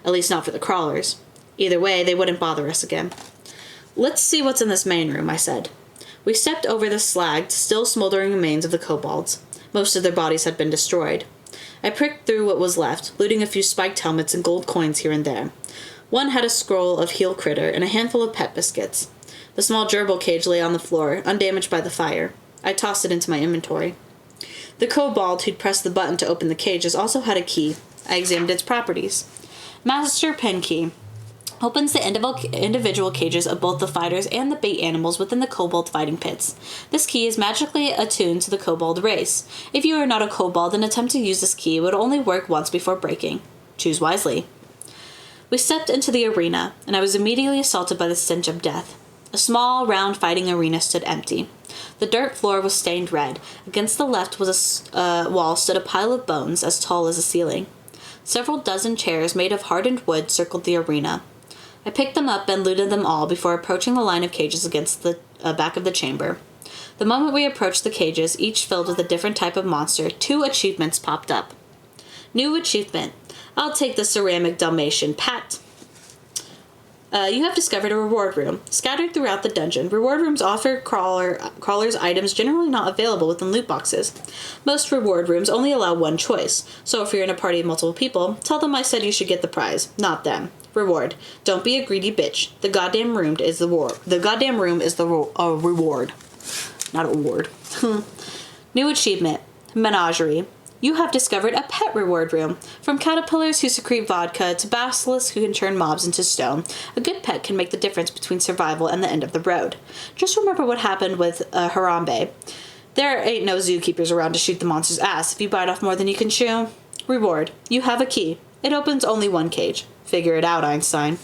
At least not for the crawlers. Either way, they wouldn't bother us again. Let's see what's in this main room, I said. We stepped over the slagged, still smoldering remains of the kobolds. Most of their bodies had been destroyed. I pricked through what was left, looting a few spiked helmets and gold coins here and there. One had a scroll of heel critter and a handful of pet biscuits. The small gerbil cage lay on the floor, undamaged by the fire. I tossed it into my inventory. The kobold who'd pressed the button to open the cages also had a key. I examined its properties. Master Pen Key opens the individual cages of both the fighters and the bait animals within the kobold fighting pits. This key is magically attuned to the kobold race. If you are not a kobold, an attempt to use this key would only work once before breaking. Choose wisely. We stepped into the arena, and I was immediately assaulted by the stench of death. A small, round fighting arena stood empty. The dirt floor was stained red. Against the left was a wall stood a pile of bones as tall as a ceiling. Several dozen chairs made of hardened wood circled the arena. I picked them up and looted them all before approaching the line of cages against the back of the chamber. The moment we approached the cages, each filled with a different type of monster, 2 achievements popped up. New achievement. I'll take the ceramic Dalmatian, Pat. You have discovered a reward room. Scattered throughout the dungeon, reward rooms offer crawlers items generally not available within loot boxes. Most reward rooms only allow one choice, so if you're in a party of multiple people, tell them I said you should get the prize, not them. Reward. Don't be a greedy bitch. The goddamn room is the reward. Not a award. New achievement. Menagerie. You have discovered a pet reward room. From caterpillars who secrete vodka to basilisks who can turn mobs into stone, a good pet can make the difference between survival and the end of the road. Just remember what happened with Harambe. There ain't no zookeepers around to shoot the monster's ass if you bite off more than you can chew. Reward. You have a key. It opens only one cage. Figure it out, Einstein.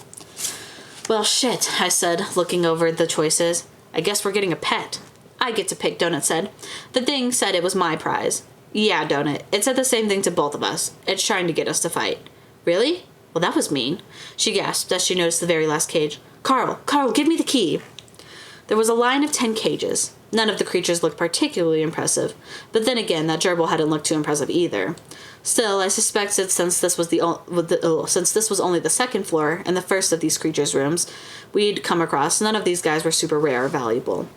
Well, shit, I said, looking over the choices. I guess we're getting a pet. I get to pick, Donut said. The thing said it was my prize. Yeah, Donut. It said the same thing to both of us. It's trying to get us to fight. Really? Well, that was mean. She gasped as she noticed the very last cage. Carl, give me the key. There was a line of 10 cages. None of the creatures looked particularly impressive, but then again, that gerbil hadn't looked too impressive either. Still, I suspected since this was only the second floor and the first of these creatures' rooms we'd come across, none of these guys were super rare or valuable.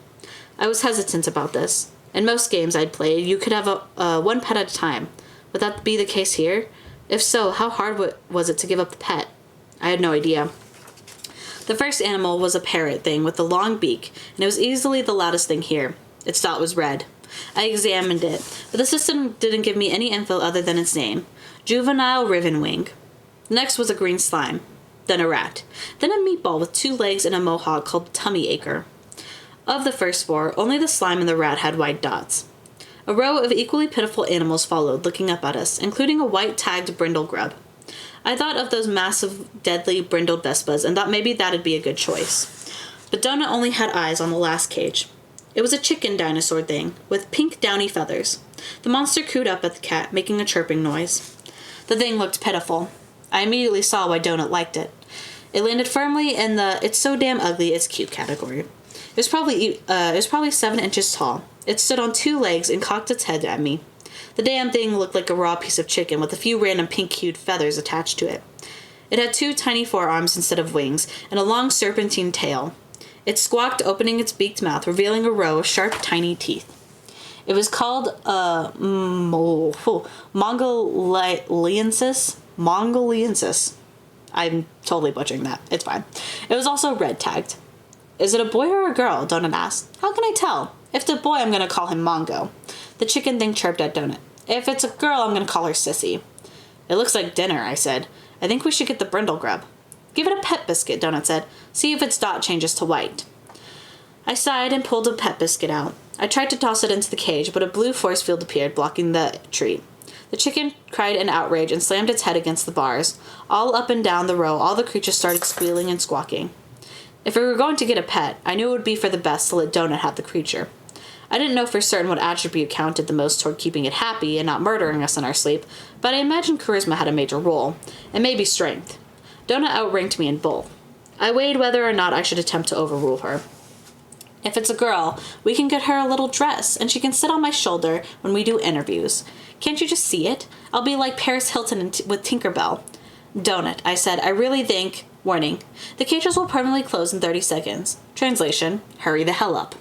I was hesitant about this. In most games I'd played, you could have one pet at a time. Would that be the case here? If so, how hard was it to give up the pet? I had no idea. The first animal was a parrot thing with a long beak, and it was easily the loudest thing here. Its dot was red. I examined it, but the system didn't give me any info other than its name. Juvenile Rivenwing. Next was a green slime. Then a rat. Then a meatball with 2 legs and a mohawk called Tummy Acre. Of the first 4, only the slime and the rat had white dots. A row of equally pitiful animals followed, looking up at us, including a white-tagged brindle grub. I thought of those massive, deadly, brindled Vespas and thought maybe that'd be a good choice. But Donut only had eyes on the last cage. It was a chicken dinosaur thing, with pink downy feathers. The monster cooed up at the cat, making a chirping noise. The thing looked pitiful. I immediately saw why Donut liked it. It landed firmly in the "it's so damn ugly, it's cute" category. It was probably 7 inches tall. It stood on 2 legs and cocked its head at me. The damn thing looked like a raw piece of chicken with a few random pink-hued feathers attached to it. It had 2 tiny forearms instead of wings and a long serpentine tail. It squawked, opening its beaked mouth, revealing a row of sharp, tiny teeth. It was called Mongoliensis. I'm totally butchering that. It's fine. It was also red tagged. Is it a boy or a girl? Donut asked. How can I tell? If it's a boy, I'm going to call him Mongo. The chicken thing chirped at Donut. If it's a girl, I'm going to call her Sissy. It looks like dinner, I said. I think we should get the brindle grub. Give it a pet biscuit, Donut said. See if its dot changes to white. I sighed and pulled a pet biscuit out. I tried to toss it into the cage, but a blue force field appeared, blocking the treat. The chicken cried in outrage and slammed its head against the bars. All up and down the row, all the creatures started squealing and squawking. If we were going to get a pet, I knew it would be for the best to let Donut have the creature. I didn't know for certain what attribute counted the most toward keeping it happy and not murdering us in our sleep, but I imagined charisma had a major role, and maybe strength. Donut outranked me in both. I weighed whether or not I should attempt to overrule her. If it's a girl, we can get her a little dress, and she can sit on my shoulder when we do interviews. Can't you just see it? I'll be like Paris Hilton with Tinkerbell. Donut, I said. I really think... Warning. The cages will permanently close in 30 seconds. Translation. Hurry the hell up.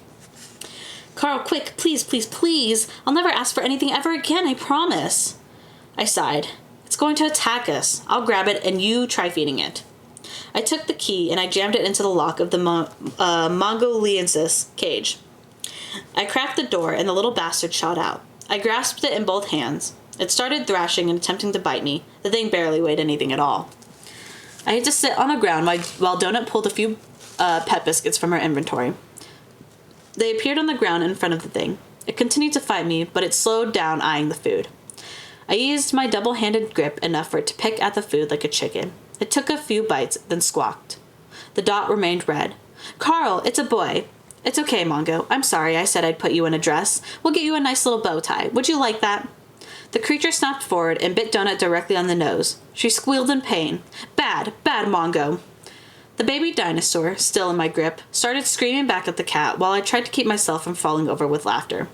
Carl, quick, please, please, please. I'll never ask for anything ever again, I promise. I sighed. It's going to attack us. I'll grab it and you try feeding it. I took the key and I jammed it into the lock of the Mongoliensis cage. I cracked the door and the little bastard shot out. I grasped it in both hands. It started thrashing and attempting to bite me. The thing barely weighed anything at all. I had to sit on the ground while Donut pulled a few pet biscuits from her inventory. They appeared on the ground in front of the thing. It continued to fight me, but it slowed down, eyeing the food. I eased my double-handed grip enough for it to pick at the food like a chicken. It took a few bites, then squawked. The dot remained red. Carl, it's a boy. It's okay, Mongo. I'm sorry I said I'd put you in a dress. We'll get you a nice little bow tie. Would you like that? The creature snapped forward and bit Donut directly on the nose. She squealed in pain. Bad, bad Mongo. The baby dinosaur, still in my grip, started screaming back at the cat while I tried to keep myself from falling over with laughter.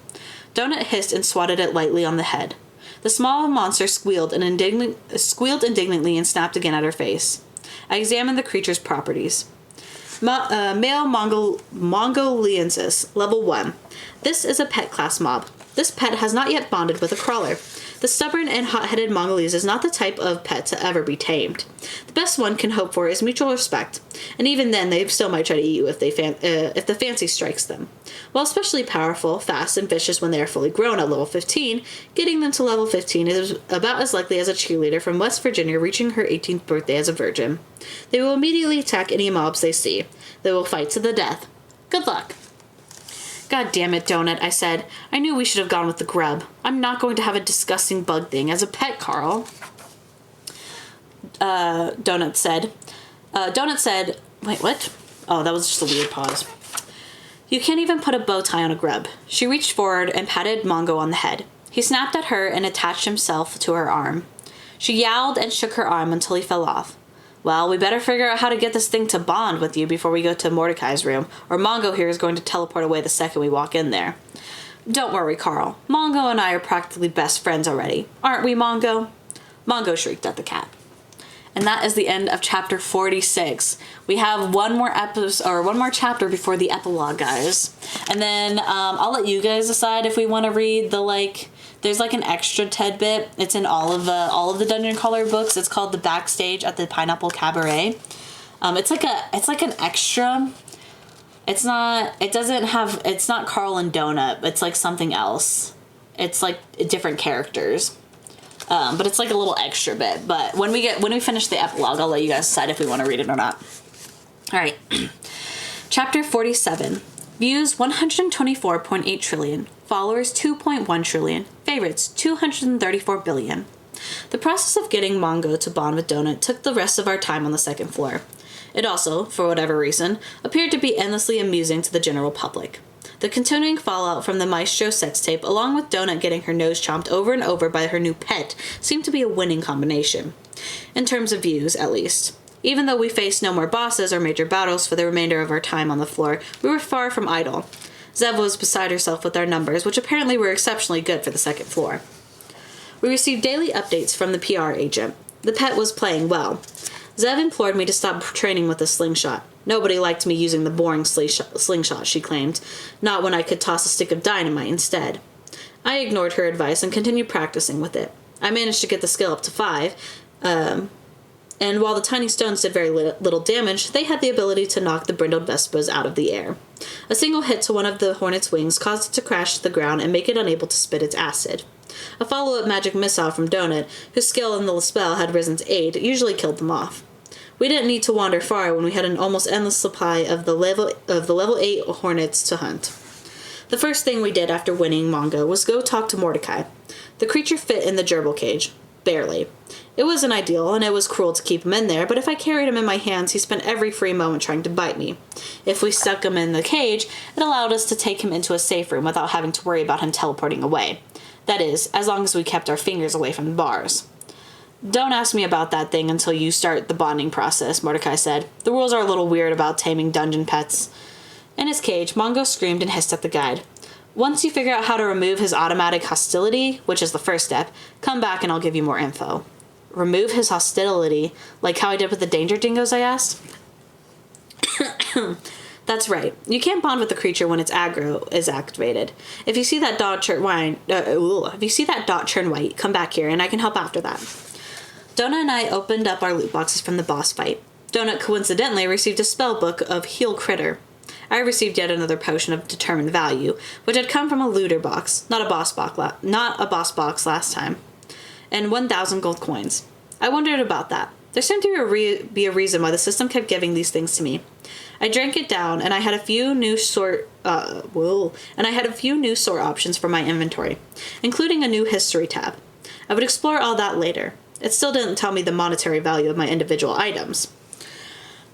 Donut hissed and swatted it lightly on the head. The small monster squealed indignantly and snapped again at her face. I examined the creature's properties. Male Mongoliensis, level 1. This is a pet class mob. This pet has not yet bonded with a crawler. The stubborn and hot-headed Mongolese is not the type of pet to ever be tamed. The best one can hope for is mutual respect, and even then they still might try to eat you if the fancy strikes them. While especially powerful, fast, and vicious when they are fully grown at level 15, getting them to level 15 is about as likely as a cheerleader from West Virginia reaching her 18th birthday as a virgin. They will immediately attack any mobs they see. They will fight to the death. Good luck. God damn it, Donut, I said. I knew we should have gone with the grub. I'm not going to have a disgusting bug thing as a pet, Carl. Donut said. Wait, what? Oh, that was just a weird pause. You can't even put a bow tie on a grub. She reached forward and patted Mongo on the head. He snapped at her and attached himself to her arm. She yowled and shook her arm until he fell off. Well, we better figure out how to get this thing to bond with you before we go to Mordecai's room, or Mongo here is going to teleport away the second we walk in there. Don't worry, Carl. Mongo and I are practically best friends already. Aren't we, Mongo? Mongo shrieked at the cat. And that is the end of chapter 46. We have one more chapter before the epilogue, guys. And then I'll let you guys decide if we want to read the there's an extra tidbit. It's in all of the Dungeon Crawler books. It's called The Backstage at the Pineapple Cabaret. It's like an extra. It's not Carl and Donut. It's like something else. It's like different characters. But it's like a little extra bit. But when we finish the epilogue, I'll let you guys decide if we want to read it or not. All right. Chapter 47. Views 124.8 trillion. Followers 2.1 trillion. Favorites 234 billion. The process of getting Mongo to bond with Donut took the rest of our time on the second floor. It also, for whatever reason, appeared to be endlessly amusing to the general public. The continuing fallout from the Maestro sex tape, along with Donut getting her nose chomped over and over by her new pet, seemed to be a winning combination. In terms of views, at least. Even though we faced no more bosses or major battles for the remainder of our time on the floor, we were far from idle. Zev was beside herself with our numbers, which apparently were exceptionally good for the second floor. We received daily updates from the PR agent. The pet was playing well. Zev implored me to stop training with the slingshot. Nobody liked me using the boring slingshot, she claimed, not when I could toss a stick of dynamite instead. I ignored her advice and continued practicing with it. I managed to get the skill up to 5, and while the tiny stones did very little damage, they had the ability to knock the brindled Vespas out of the air. A single hit to one of the hornet's wings caused it to crash to the ground and make it unable to spit its acid. A follow-up magic missile from Donut, whose skill in the spell had risen to 8, usually killed them off. We didn't need to wander far when we had an almost endless supply of the level 8 hornets to hunt. The first thing we did after winning Mongo was go talk to Mordecai. The creature fit in the gerbil cage. Barely. It wasn't ideal, and it was cruel to keep him in there, but if I carried him in my hands, he spent every free moment trying to bite me. If we stuck him in the cage, it allowed us to take him into a safe room without having to worry about him teleporting away. That is, as long as we kept our fingers away from the bars. Don't ask me about that thing until you start the bonding process, Mordecai said. The rules are a little weird about taming dungeon pets. In his cage, Mongo screamed and hissed at the guide. Once you figure out how to remove his automatic hostility, which is the first step, come back and I'll give you more info. remove his hostility, like how I did with the danger dingoes, I asked. That's right. You can't bond with the creature when its aggro is activated. If you see that dot turn white, come back here and I can help after that. Donut and I opened up our loot boxes from the boss fight. Donut coincidentally received a spell book of Heal Critter. I received yet another potion of Determined Value, which had come from a looter box, not a boss box last time, and 1,000 gold coins. I wondered about that. There seemed to be a reason why the system kept giving these things to me. I drank it down, and I had a few new sort options for my inventory, including a new history tab. I would explore all that later. It still didn't tell me the monetary value of my individual items.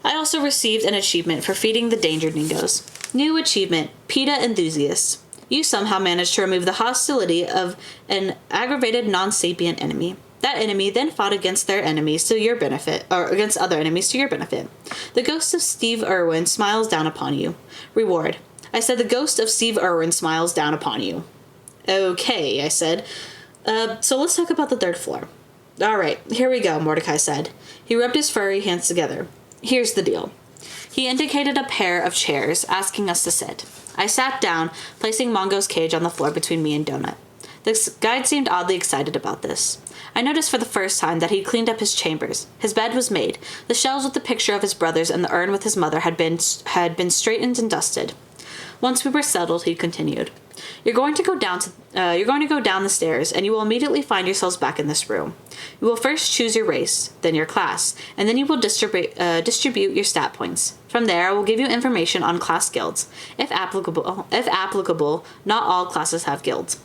I also received an achievement for feeding the danger dingoes. New achievement, PETA Enthusiast. You somehow managed to remove the hostility of an aggravated non-sapient enemy. That enemy then fought against their enemies to your benefit, or against other enemies to your benefit. The ghost of Steve Irwin smiles down upon you. Reward. I said the ghost of Steve Irwin smiles down upon you. Okay, I said. So let's talk about the third floor. Alright, here we go, Mordecai said. He rubbed his furry hands together. Here's the deal. He indicated a pair of chairs, asking us to sit. I sat down, placing Mongo's cage on the floor between me and Donut. The guide seemed oddly excited about this. I noticed for the first time that he'd cleaned up his chambers. His bed was made. The shelves with the picture of his brothers and the urn with his mother had been straightened and dusted. Once we were settled, he continued. You're going to go down the stairs, and you will immediately find yourselves back in this room. You will first choose your race, then your class, and then you will distribute your stat points. From there, I will give you information on class guilds. If applicable, not all classes have guilds.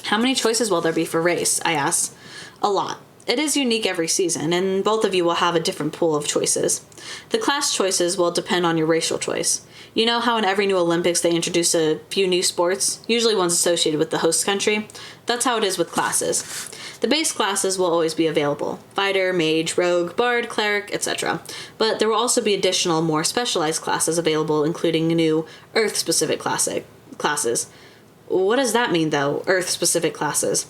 How many choices will there be for race? I asked. A lot. It is unique every season, and both of you will have a different pool of choices. The class choices will depend on your racial choice. You know how in every new Olympics they introduce a few new sports, usually ones associated with the host country? That's how it is with classes. The base classes will always be available. Fighter, mage, rogue, bard, cleric, etc. But there will also be additional, more specialized classes available, including new Earth-specific classes. What does that mean, though, Earth-specific classes?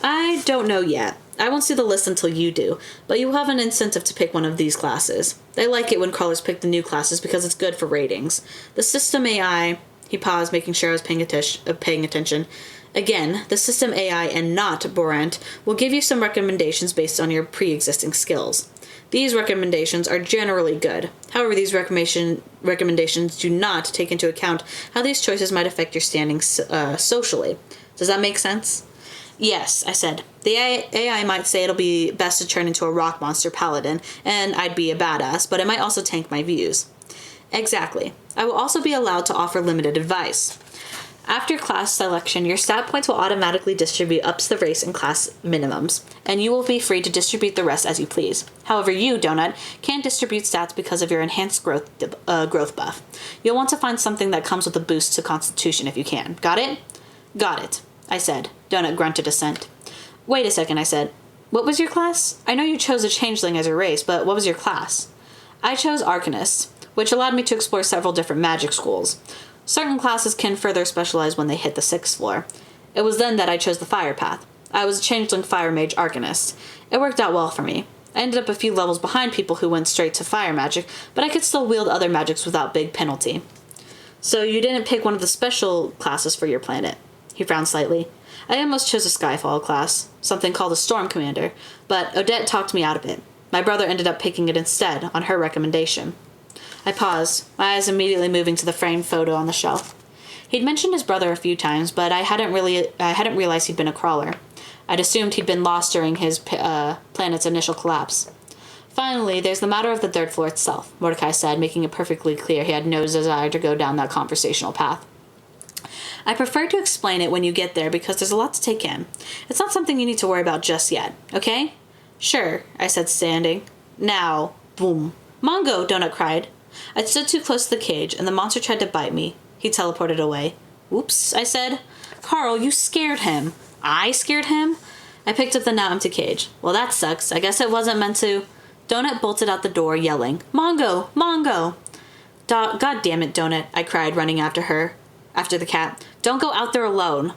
I don't know yet. I won't see the list until you do, but you will have an incentive to pick one of these classes. They like it when crawlers pick the new classes because it's good for ratings. The system AI... He paused, making sure I was paying attention. Again, the system AI and not Borant will give you some recommendations based on your pre-existing skills. These recommendations are generally good. However, these recommendations do not take into account how these choices might affect your standing socially. Does that make sense? Yes, I said. The AI might say it'll be best to turn into a rock monster paladin, and I'd be a badass, but it might also tank my views. Exactly. I will also be allowed to offer limited advice. After class selection, your stat points will automatically distribute up to the race and class minimums, and you will be free to distribute the rest as you please. However, you, Donut, can't distribute stats because of your enhanced growth buff. You'll want to find something that comes with a boost to Constitution if you can. Got it? Got it, I said. Donut grunted assent. Wait a second, I said. What was your class? I know you chose a changeling as your race, but what was your class? I chose Arcanist, which allowed me to explore several different magic schools. Certain classes can further specialize when they hit the 6th floor. It was then that I chose the fire path. I was a changeling fire mage Arcanist. It worked out well for me. I ended up a few levels behind people who went straight to fire magic, but I could still wield other magics without big penalty. So you didn't pick one of the special classes for your planet? He frowned slightly. I almost chose a Skyfall class, something called a Storm Commander, but Odette talked me out of it. My brother ended up picking it instead, on her recommendation. I paused, my eyes immediately moving to the framed photo on the shelf. He'd mentioned his brother a few times, but I hadn't realized he'd been a crawler. I'd assumed he'd been lost during his planet's initial collapse. Finally, there's the matter of the 3rd floor itself, Mordecai said, making it perfectly clear he had no desire to go down that conversational path. I prefer to explain it when you get there because there's a lot to take in. It's not something you need to worry about just yet, okay? Sure, I said, standing. Now, boom. Mongo, Donut cried. I stood too close to the cage, and the monster tried to bite me. He teleported away. Whoops, I said. Carl, you scared him. I scared him? I picked up the now empty cage. Well, that sucks. I guess it wasn't meant to... Donut bolted out the door, yelling, Mongo! Mongo! God damn it, Donut, I cried, running after the cat. Don't go out there alone.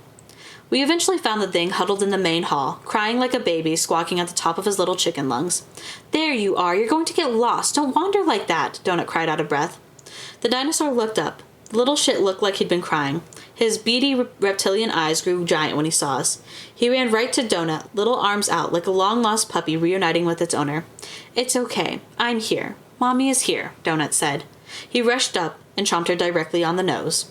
We eventually found the thing huddled in the main hall, crying like a baby, squawking at the top of his little chicken lungs. There you are, you're going to get lost. Don't wander like that, Donut cried out of breath. The dinosaur looked up. The little shit looked like he'd been crying. His beady reptilian eyes grew giant when he saw us. He ran right to Donut, little arms out like a long-lost puppy reuniting with its owner. It's okay. I'm here. Mommy is here, Donut said. He rushed up and chomped her directly on the nose.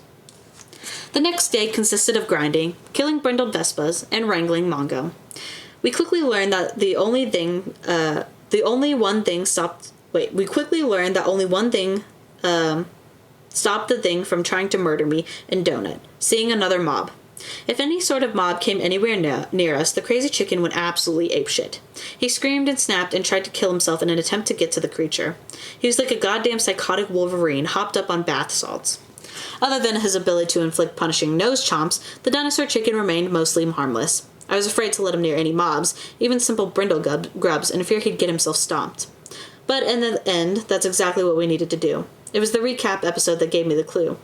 The next day consisted of grinding, killing brindled Vespas, and wrangling Mongo. We quickly learned that only one thing stopped the thing from trying to murder me and Donut, seeing another mob. If any sort of mob came anywhere near us, the crazy chicken went absolutely apeshit. He screamed and snapped and tried to kill himself in an attempt to get to the creature. He was like a goddamn psychotic Wolverine hopped up on bath salts. Other than his ability to inflict punishing nose chomps, the dinosaur chicken remained mostly harmless. I was afraid to let him near any mobs, even simple brindle grubs, in fear he'd get himself stomped. But in the end, that's exactly what we needed to do. It was the recap episode that gave me the clue.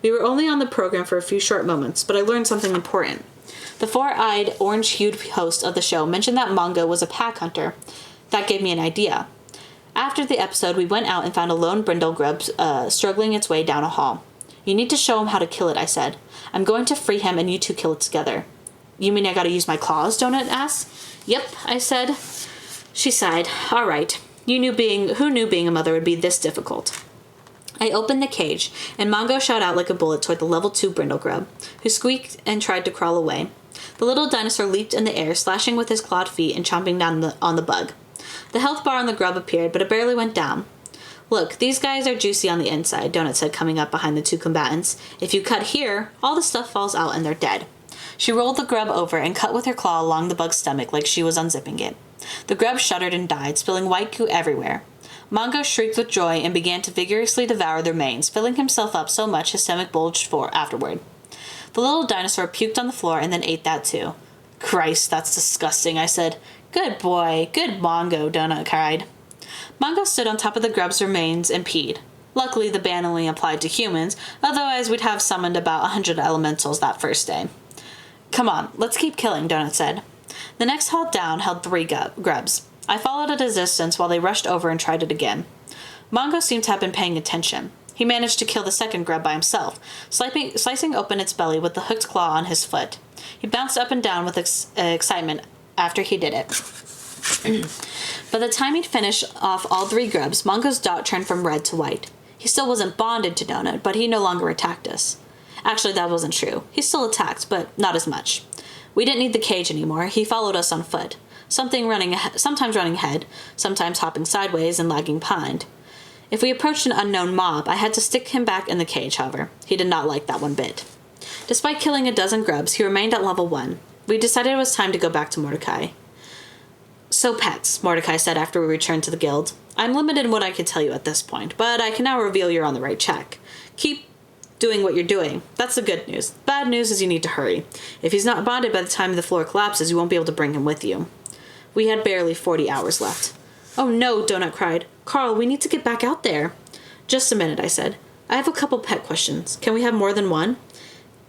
We were only on the program for a few short moments, but I learned something important. The four-eyed, orange-hued host of the show mentioned that Mongo was a pack hunter. That gave me an idea. After the episode, we went out and found a lone brindle grub struggling its way down a hall. You need to show him how to kill it, I said. I'm going to free him and you two kill it together. You mean I gotta use my claws? Donut asked. Yep, I said. She sighed. All right. Who knew being a mother would be this difficult? I opened the cage, and Mongo shot out like a bullet toward the level 2 brindle grub, who squeaked and tried to crawl away. The little dinosaur leaped in the air, slashing with his clawed feet and chomping down on the bug. The health bar on the grub appeared, but it barely went down. Look, these guys are juicy on the inside, Donut said, coming up behind the two combatants. If you cut here, all the stuff falls out and they're dead. She rolled the grub over and cut with her claw along the bug's stomach like she was unzipping it. The grub shuddered and died, spilling white goo everywhere. Mongo shrieked with joy and began to vigorously devour the remains, filling himself up so much his stomach bulged afterward. The little dinosaur puked on the floor and then ate that too. Christ, that's disgusting, I said. Good boy, good Mongo, Donut cried. Mongo stood on top of the grub's remains and peed. Luckily, the ban only applied to humans, otherwise we'd have summoned about 100 elementals that first day. Come on, let's keep killing, Donut said. The next hall down held 3 grubs. I followed at a distance while they rushed over and tried it again. Mongo seemed to have been paying attention. He managed to kill the second grub by himself, slicing open its belly with the hooked claw on his foot. He bounced up and down with excitement after he did it. By the time he'd finished off all 3 grubs, Mongo's dot turned from red to white. He still wasn't bonded to Donut, but he no longer attacked us. Actually, that wasn't true. He still attacked, but not as much. We didn't need the cage anymore. He followed us on foot. Sometimes running ahead, sometimes hopping sideways and lagging behind. If we approached an unknown mob, I had to stick him back in the cage, however. He did not like that one bit. Despite killing a dozen grubs, he remained at level 1. We decided it was time to go back to Mordecai. So pets, Mordecai said after we returned to the guild. I'm limited in what I can tell you at this point, but I can now reveal you're on the right track. Keep doing what you're doing. That's the good news. The bad news is you need to hurry. If he's not bonded by the time the floor collapses, you won't be able to bring him with you. We had barely 40 hours left. Oh no, Donut cried. Carl, we need to get back out there. Just a minute, I said. I have a couple pet questions. Can we have more than one?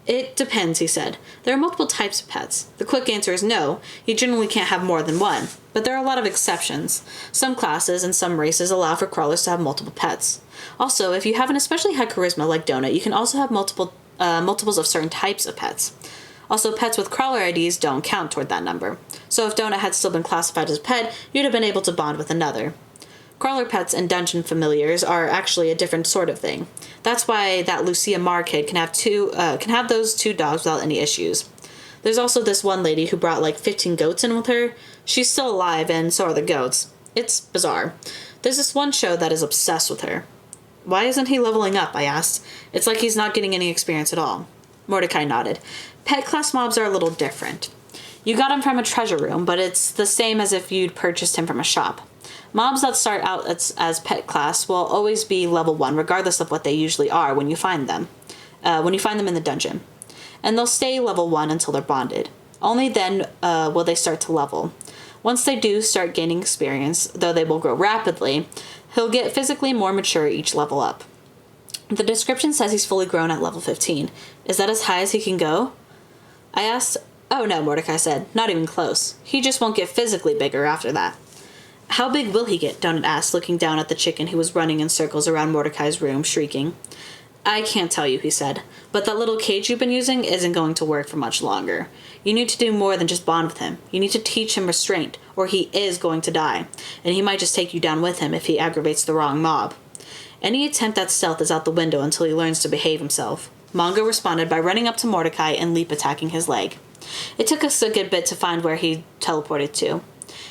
It depends, he said. There are multiple types of pets. The quick answer is no. You generally can't have more than one. But there are a lot of exceptions. Some classes and some races allow for crawlers to have multiple pets. Also, if you have an especially high charisma like Donut, you can also have multiples of certain types of pets. Also, pets with crawler IDs don't count toward that number. So if Donut had still been classified as a pet, you'd have been able to bond with another. Crawler pets and dungeon familiars are actually a different sort of thing. That's why that Lucia Marr kid can have those 2 dogs without any issues. There's also this one lady who brought like 15 goats in with her. She's still alive, and so are the goats. It's bizarre. There's this one show that is obsessed with her. Why isn't he leveling up? I asked. It's like he's not getting any experience at all. Mordecai nodded. Pet class mobs are a little different. You got him from a treasure room, but it's the same as if you'd purchased him from a shop. Mobs that start out as pet class will always be level 1, regardless of what they usually are when you find them. In the dungeon. And they'll stay level 1 until they're bonded. Only then will they start to level. Once they do start gaining experience, though they will grow rapidly, he'll get physically more mature each level up. The description says he's fully grown at level 15. Is that as high as he can go? I asked Oh no, Mordecai said. Not even close. He just won't get physically bigger after that. How big will he get? Donut asked, looking down at the chicken who was running in circles around Mordecai's room, shrieking. I can't tell you, he said, but that little cage you've been using isn't going to work for much longer. You need to do more than just bond with him. You need to teach him restraint, or he is going to die, and he might just take you down with him if he aggravates the wrong mob. Any attempt at stealth is out the window until he learns to behave himself. Mongo responded by running up to Mordecai and leap attacking his leg. It took us a good bit to find where he teleported to.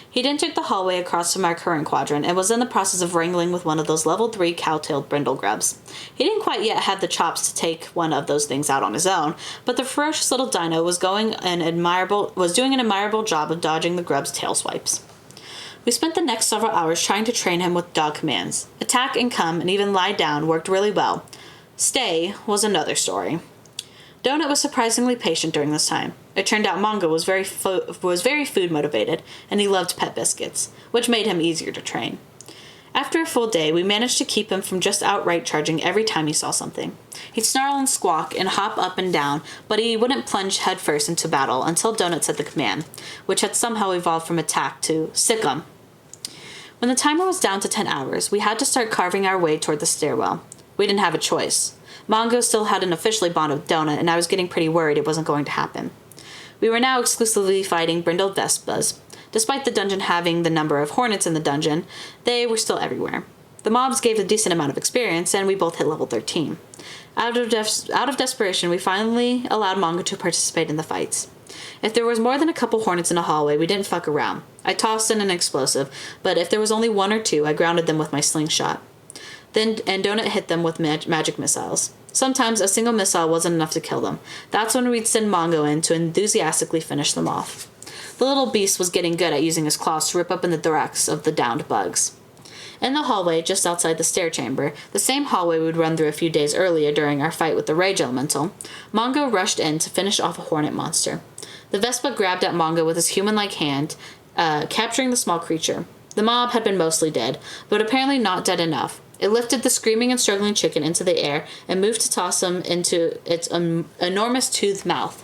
He'd entered the hallway across from our current quadrant and was in the process of wrangling with one of those level 3 cow-tailed brindle grubs. He didn't quite yet have the chops to take one of those things out on his own, but the ferocious little dino was doing an admirable job of dodging the grub's tail swipes. We spent the next several hours trying to train him with dog commands. Attack and come and even lie down worked really well. Stay was another story. Donut was surprisingly patient during this time. It turned out Mongo was very food motivated, and he loved pet biscuits, which made him easier to train. After a full day, we managed to keep him from just outright charging every time he saw something. He'd snarl and squawk and hop up and down, but he wouldn't plunge headfirst into battle until Donut said the command, which had somehow evolved from attack to sick 'em. When the timer was down to 10 hours, we had to start carving our way toward the stairwell. We didn't have a choice. Mongo still hadn't officially bonded with Donut, and I was getting pretty worried it wasn't going to happen. We were now exclusively fighting brindled Vespas. Despite the dungeon having the number of hornets in the dungeon, they were still everywhere. The mobs gave a decent amount of experience, and we both hit level 13. Out of desperation, we finally allowed Mongo to participate in the fights. If there was more than a couple hornets in a hallway, we didn't fuck around. I tossed in an explosive, but if there was only one or two, I grounded them with my slingshot. And Donut hit them with magic missiles. Sometimes a single missile wasn't enough to kill them. That's when we'd send Mongo in to enthusiastically finish them off. The little beast was getting good at using his claws to rip open the thorax of the downed bugs. In the hallway, just outside the stair chamber, the same hallway we'd run through a few days earlier during our fight with the Rage Elemental, Mongo rushed in to finish off a hornet monster. The Vespa grabbed at Mongo with his human-like hand, capturing the small creature. The mob had been mostly dead, but apparently not dead enough. It lifted the screaming and struggling chicken into the air and moved to toss him into its enormous toothed mouth.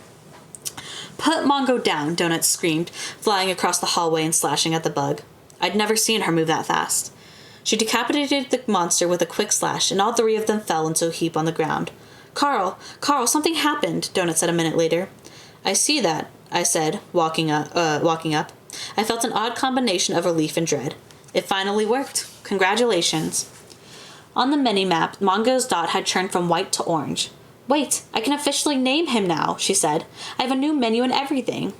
Put Mongo down, Donut screamed, flying across the hallway and slashing at the bug. I'd never seen her move that fast. She decapitated the monster with a quick slash, and all three of them fell into a heap on the ground. Carl, something happened, Donut said a minute later. I see that, I said, walking up. I felt an odd combination of relief and dread. It finally worked. Congratulations. On the mini-map, Mongo's dot had turned from white to orange. Wait, I can officially name him now, she said. I have a new menu and everything.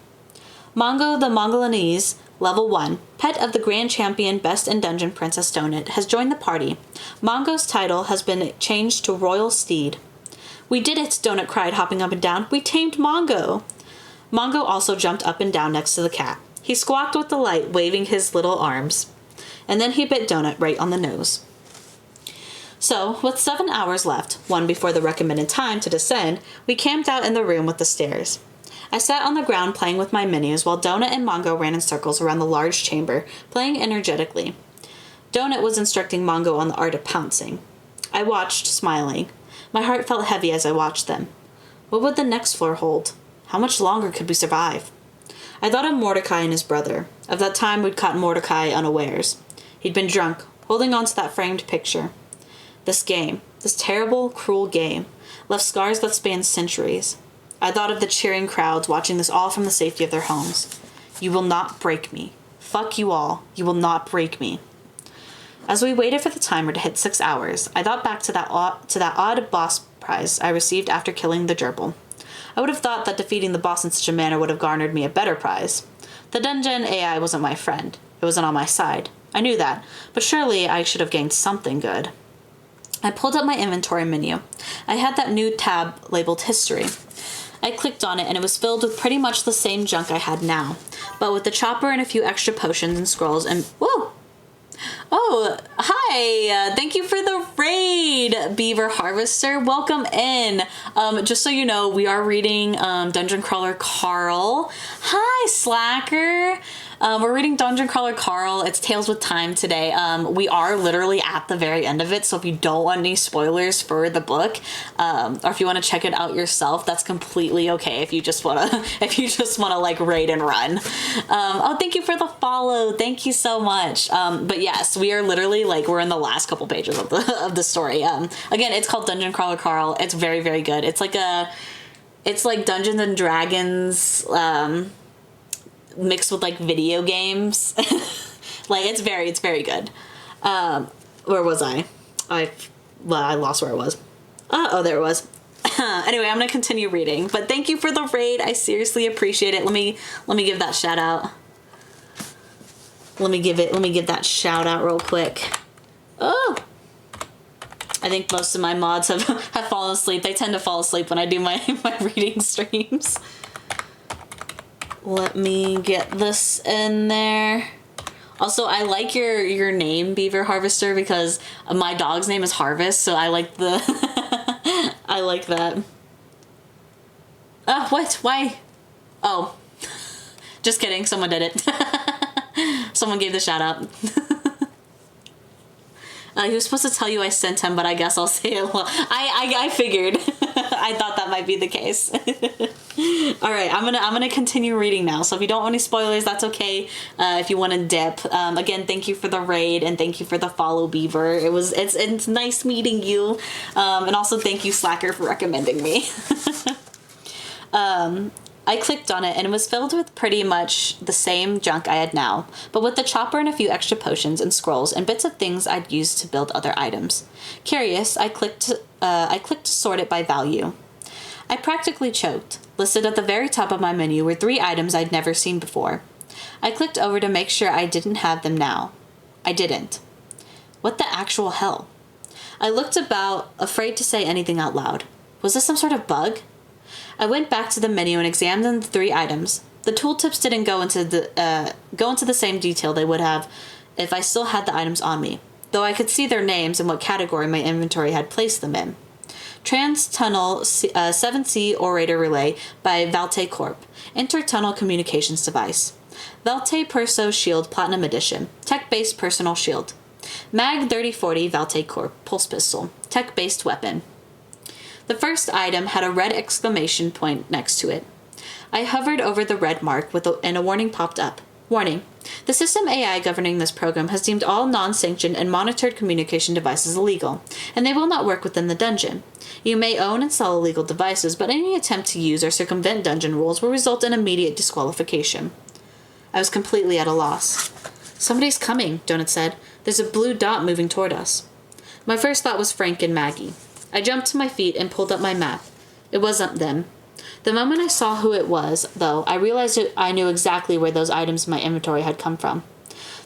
Mongo the Mongolanese, level 1, pet of the Grand Champion Best in Dungeon Princess Donut, has joined the party. Mongo's title has been changed to Royal Steed. We did it, Donut cried, hopping up and down. We tamed Mongo. Mongo also jumped up and down next to the cat. He squawked with delight, waving his little arms. And then he bit Donut right on the nose. So, with 7 hours left, one before the recommended time to descend, we camped out in the room with the stairs. I sat on the ground playing with my minis while Donut and Mongo ran in circles around the large chamber, playing energetically. Donut was instructing Mongo on the art of pouncing. I watched, smiling. My heart felt heavy as I watched them. What would the next floor hold? How much longer could we survive? I thought of Mordecai and his brother, of that time we'd caught Mordecai unawares. He'd been drunk, holding on to that framed picture. This game, this terrible, cruel game, left scars that spanned centuries. I thought of the cheering crowds watching this all from the safety of their homes. You will not break me. Fuck you all. You will not break me. As we waited for the timer to hit 6 hours, I thought back to that odd boss prize I received after killing the gerbil. I would have thought that defeating the boss in such a manner would have garnered me a better prize. The dungeon AI wasn't my friend. It wasn't on my side. I knew that, but surely I should have gained something good. I pulled up my inventory menu. I had that new tab labeled History. I clicked on it and it was filled with pretty much the same junk I had now, but with the chopper and a few extra potions and scrolls and... Whoa! Oh, hi! Thank you for the raid, Beaver Harvester. Welcome in. Just so you know, we are reading Dungeon Crawler Carl. Hi, Slacker. We're reading Dungeon Crawler Carl. It's Tales with Time today. We are literally at the very end of it, so if you don't want any spoilers for the book, or if you want to check it out yourself, that's completely okay. If you just wanna, like raid and run. Oh, thank you for the follow. Thank you so much. But yes, we are literally like we're in the last couple pages of the story. Again, it's called Dungeon Crawler Carl. It's very, very good. It's like Dungeons and Dragons. Mixed with like video games. Like it's very good. Where was I? I lost where it was. Oh, there it was. Anyway, I'm gonna continue reading, but thank you for the raid. I seriously appreciate it. Let me give that shout out. Let me give that shout out real quick. Oh, I think most of my mods have fallen asleep. They tend to fall asleep when I do my reading streams. Let me get this in there. Also, I like your name, Beaver Harvester, because my dog's name is Harvest, so I like the... I like that. What? Why? Oh. Just kidding, someone did it. Someone gave the shout out. He was supposed to tell you I sent him, but I guess I'll say it. I figured. I thought that might be the case. All right, I'm gonna continue reading now. So if you don't want any spoilers, that's okay. If you want to dip, again, thank you for the raid and thank you for the follow, Beaver. It's nice meeting you, and also thank you, Slacker, for recommending me. I clicked on it and it was filled with pretty much the same junk I had now, but with the chopper and a few extra potions and scrolls and bits of things I'd used to build other items. Curious, I clicked to sort it by value. I practically choked. Listed at the very top of my menu were 3 items I'd never seen before. I clicked over to make sure I didn't have them now. I didn't. What the actual hell? I looked about, afraid to say anything out loud. Was this some sort of bug? I went back to the menu and examined the 3 items. The tooltips didn't go into the same detail they would have if I still had the items on me, though I could see their names and what category my inventory had placed them in. Trans-Tunnel 7C Orator Relay by Valte Corp. Inter-Tunnel Communications Device. Valte Perso Shield Platinum Edition. Tech-based personal shield. Mag 3040 Valte Corp. Pulse Pistol. Tech-based weapon. The first item had a red exclamation point next to it. I hovered over the red mark and a warning popped up. Warning. The system AI governing this program has deemed all non-sanctioned and monitored communication devices illegal, and they will not work within the dungeon. You may own and sell illegal devices, but any attempt to use or circumvent dungeon rules will result in immediate disqualification. I was completely at a loss. Somebody's coming, Donut said. There's a blue dot moving toward us. My first thought was Frank and Maggie. I jumped to my feet and pulled up my map. It wasn't them. The moment I saw who it was, though, I realized I knew exactly where those items in my inventory had come from.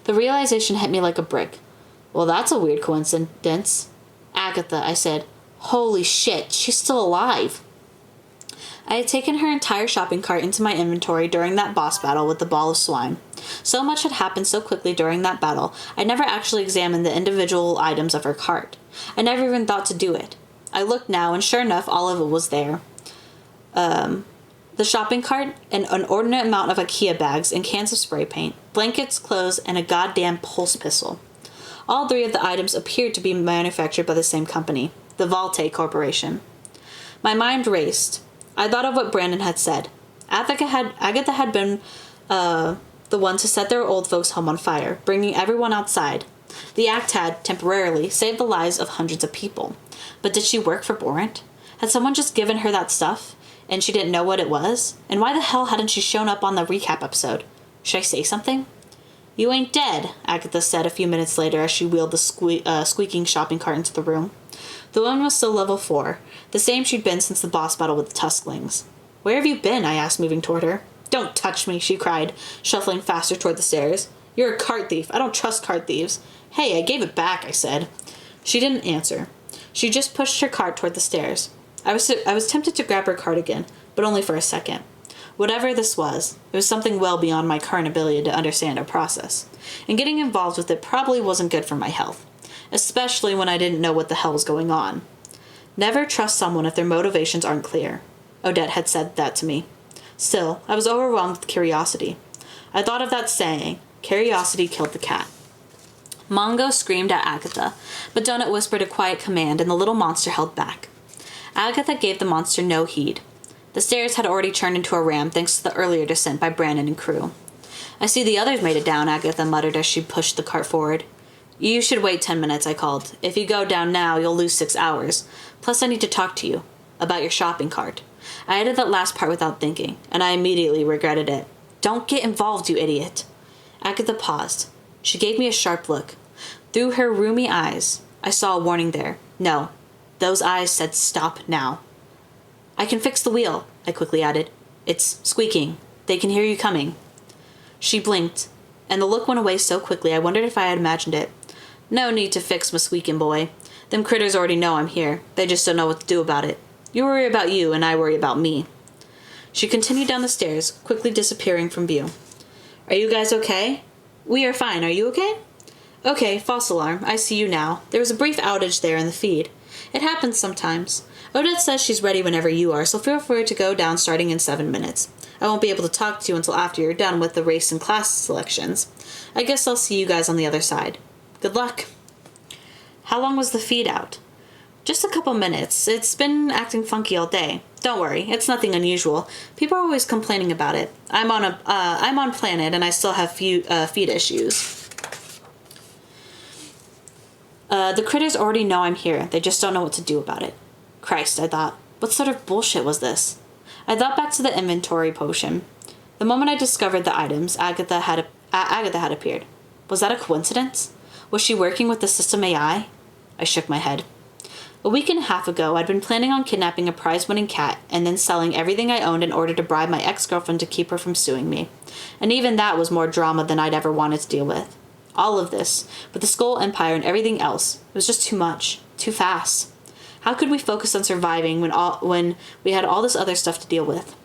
The realization hit me like a brick. Well, that's a weird coincidence. Agatha, I said. Holy shit, she's still alive. I had taken her entire shopping cart into my inventory during that boss battle with the ball of swine. So much had happened so quickly during that battle, I never actually examined the individual items of her cart. I never even thought to do it. I looked now, and sure enough, all of it was there. The shopping cart, an inordinate amount of IKEA bags and cans of spray paint, blankets, clothes, and a goddamn pulse pistol. All 3 of the items appeared to be manufactured by the same company, the Valte Corporation. My mind raced. I thought of what Brandon had said. Agatha had been the one to set their old folks' home on fire, bringing everyone outside. The act had, temporarily, saved the lives of hundreds of people. But did she work for Borant? Had someone just given her that stuff, and she didn't know what it was? And why the hell hadn't she shown up on the recap episode? Should I say something? You ain't dead, Agatha said a few minutes later as she wheeled the squeaking shopping cart into the room. The woman was still level 4, the same she'd been since the boss battle with the Tusklings. Where have you been? I asked, moving toward her. Don't touch me, she cried, shuffling faster toward the stairs. You're a cart thief. I don't trust cart thieves. Hey, I gave it back, I said. She didn't answer. She just pushed her cart toward the stairs. I was tempted to grab her cart again, but only for a second. Whatever this was, it was something well beyond my current ability to understand or process, and getting involved with it probably wasn't good for my health, especially when I didn't know what the hell was going on. Never trust someone if their motivations aren't clear. Odette had said that to me. Still, I was overwhelmed with curiosity. I thought of that saying, curiosity killed the cat. Mongo screamed at Agatha, but Donut whispered a quiet command and the little monster held back. Agatha gave the monster no heed. The stairs had already turned into a ramp thanks to the earlier descent by Brandon and crew. I see the others made it down, Agatha muttered as she pushed the cart forward. You should wait 10 minutes, I called. If you go down now, you'll lose 6 hours. Plus, I need to talk to you. About your shopping cart. I added that last part without thinking, and I immediately regretted it. Don't get involved, you idiot. Agatha paused. She gave me a sharp look. Through her rheumy eyes, I saw a warning there. No, those eyes said stop now. I can fix the wheel, I quickly added. It's squeaking. They can hear you coming. She blinked, and the look went away so quickly I wondered if I had imagined it. No need to fix my squeaking boy. Them critters already know I'm here. They just don't know what to do about it. You worry about you, and I worry about me. She continued down the stairs, quickly disappearing from view. Are you guys okay? We are fine. Are you okay? Okay, false alarm. I see you now. There was a brief outage there in the feed. It happens sometimes. Odette says she's ready whenever you are, so feel free to go down starting in 7 minutes. I won't be able to talk to you until after you're done with the race and class selections. I guess I'll see you guys on the other side. Good luck. How long was the feed out? Just a couple minutes. It's been acting funky all day. Don't worry, it's nothing unusual. People are always complaining about it. I'm on planet and I still have feed issues. The critters already know I'm here. They just don't know what to do about it. Christ, I thought. What sort of bullshit was this? I thought back to the inventory potion. The moment I discovered the items, Agatha had appeared. Was that a coincidence? Was she working with the system AI? I shook my head. A week and a half ago, I'd been planning on kidnapping a prize-winning cat and then selling everything I owned in order to bribe my ex-girlfriend to keep her from suing me. And even that was more drama than I'd ever wanted to deal with. All of this, with the Skull Empire and everything else, it was just too much. Too fast. How could we focus on surviving when we had all this other stuff to deal with?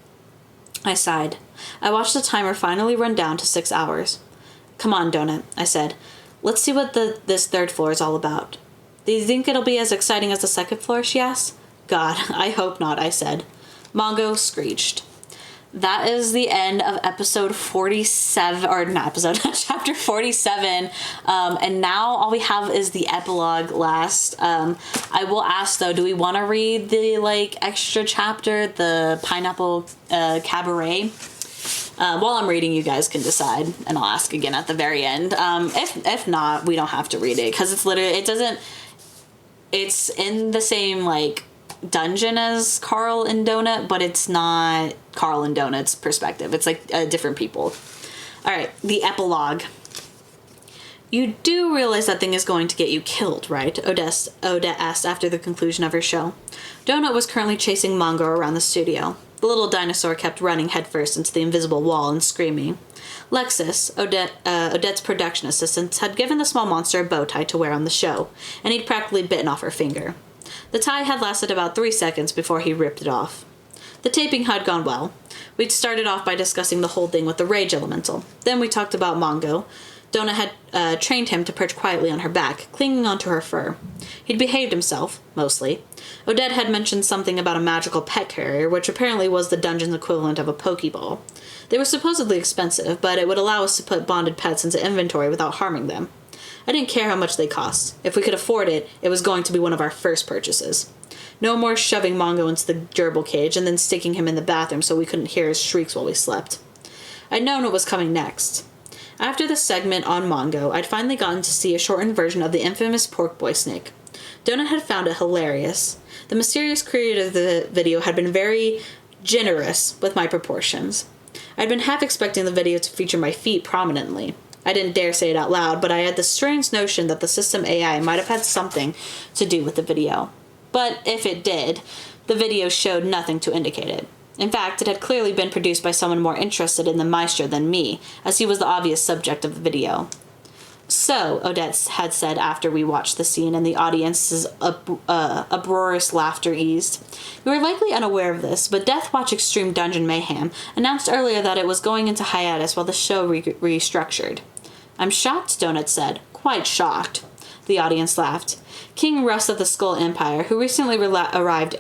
I sighed. I watched the timer finally run down to 6 hours. Come on, Donut, I said. Let's see what this third floor is all about. Do you think it'll be as exciting as the second floor, she asked. God, I hope not, I said. Mongo screeched. That is the end of episode 47, or not episode, chapter 47. And now all we have is the epilogue last. I will ask though, do we want to read the extra chapter, the Pineapple Cabaret? While I'm reading, you guys can decide, and I'll ask again at the very end. If not, we don't have to read it because it's in the same dungeon as Carl and Donut, but it's not Carl and Donut's perspective. It's different people. All right, the epilogue. You do realize that thing is going to get you killed, right? Odette asked after the conclusion of her show. Donut was currently chasing Mongo around the studio. The little dinosaur kept running headfirst into the invisible wall and screaming. Lexus, Odette's production assistant, had given the small monster a bow tie to wear on the show, and he'd practically bitten off her finger. The tie had lasted about 3 seconds before he ripped it off. The taping had gone well. We'd started off by discussing the whole thing with the Rage Elemental. Then we talked about Mongo. Donut had trained him to perch quietly on her back, clinging onto her fur. He'd behaved himself, mostly. Odette had mentioned something about a magical pet carrier, which apparently was the dungeon's equivalent of a Pokeball. They were supposedly expensive, but it would allow us to put bonded pets into inventory without harming them. I didn't care how much they cost. If we could afford it, it was going to be one of our first purchases. No more shoving Mongo into the gerbil cage and then sticking him in the bathroom so we couldn't hear his shrieks while we slept. I'd known what was coming next. After the segment on Mongo, I'd finally gotten to see a shortened version of the infamous Pork Boy snake. Donut had found it hilarious. The mysterious creator of the video had been very generous with my proportions. I'd been half expecting the video to feature my feet prominently. I didn't dare say it out loud, but I had the strange notion that the system AI might have had something to do with the video. But if it did, the video showed nothing to indicate it. In fact, it had clearly been produced by someone more interested in the maestro than me, as he was the obvious subject of the video. So, Odette had said after we watched the scene and the audience's uproarious laughter eased. We were likely unaware of this, but Death Watch Extreme Dungeon Mayhem announced earlier that it was going into hiatus while the show restructured. I'm shocked, Donut said. Quite shocked. The audience laughed. King Russ of the Skull Empire, who recently arrived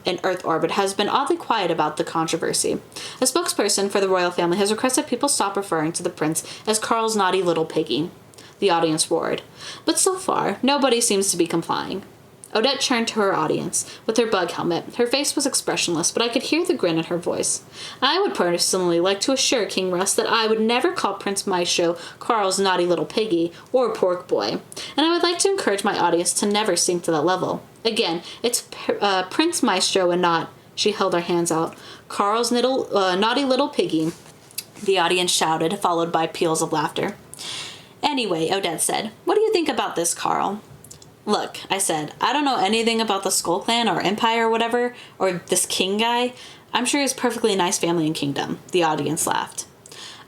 in Earth orbit, has been oddly quiet about the controversy. A spokesperson for the royal family has requested people stop referring to the prince as Carl's naughty little piggy. The audience roared. But so far, nobody seems to be complying. Odette turned to her audience. With her bug helmet, her face was expressionless, but I could hear the grin in her voice. I would personally like to assure King Russ that I would never call Prince Maestro Carl's naughty little piggy or pork boy, and I would like to encourage my audience to never sink to that level. Again, it's Prince Maestro and not, she held her hands out, Carl's naughty little piggy. The audience shouted, followed by peals of laughter. Anyway, Odette said, what do you think about this, Carl? Look, I said, I don't know anything about the Skull Clan or Empire or whatever, or this king guy. I'm sure he's perfectly nice family and kingdom. The audience laughed.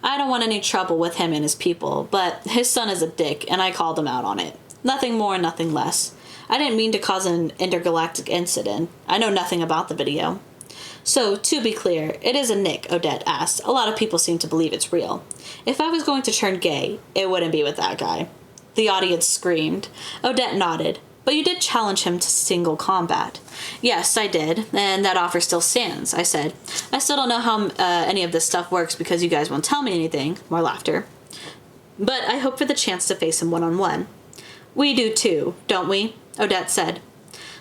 I don't want any trouble with him and his people, but his son is a dick, and I called him out on it. Nothing more, nothing less. I didn't mean to cause an intergalactic incident. I know nothing about the video. So, to be clear, it is a nick, Odette asked. A lot of people seem to believe it's real. If I was going to turn gay, it wouldn't be with that guy. The audience screamed. Odette nodded. But you did challenge him to single combat. Yes, I did, and that offer still stands, I said. I still don't know how any of this stuff works because you guys won't tell me anything. More laughter. But I hope for the chance to face him one-on-one. We do too, don't we? Odette said.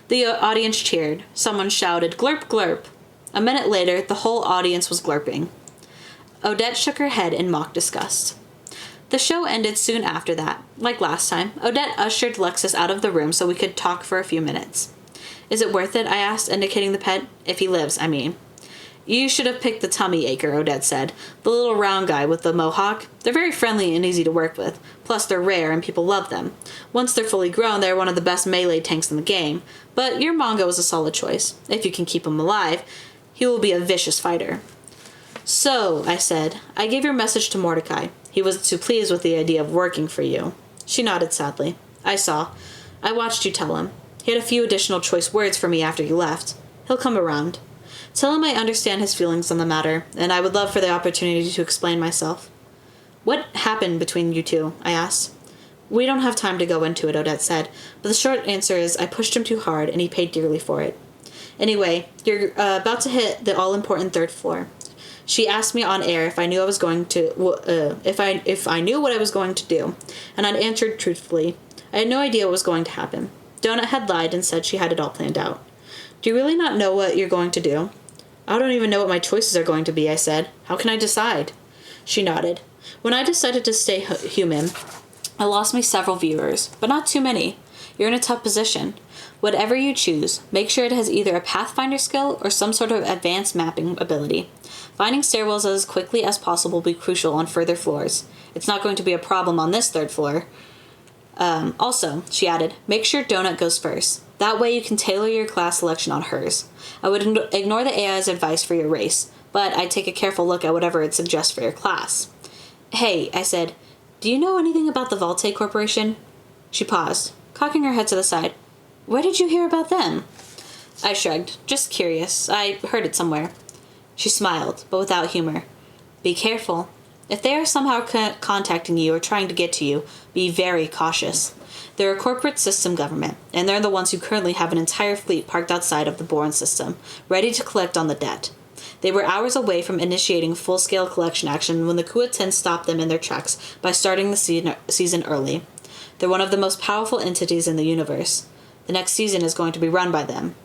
The audience cheered. Someone shouted, glurp, glurp. A minute later, the whole audience was glurping. Odette shook her head in mock disgust. The show ended soon after that. Like last time, Odette ushered Lexus out of the room so we could talk for a few minutes. Is it worth it? I asked, indicating the pet. If he lives, I mean. You should have picked the tummy acre, Odette said. The little round guy with the mohawk. They're very friendly and easy to work with. Plus, they're rare and people love them. Once they're fully grown, they're one of the best melee tanks in the game. But your Mongo is a solid choice. If you can keep him alive, he will be a vicious fighter. So, I said, I gave your message to Mordecai. He wasn't too pleased with the idea of working for you. She nodded sadly. I saw. I watched you tell him. He had a few additional choice words for me after you left. He'll come around. Tell him I understand his feelings on the matter, and I would love for the opportunity to explain myself. What happened between you two? I asked. We don't have time to go into it, Odette said, but the short answer is I pushed him too hard, and he paid dearly for it. Anyway, you're about to hit the all-important 3rd floor. She asked me on air if I knew I was going to if I knew what I was going to do, and I'd answered truthfully. I had no idea what was going to happen. Donut had lied and said she had it all planned out. Do you really not know what you're going to do? I don't even know what my choices are going to be, I said. How can I decide? She nodded. When I decided to stay human, I lost me several viewers, but not too many. You're in a tough position. Whatever you choose, make sure it has either a Pathfinder skill or some sort of advanced mapping ability. Finding stairwells as quickly as possible will be crucial on further floors. It's not going to be a problem on this 3rd floor. Also, she added, make sure Donut goes first. That way you can tailor your class selection on hers. I would ignore the AI's advice for your race, but I'd take a careful look at whatever it suggests for your class. Hey, I said, do you know anything about the Volte Corporation? She paused, cocking her head to the side. Where did you hear about them? I shrugged. Just curious. I heard it somewhere. She smiled, but without humor. Be careful. If they are somehow contacting you or trying to get to you, be very cautious. They're a corporate system government, and they're the ones who currently have an entire fleet parked outside of the Bourne system, ready to collect on the debt. They were hours away from initiating full-scale collection action when the Kuo-ten stopped them in their tracks by starting the season early. They're one of the most powerful entities in the universe. The next season is going to be run by them.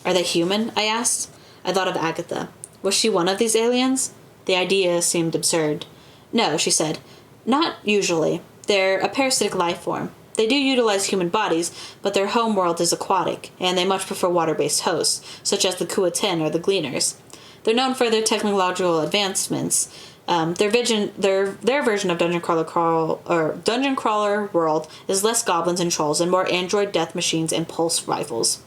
Are they human? I asked. I thought of Agatha. Was she one of these aliens? The idea seemed absurd. No, she said. Not usually. They're a parasitic life form. They do utilize human bodies, but their home world is aquatic, and they much prefer water-based hosts, such as the Kuo-ten or the Gleaners. They're known for their technological advancements. Their version of Dungeon Crawler World is less goblins and trolls and more android death machines and pulse rifles.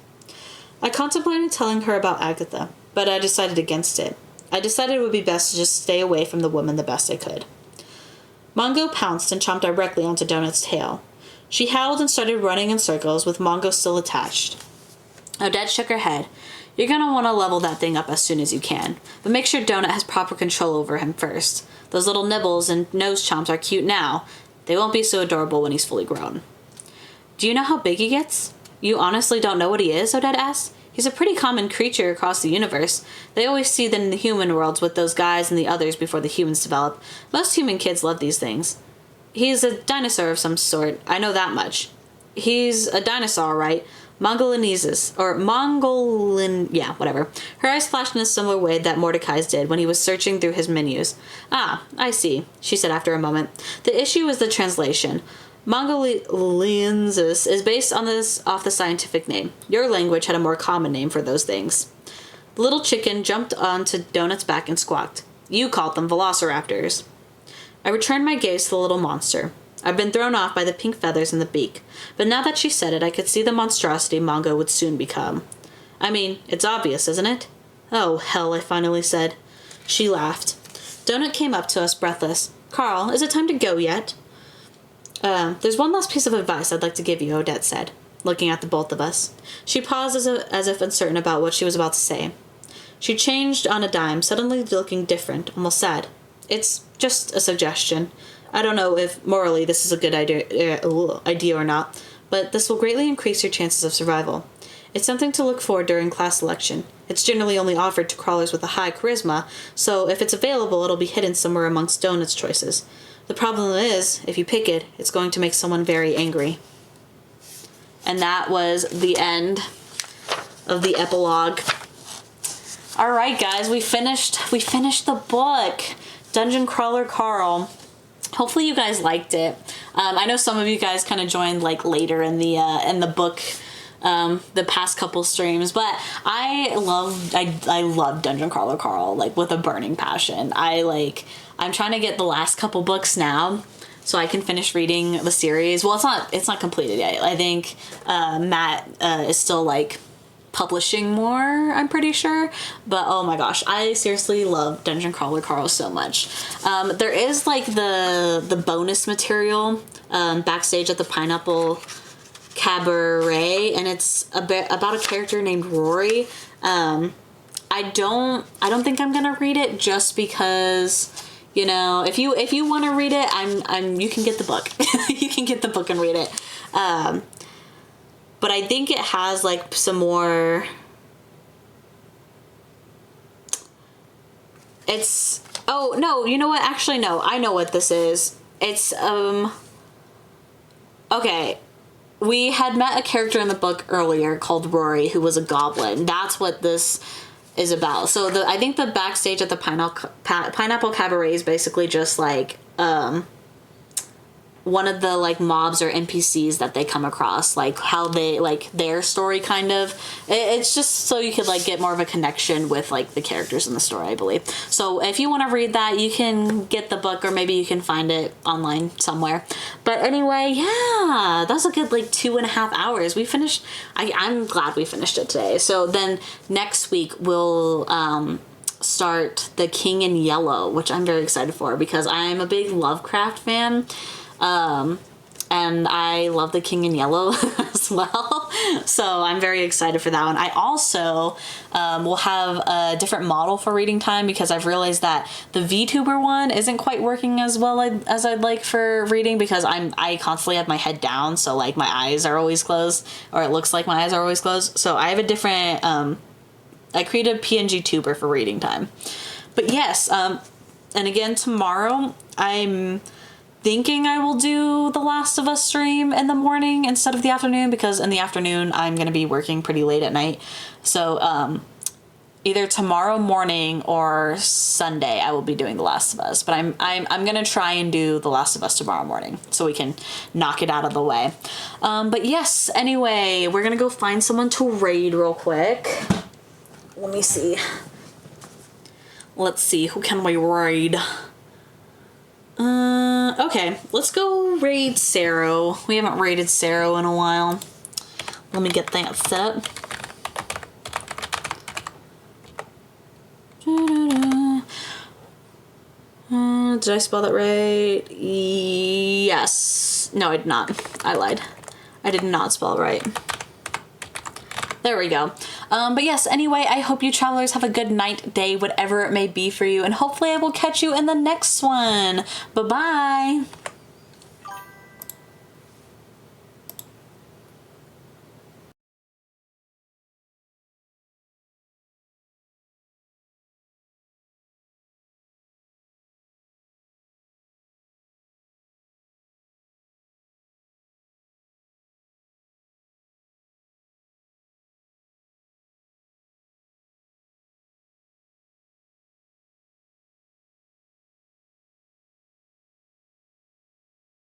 I contemplated telling her about Agatha, but I decided against it. I decided it would be best to just stay away from the woman the best I could. Mongo pounced and chomped directly onto Donut's tail. She howled and started running in circles with Mongo still attached. Odette shook her head. You're going to want to level that thing up as soon as you can, but make sure Donut has proper control over him first. Those little nibbles and nose chomps are cute now. They won't be so adorable when he's fully grown. Do you know how big he gets? You honestly don't know what he is? Odette asked. He's a pretty common creature across the universe. They always see them in the human worlds with those guys and the others before the humans develop. Most human kids love these things. He's a dinosaur of some sort. I know that much. He's a dinosaur, right? Mongoliensis, or Mongolin, yeah, whatever. Her eyes flashed in a similar way that Mordecai's did when he was searching through his menus. Ah, I see, she said after a moment. The issue is the translation. Mongoliensis is based on off the scientific name. Your language had a more common name for those things. The little chicken jumped onto Donut's back and squawked. You called them velociraptors. I returned my gaze to the little monster. I'd been thrown off by the pink feathers in the beak, but now that she said it, I could see the monstrosity Mongo would soon become. I mean, it's obvious, isn't it? Oh, hell, I finally said. She laughed. Donut came up to us, breathless. Carl, is it time to go yet? There's one last piece of advice I'd like to give you, Odette said, looking at the both of us. She paused as if uncertain about what she was about to say. She changed on a dime, suddenly looking different, almost sad. It's just a suggestion. I don't know if morally this is a good idea or not, but this will greatly increase your chances of survival. It's something to look for during class selection. It's generally only offered to crawlers with a high charisma, so if it's available, it'll be hidden somewhere amongst Donut's choices. The problem is, if you pick it, it's going to make someone very angry. And that was the end of the epilogue. All right, guys, we finished the book, Dungeon Crawler Carl. Hopefully you guys liked it. I know some of you guys kind of joined like later in the book, the past couple streams, but I love Dungeon Crawler Carl like with a burning passion. I'm trying to get the last couple books now so I can finish reading the series. Well, it's not completed yet. I think Matt is still like publishing more, I'm pretty sure, but oh my gosh, I seriously love Dungeon Crawler Carl so much. There is like the bonus material backstage at the Pineapple Cabaret, and it's about a character named Rory. I don't think I'm gonna read it just because, you know, if you want to read it, you can get the book. You can get the book and read it. But I think it has like some more. Oh no, you know what? Actually, no. I know what this is. It's okay. We had met a character in the book earlier called Rory, who was a goblin. That's what this is about. So I think the backstage at the Pineapple Cabaret is basically just like one of the like mobs or NPCs that they come across, like how they like their story kind of. It's just so you could like get more of a connection with like the characters in the story, I believe. So if you want to read that, you can get the book, or maybe you can find it online somewhere. But anyway, yeah, that's a good like 2.5 hours. We finished. I'm glad we finished it today. So then next week we'll start The King in Yellow, which I'm very excited for because I'm a big Lovecraft fan. And I love The King in Yellow as well. So I'm very excited for that one. I also will have a different model for reading time because I've realized that the VTuber one isn't quite working as well as I'd like for reading because I constantly have my head down. So like my eyes are always closed, or it looks like my eyes are always closed. So I have a different, I created a PNG tuber for reading time. But yes, and again, tomorrow I'm thinking I will do the Last of Us stream in the morning instead of the afternoon, because in the afternoon I'm going to be working pretty late at night. So either tomorrow morning or Sunday I will be doing the Last of Us, but I'm going to try and do the Last of Us tomorrow morning so we can knock it out of the way. But yes, anyway, we're going to go find someone to raid real quick. Let me see. Let's see, who can we raid? Okay, let's go raid Saro. We haven't raided Saro in a while. Let me get that set up. Did I spell that right? Yes. No, I did not. I lied. I did not spell it right. There we go. But yes, anyway, I hope you travelers have a good night, day, whatever it may be for you. And hopefully I will catch you in the next one. Bye-bye.